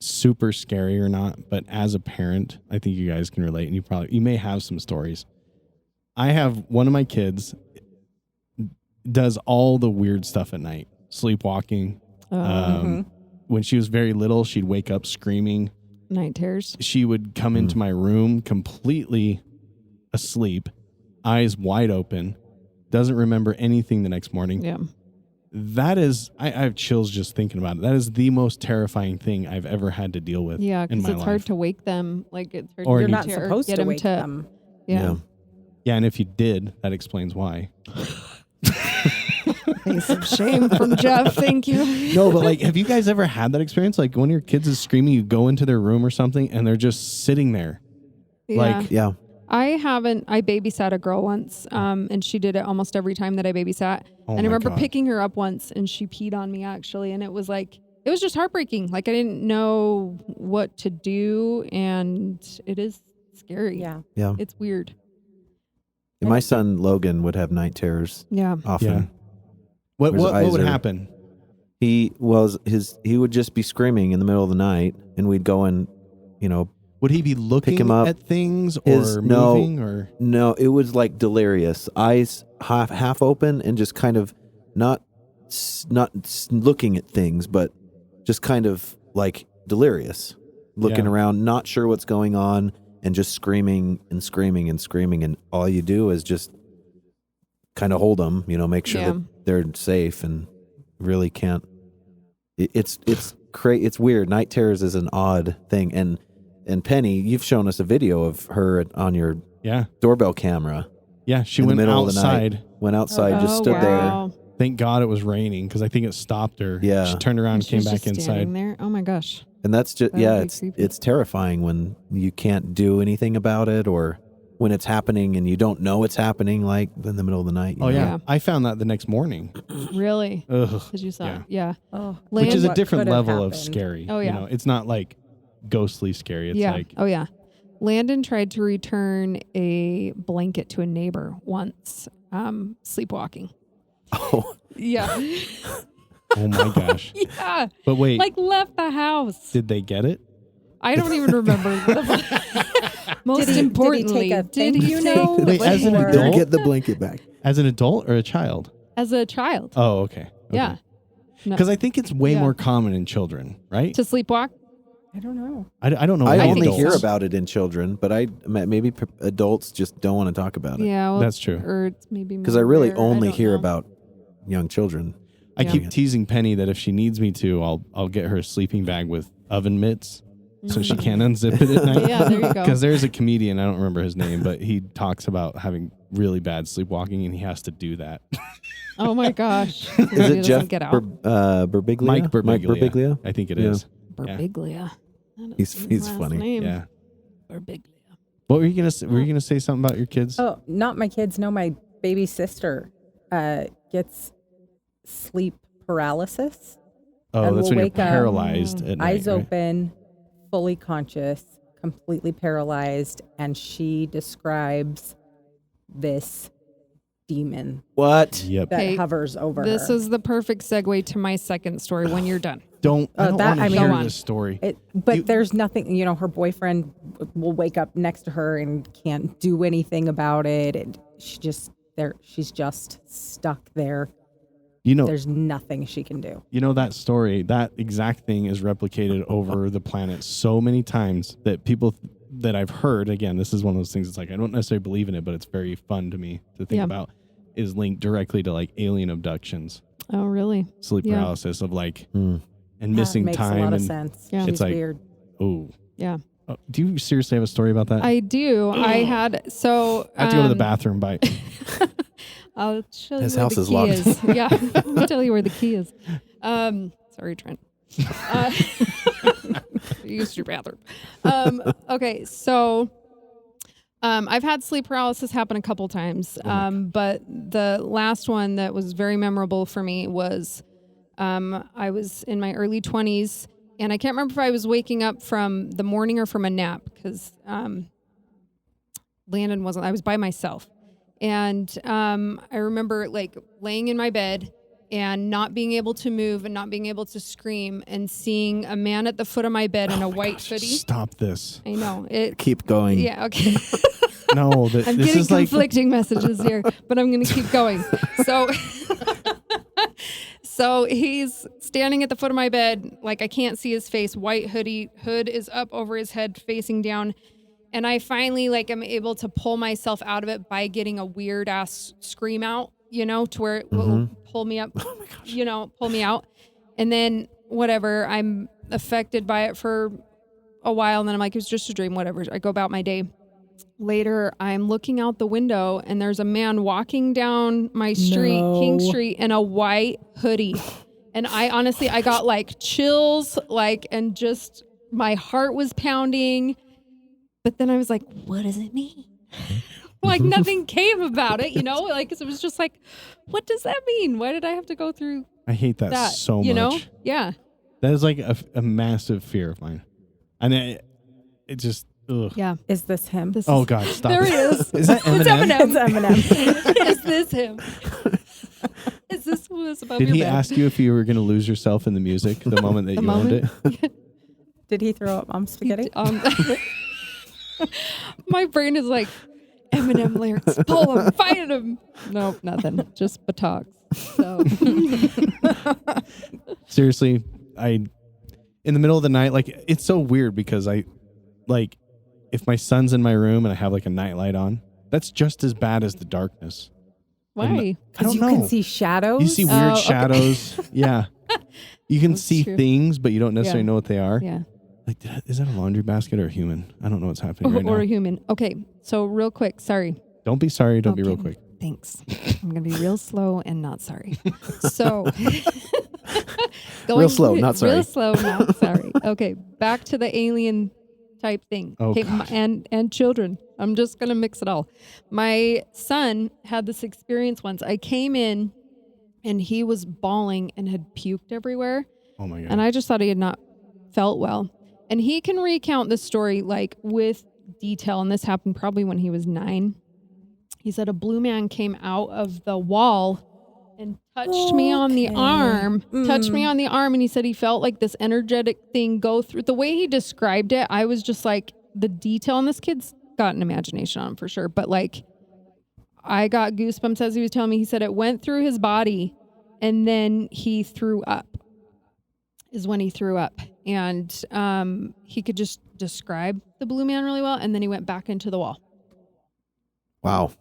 [SPEAKER 2] super scary or not, but as a parent, I think you guys can relate, and you may have some stories. I have one of my kids does all the weird stuff at night, sleepwalking. When she was very little, she'd wake up screaming.
[SPEAKER 4] Night terrors.
[SPEAKER 2] She would come into my room completely asleep, eyes wide open, doesn't remember anything the next morning.
[SPEAKER 4] Yeah.
[SPEAKER 2] That is, I have chills just thinking about it. That is the most terrifying thing I've ever had to deal with.
[SPEAKER 4] Yeah,
[SPEAKER 2] in
[SPEAKER 4] because
[SPEAKER 2] my
[SPEAKER 4] it's
[SPEAKER 2] life.
[SPEAKER 4] hard to wake them. Like, it's hard
[SPEAKER 2] Or
[SPEAKER 3] You're
[SPEAKER 2] you
[SPEAKER 3] not supposed
[SPEAKER 4] get
[SPEAKER 3] to
[SPEAKER 4] them
[SPEAKER 3] wake them.
[SPEAKER 4] Yeah.
[SPEAKER 2] Yeah, and if you did, that explains why.
[SPEAKER 4] Face of shame from Jeff. Thank you.
[SPEAKER 2] No, but like, have you guys ever had that experience? Like, when your kids is screaming, you go into their room or something, and they're just sitting there. Like,
[SPEAKER 1] Yeah.
[SPEAKER 4] I haven't. I babysat a girl once, and she did it almost every time that I babysat.
[SPEAKER 2] Oh
[SPEAKER 4] and I
[SPEAKER 2] my
[SPEAKER 4] remember
[SPEAKER 2] God.
[SPEAKER 4] picking her up once, and she peed on me actually, and it was just heartbreaking. Like I didn't know what to do, and it is scary.
[SPEAKER 3] Yeah.
[SPEAKER 1] Yeah.
[SPEAKER 4] It's weird.
[SPEAKER 1] My son Logan would have night terrors
[SPEAKER 4] Yeah.
[SPEAKER 1] often.
[SPEAKER 2] Yeah. What
[SPEAKER 1] His eyes
[SPEAKER 2] would
[SPEAKER 1] are-
[SPEAKER 2] happen?
[SPEAKER 1] He would just be screaming in the middle of the night, and we'd go and,
[SPEAKER 2] Would he be looking
[SPEAKER 1] him up.
[SPEAKER 2] at things or moving or?
[SPEAKER 1] No, it was like delirious, eyes half open and just kind of not looking at things, but just kind of like delirious, looking around, not sure what's going on, and just screaming and screaming and screaming. And all you do is just kind of hold them, make sure that they're safe, and really can't. It's weird. Night terrors is an odd thing. And Penny, you've shown us a video of her on your doorbell camera.
[SPEAKER 2] Yeah, she went outside.
[SPEAKER 1] Went outside, just stood there.
[SPEAKER 2] Thank God it was raining, because I think it stopped her.
[SPEAKER 1] Yeah.
[SPEAKER 2] She turned around and came back inside.
[SPEAKER 4] There. Oh my gosh.
[SPEAKER 1] And that's just, it's terrifying when you can't do anything about it, or when it's happening and you don't know it's happening, like in the middle of the night.
[SPEAKER 2] Oh, yeah. I found that the next morning.
[SPEAKER 4] Really?
[SPEAKER 2] Ugh.
[SPEAKER 4] Did you saw it? Yeah.
[SPEAKER 3] Oh,
[SPEAKER 2] Which is a
[SPEAKER 3] what
[SPEAKER 2] different
[SPEAKER 3] could have
[SPEAKER 2] level of
[SPEAKER 3] happened?
[SPEAKER 2] scary.
[SPEAKER 4] Oh, yeah.
[SPEAKER 2] It's not like ghostly scary. It's like,
[SPEAKER 4] Oh, yeah. Landon tried to return a blanket to a neighbor once, sleepwalking.
[SPEAKER 1] Oh.
[SPEAKER 4] Yeah.
[SPEAKER 2] oh my gosh.
[SPEAKER 4] Yeah.
[SPEAKER 2] But wait,
[SPEAKER 4] Like left the house.
[SPEAKER 2] did they get it?
[SPEAKER 4] I don't even remember. Most importantly,
[SPEAKER 3] did he know?
[SPEAKER 2] Wait, as an
[SPEAKER 3] Or-
[SPEAKER 2] adult?
[SPEAKER 1] Get the blanket back.
[SPEAKER 2] As an adult or a child?
[SPEAKER 4] as a child?
[SPEAKER 2] Oh, okay.
[SPEAKER 4] Yeah. No.
[SPEAKER 2] Because I think it's way
[SPEAKER 4] Yeah.
[SPEAKER 2] more common in children, right?
[SPEAKER 4] To sleepwalk?
[SPEAKER 3] I don't know.
[SPEAKER 2] I don't know.
[SPEAKER 1] I
[SPEAKER 2] about
[SPEAKER 1] only
[SPEAKER 2] adults.
[SPEAKER 1] hear about it in children, but maybe adults just don't want to talk about it.
[SPEAKER 4] Yeah. Well,
[SPEAKER 2] That's true.
[SPEAKER 4] Or it's maybe
[SPEAKER 1] Because I really only hear
[SPEAKER 4] about.
[SPEAKER 1] about young children.
[SPEAKER 2] I
[SPEAKER 4] Yeah.
[SPEAKER 2] keep teasing Penny that if she needs me to, I'll get her a sleeping bag with oven mitts so she can't unzip it at night.
[SPEAKER 4] Yeah, there you go.
[SPEAKER 2] Because there's a comedian, I don't remember his name, but he talks about having really bad sleepwalking, and he has to do that.
[SPEAKER 4] Oh my gosh.
[SPEAKER 1] Is it Jeff
[SPEAKER 4] Get out.
[SPEAKER 1] Birbiglia?
[SPEAKER 2] Mike Birbiglia.
[SPEAKER 1] Mike Birbiglia?
[SPEAKER 2] I think it
[SPEAKER 1] Yeah.
[SPEAKER 2] is.
[SPEAKER 4] Birbiglia.
[SPEAKER 1] He's funny.
[SPEAKER 4] Name.
[SPEAKER 2] Yeah.
[SPEAKER 4] Birbiglia.
[SPEAKER 2] What were you gonna say? Were you gonna say something about your kids?
[SPEAKER 3] Oh, not my kids. No, my baby sister gets sleep paralysis.
[SPEAKER 2] Oh,
[SPEAKER 3] and
[SPEAKER 2] that's
[SPEAKER 3] we'll
[SPEAKER 2] when you're
[SPEAKER 3] wake up,
[SPEAKER 2] paralyzed at night.
[SPEAKER 3] Eyes
[SPEAKER 2] right?
[SPEAKER 3] open, fully conscious, completely paralyzed, and she describes this demon
[SPEAKER 1] What?
[SPEAKER 2] Yep.
[SPEAKER 3] that
[SPEAKER 4] Okay,
[SPEAKER 3] hovers over
[SPEAKER 4] This
[SPEAKER 3] her.
[SPEAKER 4] is the perfect segue to my second story when you're done.
[SPEAKER 2] I don't
[SPEAKER 3] that-
[SPEAKER 2] want to
[SPEAKER 3] I mean-
[SPEAKER 2] hear
[SPEAKER 4] Go on.
[SPEAKER 2] this story.
[SPEAKER 3] But there's nothing, her boyfriend will wake up next to her and can't do anything about it. And she's just stuck there. There's nothing she can do.
[SPEAKER 2] That story, that exact thing is replicated over the planet so many times that people that I've heard, again, this is one of those things, it's like I don't necessarily believe in it, but it's very fun to me to think
[SPEAKER 4] Yeah.
[SPEAKER 2] about, is linked directly to like alien abductions,
[SPEAKER 4] Oh, really?
[SPEAKER 2] sleep
[SPEAKER 4] Yeah.
[SPEAKER 2] paralysis of like,
[SPEAKER 1] Mm.
[SPEAKER 2] and missing
[SPEAKER 3] That makes
[SPEAKER 2] time.
[SPEAKER 3] a lot
[SPEAKER 2] and
[SPEAKER 3] of sense.
[SPEAKER 4] Yeah.
[SPEAKER 3] She's
[SPEAKER 2] It's like-
[SPEAKER 3] weird.
[SPEAKER 2] Oh,
[SPEAKER 4] Yeah.
[SPEAKER 2] do you seriously have a story about that?
[SPEAKER 4] I do. I had, so.
[SPEAKER 2] I have to go to the bathroom. Bye.
[SPEAKER 4] I'll show you
[SPEAKER 1] His
[SPEAKER 4] where
[SPEAKER 1] house
[SPEAKER 4] the
[SPEAKER 1] is
[SPEAKER 4] key
[SPEAKER 1] locked.
[SPEAKER 4] is. Yeah. I'll tell you where the key is. Sorry, Trent. Use your bathroom. Okay, so I've had sleep paralysis happen a couple times, but the last one that was very memorable for me was I was in my early 20s, and I can't remember if I was waking up from the morning or from a nap, because Landon wasn't. I was by myself. And I remember like laying in my bed and not being able to move and not being able to scream, and seeing a man at the foot of my bed in a white hoodie.
[SPEAKER 2] Stop this.
[SPEAKER 4] I know it.
[SPEAKER 1] Keep going.
[SPEAKER 4] Yeah. Okay.
[SPEAKER 2] No,
[SPEAKER 4] I'm
[SPEAKER 2] this
[SPEAKER 4] getting
[SPEAKER 2] is like,
[SPEAKER 4] conflicting messages here, but I'm going to keep going. So, so he's standing at the foot of my bed, like I can't see his face. White hood is up over his head, facing down. And I finally am able to pull myself out of it by getting a weird ass scream out, to where it will pull me up, pull me out. And then whatever, I'm affected by it for a while. And then I'm like, it was just a dream, whatever. I go about my day. Later, I'm looking out the window and there's a man walking down my street,
[SPEAKER 3] No.
[SPEAKER 4] King Street, in a white hoodie. And I got like chills, and just my heart was pounding. But then I was like, what does it mean? Nothing came about it, it was just like, what does that mean? Why did I have to go through
[SPEAKER 2] I hate that,
[SPEAKER 4] that?
[SPEAKER 2] so much.
[SPEAKER 4] Yeah.
[SPEAKER 2] That is like a massive fear of mine. And it just, ugh.
[SPEAKER 4] Yeah.
[SPEAKER 3] Is this him?
[SPEAKER 4] This
[SPEAKER 2] Oh
[SPEAKER 4] is,
[SPEAKER 2] God, stop
[SPEAKER 4] there
[SPEAKER 2] it.
[SPEAKER 4] he is.
[SPEAKER 2] Is that Eminem?
[SPEAKER 4] It's Eminem.
[SPEAKER 3] It's Eminem.
[SPEAKER 4] Is this him? Is this this above
[SPEAKER 2] Did
[SPEAKER 4] your
[SPEAKER 2] he
[SPEAKER 4] bed.
[SPEAKER 2] ask you if you were going to lose yourself in the music the moment that you owned it?
[SPEAKER 3] Did he throw up mom's spaghetti?
[SPEAKER 4] My brain is like, Eminem lyrics, pull him, fight him. Nope, nothing. Just buttocks. So
[SPEAKER 2] Seriously, in the middle of the night, like, it's so weird because if my son's in my room and I have like a nightlight on, that's just as bad as the darkness.
[SPEAKER 4] why?
[SPEAKER 2] I don't
[SPEAKER 3] Because you
[SPEAKER 2] know.
[SPEAKER 3] can see shadows.
[SPEAKER 2] You see weird
[SPEAKER 4] okay.
[SPEAKER 2] shadows. Yeah. You can
[SPEAKER 4] That's
[SPEAKER 2] see
[SPEAKER 4] true.
[SPEAKER 2] things, but you don't necessarily
[SPEAKER 4] Yeah.
[SPEAKER 2] know what they are.
[SPEAKER 4] Yeah.
[SPEAKER 2] Like, is that a laundry basket or a human? I don't know what's happening right
[SPEAKER 4] Or
[SPEAKER 2] now.
[SPEAKER 4] a human. Okay, so real quick, sorry.
[SPEAKER 2] Don't be sorry. Don't be real
[SPEAKER 4] Okay.
[SPEAKER 2] quick.
[SPEAKER 4] Thanks. I'm going to be real slow and not sorry. So,
[SPEAKER 1] Real slow, not sorry.
[SPEAKER 4] Real slow, not sorry. Okay, back to the alien type thing.
[SPEAKER 2] Oh,
[SPEAKER 4] okay,
[SPEAKER 2] gosh.
[SPEAKER 4] and children. I'm just going to mix it all. My son had this experience once. I came in and he was bawling and had puked everywhere.
[SPEAKER 2] Oh my God.
[SPEAKER 4] And I just thought he had not felt well. And he can recount the story like with detail. And this happened probably when he was 9. He said a blue man came out of the wall and touched me on the
[SPEAKER 3] Okay.
[SPEAKER 4] arm, touched me
[SPEAKER 3] Mm.
[SPEAKER 4] on the arm. And he said he felt like this energetic thing go through. The way he described it, I was just like, the detail, and this kid's got an imagination on him for sure. But like, I got goosebumps as he was telling me. He said it went through his body and then he threw up. Is when he threw up, and he could just describe the blue man really well, and then he went back into the wall.
[SPEAKER 1] Wow.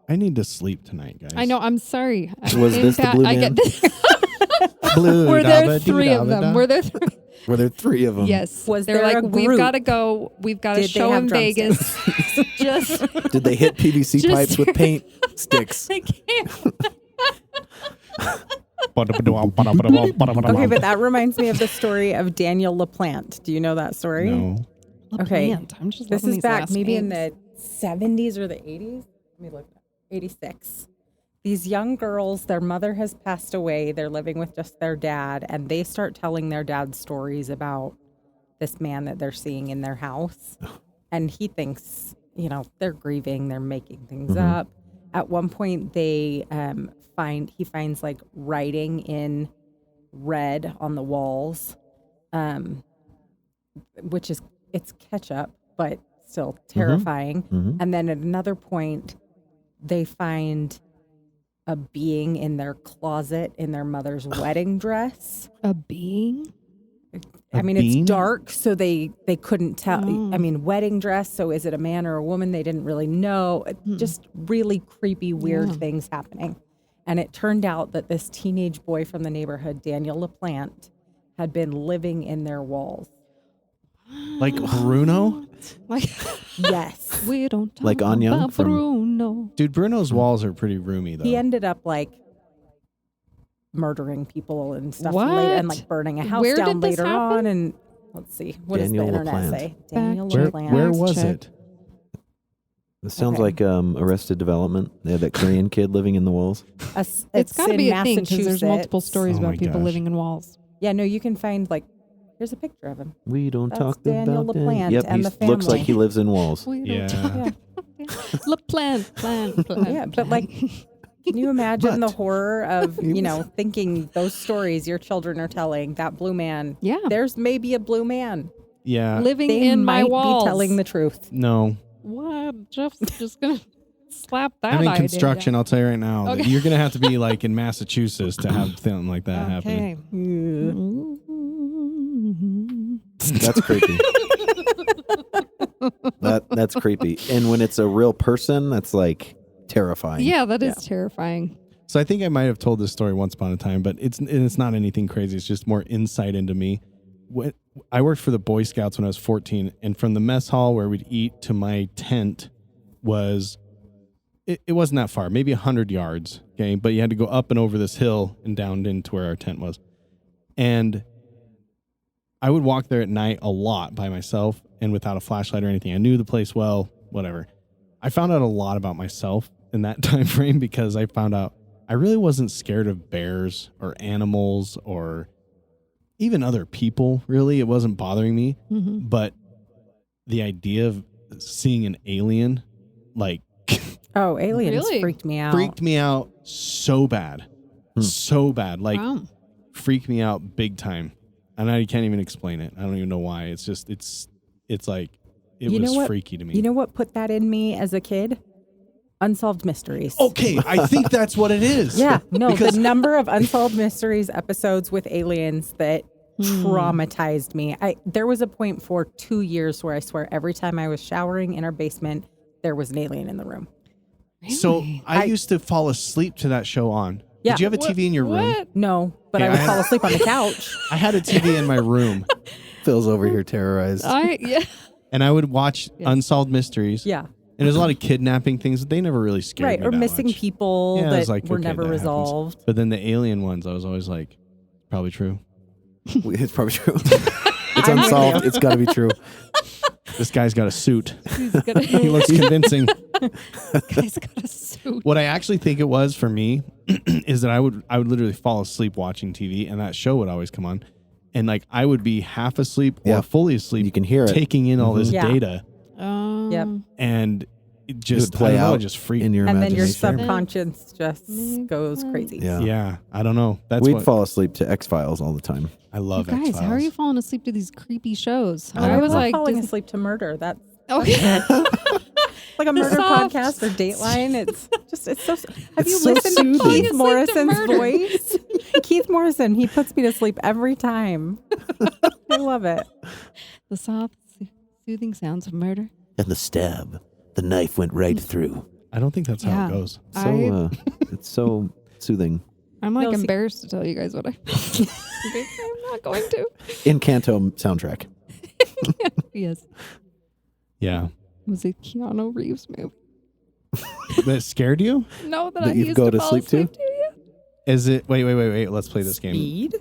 [SPEAKER 2] I need to sleep tonight, guys.
[SPEAKER 4] I know. I'm sorry.
[SPEAKER 1] Was this the blue
[SPEAKER 4] I
[SPEAKER 1] man?
[SPEAKER 4] get this.
[SPEAKER 2] Blue
[SPEAKER 4] Were there
[SPEAKER 2] dabba,
[SPEAKER 4] 3 of
[SPEAKER 2] dee-dabba-da.
[SPEAKER 4] them? Were there 3?
[SPEAKER 1] Were there 3 of them?
[SPEAKER 4] Yes.
[SPEAKER 3] Was
[SPEAKER 4] They're
[SPEAKER 3] there
[SPEAKER 4] like,
[SPEAKER 3] a
[SPEAKER 4] we've
[SPEAKER 3] group?
[SPEAKER 4] got to go. We've got a
[SPEAKER 3] Did they
[SPEAKER 4] show
[SPEAKER 3] have
[SPEAKER 4] in
[SPEAKER 3] drumsticks?
[SPEAKER 4] Vegas. Just
[SPEAKER 1] Did they hit PVC
[SPEAKER 4] Just-
[SPEAKER 1] pipes with paint sticks?
[SPEAKER 4] I can't.
[SPEAKER 3] Okay, but that reminds me of the story of Daniel LaPlante. Do you know that story?
[SPEAKER 2] No.
[SPEAKER 3] Okay.
[SPEAKER 4] LaPlante. I'm just
[SPEAKER 3] This
[SPEAKER 4] loving
[SPEAKER 3] is
[SPEAKER 4] these
[SPEAKER 3] back
[SPEAKER 4] last
[SPEAKER 3] maybe in
[SPEAKER 4] names.
[SPEAKER 3] the 70s or the 80s. Let me look. 86. These young girls, their mother has passed away. They're living with just their dad, and they start telling their dad stories about this man that they're seeing in their house. And he thinks, they're grieving, they're making things up. At one point, he finds like writing in red on the walls, which is, it's ketchup, but still terrifying.
[SPEAKER 1] Mhm.
[SPEAKER 3] And then at another point, they find a being in their closet in their mother's wedding dress.
[SPEAKER 4] A being?
[SPEAKER 3] I mean,
[SPEAKER 2] being?
[SPEAKER 3] it's dark, so they couldn't tell.
[SPEAKER 4] Oh.
[SPEAKER 3] I mean, wedding dress, so is it a man or a woman? They didn't really know. Just really creepy, weird
[SPEAKER 4] Yeah.
[SPEAKER 3] things happening. And it turned out that this teenage boy from the neighborhood, Daniel LaPlante, had been living in their walls.
[SPEAKER 2] Like Bruno?
[SPEAKER 4] Like,
[SPEAKER 3] Yes.
[SPEAKER 4] we don't talk
[SPEAKER 1] Like Anya
[SPEAKER 4] about
[SPEAKER 1] from-
[SPEAKER 4] Bruno.
[SPEAKER 2] Dude, Bruno's walls are pretty roomy, though.
[SPEAKER 3] He ended up like murdering people and stuff
[SPEAKER 4] What?
[SPEAKER 3] later, and like burning a house
[SPEAKER 4] Where
[SPEAKER 3] down
[SPEAKER 4] did this
[SPEAKER 3] later
[SPEAKER 4] happen?
[SPEAKER 3] on. And let's see, what does
[SPEAKER 1] Daniel
[SPEAKER 3] the internet
[SPEAKER 1] LaPlante.
[SPEAKER 3] say? Daniel
[SPEAKER 2] where,
[SPEAKER 3] LaPlante.
[SPEAKER 2] where was
[SPEAKER 4] check.
[SPEAKER 2] it?
[SPEAKER 1] This sounds
[SPEAKER 3] Okay.
[SPEAKER 1] like Arrested Development. They had that Korean kid living in the walls.
[SPEAKER 4] It's got to
[SPEAKER 3] in
[SPEAKER 4] be a thing because there's
[SPEAKER 3] Massachusetts.
[SPEAKER 4] multiple stories
[SPEAKER 2] Oh my
[SPEAKER 4] about people
[SPEAKER 2] gosh.
[SPEAKER 4] living in walls.
[SPEAKER 3] Yeah, no, you can find like, here's a picture of him.
[SPEAKER 1] We don't
[SPEAKER 3] That's
[SPEAKER 1] talk
[SPEAKER 3] Daniel
[SPEAKER 1] about
[SPEAKER 3] LaPlante
[SPEAKER 1] Yep,
[SPEAKER 3] and
[SPEAKER 1] he
[SPEAKER 3] the
[SPEAKER 1] looks like
[SPEAKER 3] family.
[SPEAKER 1] he lives in walls.
[SPEAKER 4] We don't
[SPEAKER 2] Yeah.
[SPEAKER 4] talk. Plant.
[SPEAKER 3] Yeah, but like, can you imagine the
[SPEAKER 2] But-
[SPEAKER 3] horror of, thinking those stories your children are telling, that blue man?
[SPEAKER 4] Yeah.
[SPEAKER 3] There's maybe a blue man.
[SPEAKER 2] Yeah.
[SPEAKER 4] Living
[SPEAKER 3] They
[SPEAKER 4] in my
[SPEAKER 3] might
[SPEAKER 4] walls.
[SPEAKER 3] be telling the truth.
[SPEAKER 2] No.
[SPEAKER 4] What? Jeff's just going to slap that
[SPEAKER 2] I'm in
[SPEAKER 4] idea
[SPEAKER 2] construction.
[SPEAKER 4] down.
[SPEAKER 2] I'll tell you right now. that
[SPEAKER 4] Okay.
[SPEAKER 2] You're going to have to be like in Massachusetts to have something like that happening.
[SPEAKER 4] Okay.
[SPEAKER 1] That's creepy. That's creepy. And when it's a real person, that's like terrifying.
[SPEAKER 4] Yeah, that is terrifying.
[SPEAKER 2] So I think I might have told this story once upon a time, but it's not anything crazy. It's just more insight into me. I worked for the Boy Scouts when I was 14, and from the mess hall where we'd eat to my tent was, it wasn't that far, maybe 100 yards, okay? But you had to go up and over this hill and down into where our tent was. And I would walk there at night a lot by myself and without a flashlight or anything. I knew the place well, whatever. I found out a lot about myself in that time frame because I found out I really wasn't scared of bears or animals or even other people, really. It wasn't bothering me.
[SPEAKER 4] Mm-hmm.
[SPEAKER 2] But the idea of seeing an alien, like,
[SPEAKER 3] Oh, aliens
[SPEAKER 4] Really?
[SPEAKER 3] freaked me out.
[SPEAKER 2] freaked me out so bad. so bad. Like
[SPEAKER 4] Wow.
[SPEAKER 2] freak me out big time. And I can't even explain it. I don't even know why. It's just it's like it
[SPEAKER 3] You know
[SPEAKER 2] was
[SPEAKER 3] what?
[SPEAKER 2] freaky to me.
[SPEAKER 3] You know what put that in me as a kid? Unsolved Mysteries.
[SPEAKER 2] Okay, I think that's what it is.
[SPEAKER 3] Yeah, no,
[SPEAKER 2] Because-
[SPEAKER 3] the number of Unsolved Mysteries episodes with aliens that traumatized me. There was a point for 2 years where I swear every time I was showering in our basement, there was an alien in the room.
[SPEAKER 2] So
[SPEAKER 4] Really?
[SPEAKER 2] I used to fall asleep to that show on.
[SPEAKER 3] Yeah.
[SPEAKER 2] Did you have a TV in your room?
[SPEAKER 4] What?
[SPEAKER 3] No, but
[SPEAKER 2] Yeah,
[SPEAKER 3] I would
[SPEAKER 2] I had-
[SPEAKER 3] fall asleep on the couch.
[SPEAKER 2] I had a TV in my room,
[SPEAKER 1] Phil's over here terrorized.
[SPEAKER 4] Yeah.
[SPEAKER 2] and I would watch Unsolved Mysteries.
[SPEAKER 3] Yeah.
[SPEAKER 2] And there's a lot of kidnapping things. They never really scared
[SPEAKER 3] Right,
[SPEAKER 2] me
[SPEAKER 3] or
[SPEAKER 2] that
[SPEAKER 3] missing
[SPEAKER 2] much.
[SPEAKER 3] people
[SPEAKER 2] Yeah, it
[SPEAKER 3] that
[SPEAKER 2] was like,
[SPEAKER 3] were
[SPEAKER 2] okay,
[SPEAKER 3] never
[SPEAKER 2] that happens.
[SPEAKER 3] resolved.
[SPEAKER 2] But then the alien ones, I was always like, probably true.
[SPEAKER 1] It's probably true. It's unsolved. It's got to be true.
[SPEAKER 2] This guy's got a suit.
[SPEAKER 4] He's gonna,
[SPEAKER 2] He looks convincing.
[SPEAKER 4] guy's got a suit.
[SPEAKER 2] What I actually think it was for me is that I would literally fall asleep watching TV, and that show would always come on, and like I would be half asleep or
[SPEAKER 1] Yeah.
[SPEAKER 2] fully asleep.
[SPEAKER 1] You can hear it.
[SPEAKER 2] taking in all this
[SPEAKER 3] Yeah.
[SPEAKER 2] data,
[SPEAKER 3] Yep.
[SPEAKER 2] and it
[SPEAKER 1] It
[SPEAKER 2] just
[SPEAKER 1] would play
[SPEAKER 2] I don't know,
[SPEAKER 1] out
[SPEAKER 2] it just freaked.
[SPEAKER 1] in your
[SPEAKER 3] And then your
[SPEAKER 1] imagination.
[SPEAKER 3] subconscious just goes crazy.
[SPEAKER 1] Yeah.
[SPEAKER 2] Yeah, I don't know. That's
[SPEAKER 1] We'd
[SPEAKER 2] what
[SPEAKER 1] fall asleep to X-Files all the time.
[SPEAKER 2] I love.
[SPEAKER 4] Guys,
[SPEAKER 2] X-Files.
[SPEAKER 4] how are you falling asleep to these creepy shows?
[SPEAKER 3] I
[SPEAKER 4] I was
[SPEAKER 3] love
[SPEAKER 4] like,
[SPEAKER 3] falling asleep to murder. That's
[SPEAKER 4] okay.
[SPEAKER 3] like a murder
[SPEAKER 4] soft-
[SPEAKER 3] podcast or Dateline. It's so. Have you
[SPEAKER 1] so
[SPEAKER 3] listened to
[SPEAKER 1] soothing.
[SPEAKER 4] Falling
[SPEAKER 3] Keith
[SPEAKER 4] asleep to
[SPEAKER 3] Morrison's
[SPEAKER 4] murder.
[SPEAKER 3] voice? Keith Morrison, he puts me to sleep every time. I love it.
[SPEAKER 4] The soft, soothing sounds of murder.
[SPEAKER 1] And the stab. The knife went right through.
[SPEAKER 2] I don't think that's how
[SPEAKER 4] Yeah.
[SPEAKER 2] it goes.
[SPEAKER 1] So it's so soothing.
[SPEAKER 4] I'm like
[SPEAKER 3] No, see-
[SPEAKER 4] embarrassed to tell you guys what I. Okay, I'm not going to.
[SPEAKER 1] Encanto soundtrack.
[SPEAKER 4] Yes.
[SPEAKER 2] Yeah,
[SPEAKER 4] Was it Keanu Reeves movie?
[SPEAKER 2] that scared you?
[SPEAKER 4] No, that
[SPEAKER 1] That
[SPEAKER 4] I
[SPEAKER 1] you
[SPEAKER 4] used
[SPEAKER 1] go
[SPEAKER 4] to
[SPEAKER 1] to
[SPEAKER 4] fall
[SPEAKER 1] sleep to?
[SPEAKER 4] asleep to. Yeah.
[SPEAKER 2] Is it? Wait. Let's play this game.
[SPEAKER 3] Speed.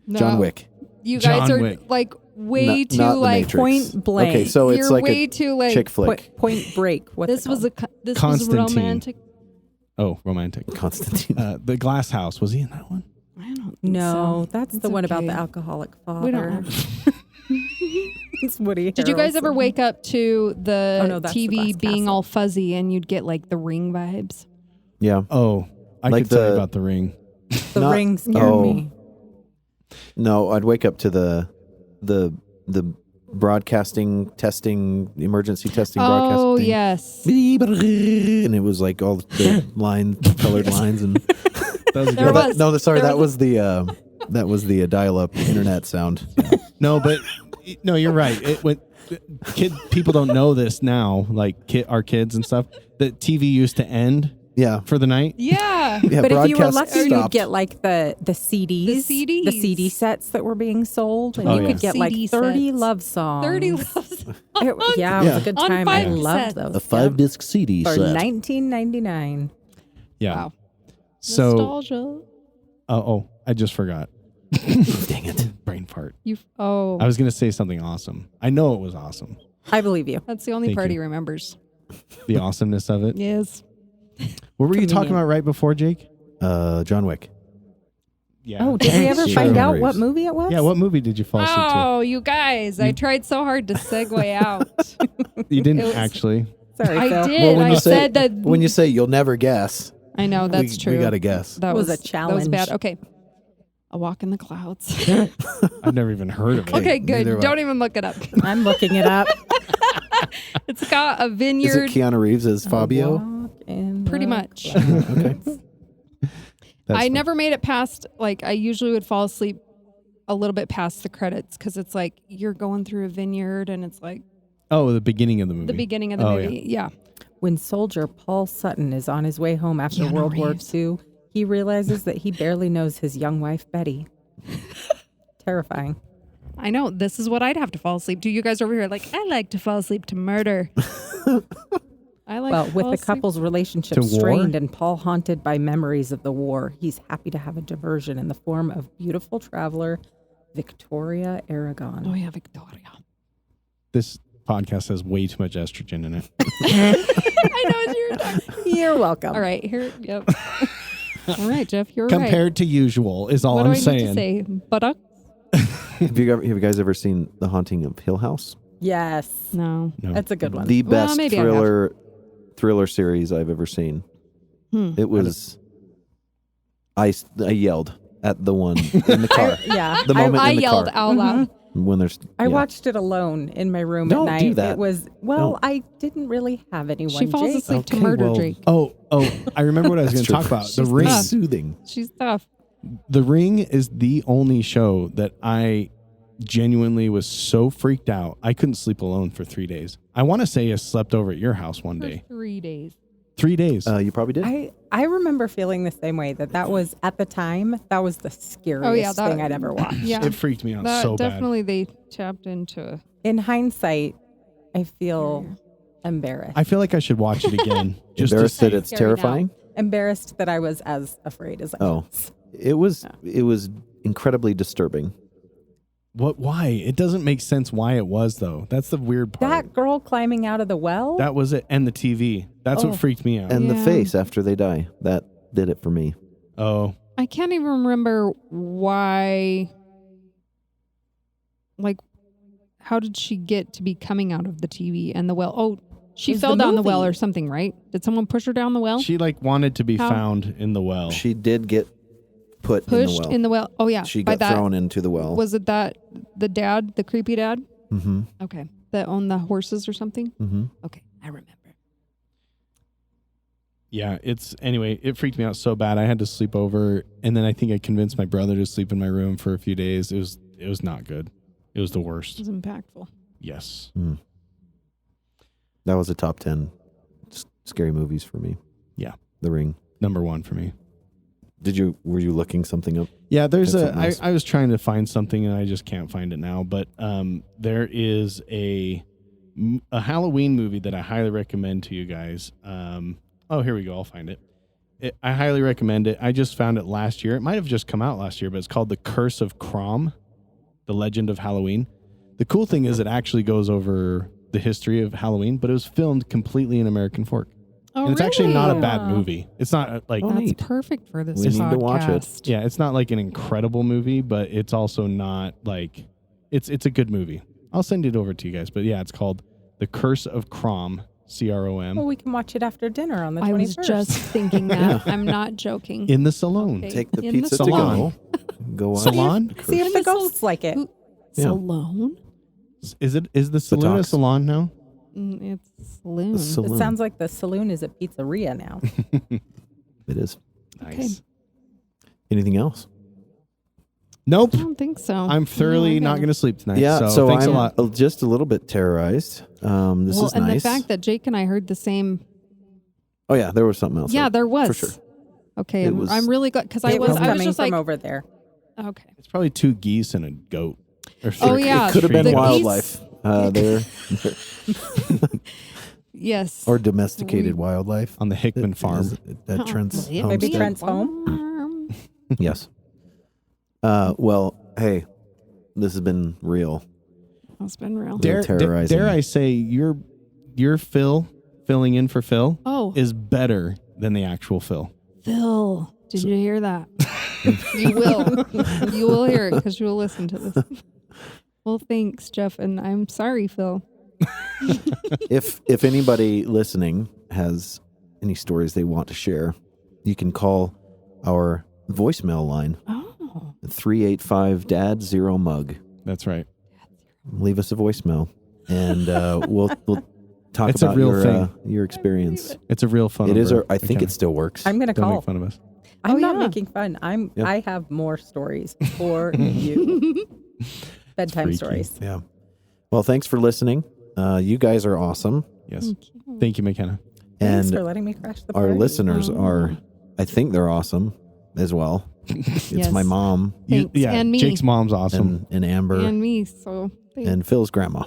[SPEAKER 4] No.
[SPEAKER 1] John Wick.
[SPEAKER 4] You guys
[SPEAKER 2] John
[SPEAKER 4] are
[SPEAKER 2] Wick.
[SPEAKER 4] like way
[SPEAKER 1] Not
[SPEAKER 4] too
[SPEAKER 1] the
[SPEAKER 4] like
[SPEAKER 1] Matrix.
[SPEAKER 3] Point blank.
[SPEAKER 1] Okay, so it's
[SPEAKER 4] you're
[SPEAKER 1] like
[SPEAKER 4] way
[SPEAKER 1] a
[SPEAKER 4] too like
[SPEAKER 1] chick flick.
[SPEAKER 3] Point Break. What's
[SPEAKER 4] this
[SPEAKER 3] it
[SPEAKER 4] was
[SPEAKER 3] called?
[SPEAKER 4] this was
[SPEAKER 2] Constantine.
[SPEAKER 4] romantic.
[SPEAKER 2] Oh, romantic.
[SPEAKER 1] Constantine.
[SPEAKER 2] The Glass House, was he in that one?
[SPEAKER 4] I don't think
[SPEAKER 3] No,
[SPEAKER 4] so.
[SPEAKER 3] that's
[SPEAKER 4] It's
[SPEAKER 3] the one about
[SPEAKER 4] okay.
[SPEAKER 3] the alcoholic father.
[SPEAKER 4] We don't know.
[SPEAKER 3] It's Woody.
[SPEAKER 4] Did you guys ever
[SPEAKER 3] Harrelson.
[SPEAKER 4] wake up to the
[SPEAKER 3] Oh, no, that's the
[SPEAKER 4] TV
[SPEAKER 3] Glass
[SPEAKER 4] being
[SPEAKER 3] Castle.
[SPEAKER 4] all fuzzy and you'd get like the Ring vibes?
[SPEAKER 1] Yeah.
[SPEAKER 2] Oh, I
[SPEAKER 1] Like
[SPEAKER 2] could tell you
[SPEAKER 1] the-
[SPEAKER 2] about the Ring.
[SPEAKER 3] The
[SPEAKER 1] Not-
[SPEAKER 3] Ring scared
[SPEAKER 1] oh.
[SPEAKER 3] me.
[SPEAKER 1] No, I'd wake up to the broadcasting testing, emergency testing broadcasting.
[SPEAKER 4] Oh
[SPEAKER 1] thing.
[SPEAKER 4] yes.
[SPEAKER 1] And it was like all the colored lines and
[SPEAKER 2] That was
[SPEAKER 4] There
[SPEAKER 2] good.
[SPEAKER 4] was.
[SPEAKER 1] no, sorry,
[SPEAKER 4] There
[SPEAKER 1] that was the dial-up internet sound.
[SPEAKER 2] No, but no, you're right. People don't know this now, like our kids and stuff. That TV used to end
[SPEAKER 1] Yeah,
[SPEAKER 2] for the night.
[SPEAKER 4] Yeah.
[SPEAKER 1] yeah.
[SPEAKER 3] But if you were
[SPEAKER 1] broadcast
[SPEAKER 3] lucky, you'd
[SPEAKER 1] stopped.
[SPEAKER 3] get like the CDs,
[SPEAKER 4] The
[SPEAKER 3] the CD sets that were being sold, and
[SPEAKER 2] Oh,
[SPEAKER 3] you
[SPEAKER 2] yeah.
[SPEAKER 3] could get like
[SPEAKER 4] CD
[SPEAKER 3] 30
[SPEAKER 4] sets.
[SPEAKER 3] love songs.
[SPEAKER 4] 30 loves.
[SPEAKER 3] Yeah, it was a good
[SPEAKER 4] On
[SPEAKER 3] time. I
[SPEAKER 4] 5
[SPEAKER 3] loved
[SPEAKER 4] cassettes.
[SPEAKER 3] those.
[SPEAKER 1] a 5-disc CD
[SPEAKER 3] For
[SPEAKER 1] set.
[SPEAKER 3] $19.99.
[SPEAKER 2] Yeah.
[SPEAKER 4] Wow.
[SPEAKER 2] So,
[SPEAKER 4] Nostalgia.
[SPEAKER 2] I just forgot.
[SPEAKER 1] Dang it!
[SPEAKER 2] Brain fart.
[SPEAKER 4] Oh,
[SPEAKER 2] I was gonna say something awesome. I know it was awesome.
[SPEAKER 3] I believe you.
[SPEAKER 4] that's the only
[SPEAKER 2] Thank
[SPEAKER 4] part
[SPEAKER 2] you.
[SPEAKER 4] he remembers.
[SPEAKER 2] The awesomeness of it.
[SPEAKER 4] Yes.
[SPEAKER 2] What were you talking
[SPEAKER 3] Convenient.
[SPEAKER 2] about right before, Jake?
[SPEAKER 1] John Wick.
[SPEAKER 2] Yeah.
[SPEAKER 3] Oh, did we ever
[SPEAKER 1] Sure.
[SPEAKER 3] find out
[SPEAKER 1] Memories.
[SPEAKER 3] what movie it was?
[SPEAKER 2] Yeah. What movie did you fall asleep
[SPEAKER 4] Oh, you guys! I tried so hard to segue out.
[SPEAKER 2] to? You didn't
[SPEAKER 4] it was-
[SPEAKER 2] actually.
[SPEAKER 3] Sorry,
[SPEAKER 4] I
[SPEAKER 3] Phil.
[SPEAKER 4] did.
[SPEAKER 1] Well, when
[SPEAKER 4] I
[SPEAKER 1] you say
[SPEAKER 4] said that.
[SPEAKER 1] when you say you'll never guess,
[SPEAKER 4] I know that's true.
[SPEAKER 1] We got to guess.
[SPEAKER 4] That
[SPEAKER 3] was a
[SPEAKER 4] That was
[SPEAKER 3] challenge.
[SPEAKER 4] bad. Okay. A Walk in the Clouds.
[SPEAKER 2] I've never even heard of it.
[SPEAKER 4] Okay,
[SPEAKER 1] neither
[SPEAKER 4] good.
[SPEAKER 1] have I.
[SPEAKER 4] Don't even look it up.
[SPEAKER 3] I'm looking it up.
[SPEAKER 4] It's got a
[SPEAKER 1] Is it
[SPEAKER 4] vineyard.
[SPEAKER 1] Keanu Reeves as Fabio?
[SPEAKER 3] Walk in
[SPEAKER 4] Pretty
[SPEAKER 3] the
[SPEAKER 4] much.
[SPEAKER 3] clouds.
[SPEAKER 1] Okay.
[SPEAKER 2] That's
[SPEAKER 4] I
[SPEAKER 2] fun.
[SPEAKER 4] never made it past, like, I usually would fall asleep a little bit past the credits because it's like you're going through a vineyard and it's like
[SPEAKER 2] Oh, the beginning of the movie.
[SPEAKER 4] the beginning of the
[SPEAKER 2] Oh,
[SPEAKER 4] movie. Yeah.
[SPEAKER 3] When soldier Paul Sutton is on his way home after
[SPEAKER 4] Keanu
[SPEAKER 3] World
[SPEAKER 4] Reeves.
[SPEAKER 3] War II, he realizes that he barely knows his young wife, Betty. Terrifying.
[SPEAKER 4] I know. This is what I'd have to fall asleep to. You guys over here, like, I like to fall asleep to murder. I like
[SPEAKER 3] Well,
[SPEAKER 4] to
[SPEAKER 3] with
[SPEAKER 4] fall
[SPEAKER 3] the
[SPEAKER 4] asleep-
[SPEAKER 3] couple's relationship
[SPEAKER 2] To war?
[SPEAKER 3] strained and Paul haunted by memories of the war, he's happy to have a diversion in the form of beautiful traveler Victoria Aragon.
[SPEAKER 4] Oh, yeah, Victoria.
[SPEAKER 2] This podcast has way too much estrogen in it.
[SPEAKER 4] I know it's your time.
[SPEAKER 3] You're welcome.
[SPEAKER 4] All right, here. Yep. All right, Jeff, you're right.
[SPEAKER 2] Compared to usual is all
[SPEAKER 4] What
[SPEAKER 2] I'm
[SPEAKER 4] do I
[SPEAKER 2] saying.
[SPEAKER 4] need to say? Buttock?
[SPEAKER 1] Have you guys ever seen The Haunting of Hill House?
[SPEAKER 3] Yes.
[SPEAKER 4] No.
[SPEAKER 2] No.
[SPEAKER 3] That's a good one.
[SPEAKER 1] The
[SPEAKER 4] Well,
[SPEAKER 1] best
[SPEAKER 4] maybe I have.
[SPEAKER 1] thriller series I've ever seen.
[SPEAKER 4] Hmm.
[SPEAKER 1] It was I yelled at the one in the car. The moment
[SPEAKER 4] I
[SPEAKER 1] in the
[SPEAKER 4] yelled
[SPEAKER 1] car.
[SPEAKER 4] out loud.
[SPEAKER 1] When there's,
[SPEAKER 3] I
[SPEAKER 1] yeah.
[SPEAKER 3] watched it alone in my room
[SPEAKER 1] Don't
[SPEAKER 3] at
[SPEAKER 1] do
[SPEAKER 3] night.
[SPEAKER 1] that.
[SPEAKER 3] It was I didn't really have anyone.
[SPEAKER 4] She falls
[SPEAKER 3] Jake.
[SPEAKER 4] asleep to
[SPEAKER 1] Okay,
[SPEAKER 4] murder
[SPEAKER 1] well-
[SPEAKER 4] Jake.
[SPEAKER 2] Oh, I remember what I was going
[SPEAKER 1] That's
[SPEAKER 2] to talk
[SPEAKER 1] true.
[SPEAKER 2] about.
[SPEAKER 4] She's
[SPEAKER 2] The Ring.
[SPEAKER 4] tough.
[SPEAKER 1] Soothing.
[SPEAKER 4] She's tough.
[SPEAKER 2] The Ring is the only show that I genuinely was so freaked out. I couldn't sleep alone for 3 days. I want to say I slept over at your house one
[SPEAKER 4] For
[SPEAKER 2] day.
[SPEAKER 4] 3 days.
[SPEAKER 2] 3 days.
[SPEAKER 1] You probably did.
[SPEAKER 3] I remember feeling the same way. That was at the time. That was the scariest thing I'd ever watched.
[SPEAKER 4] Yeah.
[SPEAKER 2] It freaked me out
[SPEAKER 4] That
[SPEAKER 2] so bad.
[SPEAKER 4] definitely they tapped into.
[SPEAKER 3] In hindsight, I feel embarrassed.
[SPEAKER 2] I feel like I should watch it again. Just to
[SPEAKER 1] Embarrassed
[SPEAKER 2] see.
[SPEAKER 1] that it's
[SPEAKER 4] Scary now.
[SPEAKER 1] terrifying.
[SPEAKER 3] Embarrassed that I was as afraid as I was.
[SPEAKER 1] It was incredibly disturbing.
[SPEAKER 2] What? Why? It doesn't make sense why it was though. That's the weird part.
[SPEAKER 3] That girl climbing out of the well.
[SPEAKER 2] That was it. And the TV. That's what freaked me out.
[SPEAKER 1] And the
[SPEAKER 4] Yeah.
[SPEAKER 1] face after they die. That did it for me.
[SPEAKER 2] Oh,
[SPEAKER 4] I can't even remember why. Like, how did she get to be coming out of the TV and the well? Oh, she
[SPEAKER 3] It's
[SPEAKER 4] fell
[SPEAKER 3] the
[SPEAKER 4] down the well
[SPEAKER 3] movie.
[SPEAKER 4] or something, right? Did someone push her down the well?
[SPEAKER 2] she like wanted to be
[SPEAKER 4] How?
[SPEAKER 2] found in the well.
[SPEAKER 1] She did get put
[SPEAKER 4] Pushed
[SPEAKER 1] in the well.
[SPEAKER 4] Oh yeah,
[SPEAKER 1] She
[SPEAKER 4] by
[SPEAKER 1] got
[SPEAKER 4] that.
[SPEAKER 1] thrown into the well.
[SPEAKER 4] Was it that the dad, the creepy dad?
[SPEAKER 1] Mm-hmm.
[SPEAKER 4] Okay, that owned the horses or something.
[SPEAKER 1] Mm-hmm.
[SPEAKER 4] Okay, I remember.
[SPEAKER 2] Yeah, it freaked me out so bad. I had to sleep over, and then I think I convinced my brother to sleep in my room for a few days. It was not good. It was the
[SPEAKER 4] It
[SPEAKER 2] worst.
[SPEAKER 4] was impactful.
[SPEAKER 2] Yes.
[SPEAKER 1] That was a top 10 scary movies for me.
[SPEAKER 2] Yeah.
[SPEAKER 1] The Ring.
[SPEAKER 2] Number one for me.
[SPEAKER 1] Were you looking something up?
[SPEAKER 2] Yeah, there's
[SPEAKER 1] That's something else.
[SPEAKER 2] I was trying to find something and I just can't find it now, but there is a Halloween movie that I highly recommend to you guys. Here we go. I'll find it. I highly recommend it. I just found it last year. It might have just come out last year, but it's called The Curse of Crom, The Legend of Halloween. The cool thing is it actually goes over the history of Halloween, but it was filmed completely in American Fork.
[SPEAKER 4] Oh,
[SPEAKER 2] And it's actually not a
[SPEAKER 4] really?
[SPEAKER 2] bad movie. It's not like...
[SPEAKER 1] Oh,
[SPEAKER 4] That's
[SPEAKER 1] neat.
[SPEAKER 4] perfect for this
[SPEAKER 1] We need to watch it.
[SPEAKER 4] podcast.
[SPEAKER 2] Yeah, it's not like an incredible movie, but it's also not like it's a good movie. I'll send it over to you guys. But yeah, it's called The Curse of Crom, C-R-O-M,
[SPEAKER 3] Well, we can watch it after dinner on the 21st.
[SPEAKER 4] I was just thinking that. I'm not joking.
[SPEAKER 2] in the salon.
[SPEAKER 4] Okay.
[SPEAKER 1] Take the
[SPEAKER 4] In the
[SPEAKER 1] pizza to
[SPEAKER 2] salon.
[SPEAKER 1] go watch.
[SPEAKER 2] Salon?
[SPEAKER 3] See if
[SPEAKER 4] In
[SPEAKER 3] the
[SPEAKER 4] the sal-
[SPEAKER 3] ghosts like it.
[SPEAKER 4] Ooh.
[SPEAKER 1] Yeah.
[SPEAKER 4] Salon?
[SPEAKER 2] Is the saloon a
[SPEAKER 1] Butt-ocks.
[SPEAKER 2] salon now?
[SPEAKER 4] It's saloon.
[SPEAKER 1] The saloon.
[SPEAKER 3] It sounds like the saloon is a pizzeria now.
[SPEAKER 1] It is.
[SPEAKER 2] Nice.
[SPEAKER 1] Anything else?
[SPEAKER 2] Nope.
[SPEAKER 4] I don't think so.
[SPEAKER 2] I'm thoroughly
[SPEAKER 4] No, I
[SPEAKER 2] not going to sleep tonight.
[SPEAKER 1] Yeah,
[SPEAKER 2] so thanks
[SPEAKER 1] I'm
[SPEAKER 2] a lot.
[SPEAKER 1] just a little bit terrorized. This
[SPEAKER 4] well,
[SPEAKER 1] is
[SPEAKER 4] and
[SPEAKER 1] nice.
[SPEAKER 4] the fact that Jake and I heard the same.
[SPEAKER 1] Oh yeah, there was something else.
[SPEAKER 4] Yeah, there was.
[SPEAKER 1] For sure.
[SPEAKER 4] Okay,
[SPEAKER 1] It was-
[SPEAKER 4] I'm really glad because I
[SPEAKER 3] It
[SPEAKER 4] was
[SPEAKER 3] coming
[SPEAKER 4] just
[SPEAKER 3] from
[SPEAKER 4] like,
[SPEAKER 3] over there.
[SPEAKER 4] okay.
[SPEAKER 2] It's probably 2 geese and a goat. Or
[SPEAKER 4] Oh,
[SPEAKER 2] three.
[SPEAKER 4] yeah,
[SPEAKER 1] It could have been
[SPEAKER 4] the geese-
[SPEAKER 1] wildlife there,
[SPEAKER 4] Yes.
[SPEAKER 1] or domesticated wildlife
[SPEAKER 2] On the Hickman farm.
[SPEAKER 1] at Trent's
[SPEAKER 4] Maybe
[SPEAKER 3] Maybe
[SPEAKER 1] homestead.
[SPEAKER 3] Trent's home.
[SPEAKER 1] Yes. Well, hey, this has been real.
[SPEAKER 4] It's been real.
[SPEAKER 1] terrorizing.
[SPEAKER 2] Dare I say your Phil filling in for Phil
[SPEAKER 4] Oh,
[SPEAKER 2] is better than the actual Phil.
[SPEAKER 4] Phil, did you hear that? You will. You will hear it because you will listen to this. Well, thanks, Jeff, and I'm sorry, Phil.
[SPEAKER 1] If anybody listening has any stories they want to share, you can call our voicemail line
[SPEAKER 4] Oh,
[SPEAKER 1] 385-DAD-0-MUG.
[SPEAKER 2] That's right.
[SPEAKER 1] Leave us a voicemail, and we'll talk
[SPEAKER 2] It's a
[SPEAKER 1] about
[SPEAKER 2] real thing.
[SPEAKER 1] your experience.
[SPEAKER 2] It's a real phone
[SPEAKER 1] It is.
[SPEAKER 2] number.
[SPEAKER 1] I think
[SPEAKER 2] Okay.
[SPEAKER 1] it still works.
[SPEAKER 3] I'm going to
[SPEAKER 2] Don't
[SPEAKER 3] call.
[SPEAKER 2] make fun of us.
[SPEAKER 3] I'm
[SPEAKER 4] Oh,
[SPEAKER 3] not
[SPEAKER 4] yeah.
[SPEAKER 3] making fun.
[SPEAKER 1] Yeah.
[SPEAKER 3] I have more stories for you. Bedtime
[SPEAKER 2] freaky.
[SPEAKER 3] stories.
[SPEAKER 1] Yeah. Well, thanks for listening. You guys are awesome,
[SPEAKER 2] Yes. Thank you, McKenna.
[SPEAKER 3] Thanks
[SPEAKER 1] and
[SPEAKER 3] for letting me crash the
[SPEAKER 1] our
[SPEAKER 3] party.
[SPEAKER 1] listeners
[SPEAKER 4] Oh.
[SPEAKER 1] are. I think they're awesome as well. It's
[SPEAKER 4] Yes.
[SPEAKER 1] my mom
[SPEAKER 2] You-
[SPEAKER 4] Thanks. And me.
[SPEAKER 2] Jake's mom's awesome.
[SPEAKER 1] and Amber
[SPEAKER 4] and me. So thanks.
[SPEAKER 1] and Phil's grandma.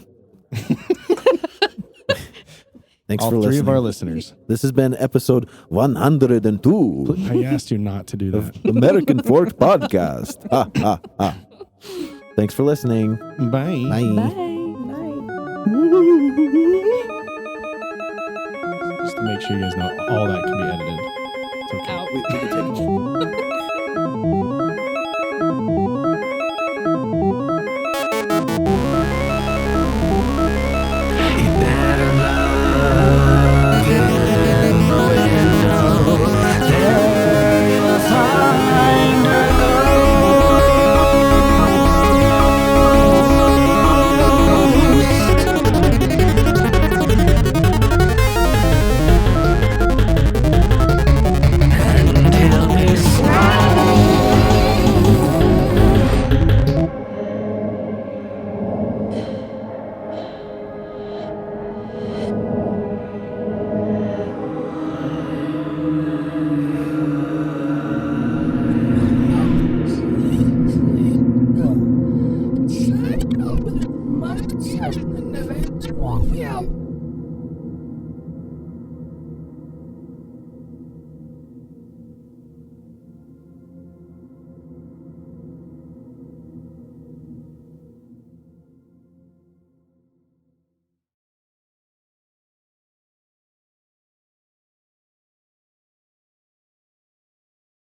[SPEAKER 1] Thanks
[SPEAKER 2] All
[SPEAKER 1] for
[SPEAKER 2] 3
[SPEAKER 1] listening.
[SPEAKER 2] of our listeners.
[SPEAKER 1] This has been episode 102
[SPEAKER 2] I asked you not to do that.
[SPEAKER 1] of American Fork Podcast. Ha, ha, ha. Thanks for listening.
[SPEAKER 2] Bye.
[SPEAKER 1] Bye.
[SPEAKER 3] Night.
[SPEAKER 2] Just to make sure you guys know, all that can be edited. It's okay.
[SPEAKER 4] Out.
[SPEAKER 1] We can take-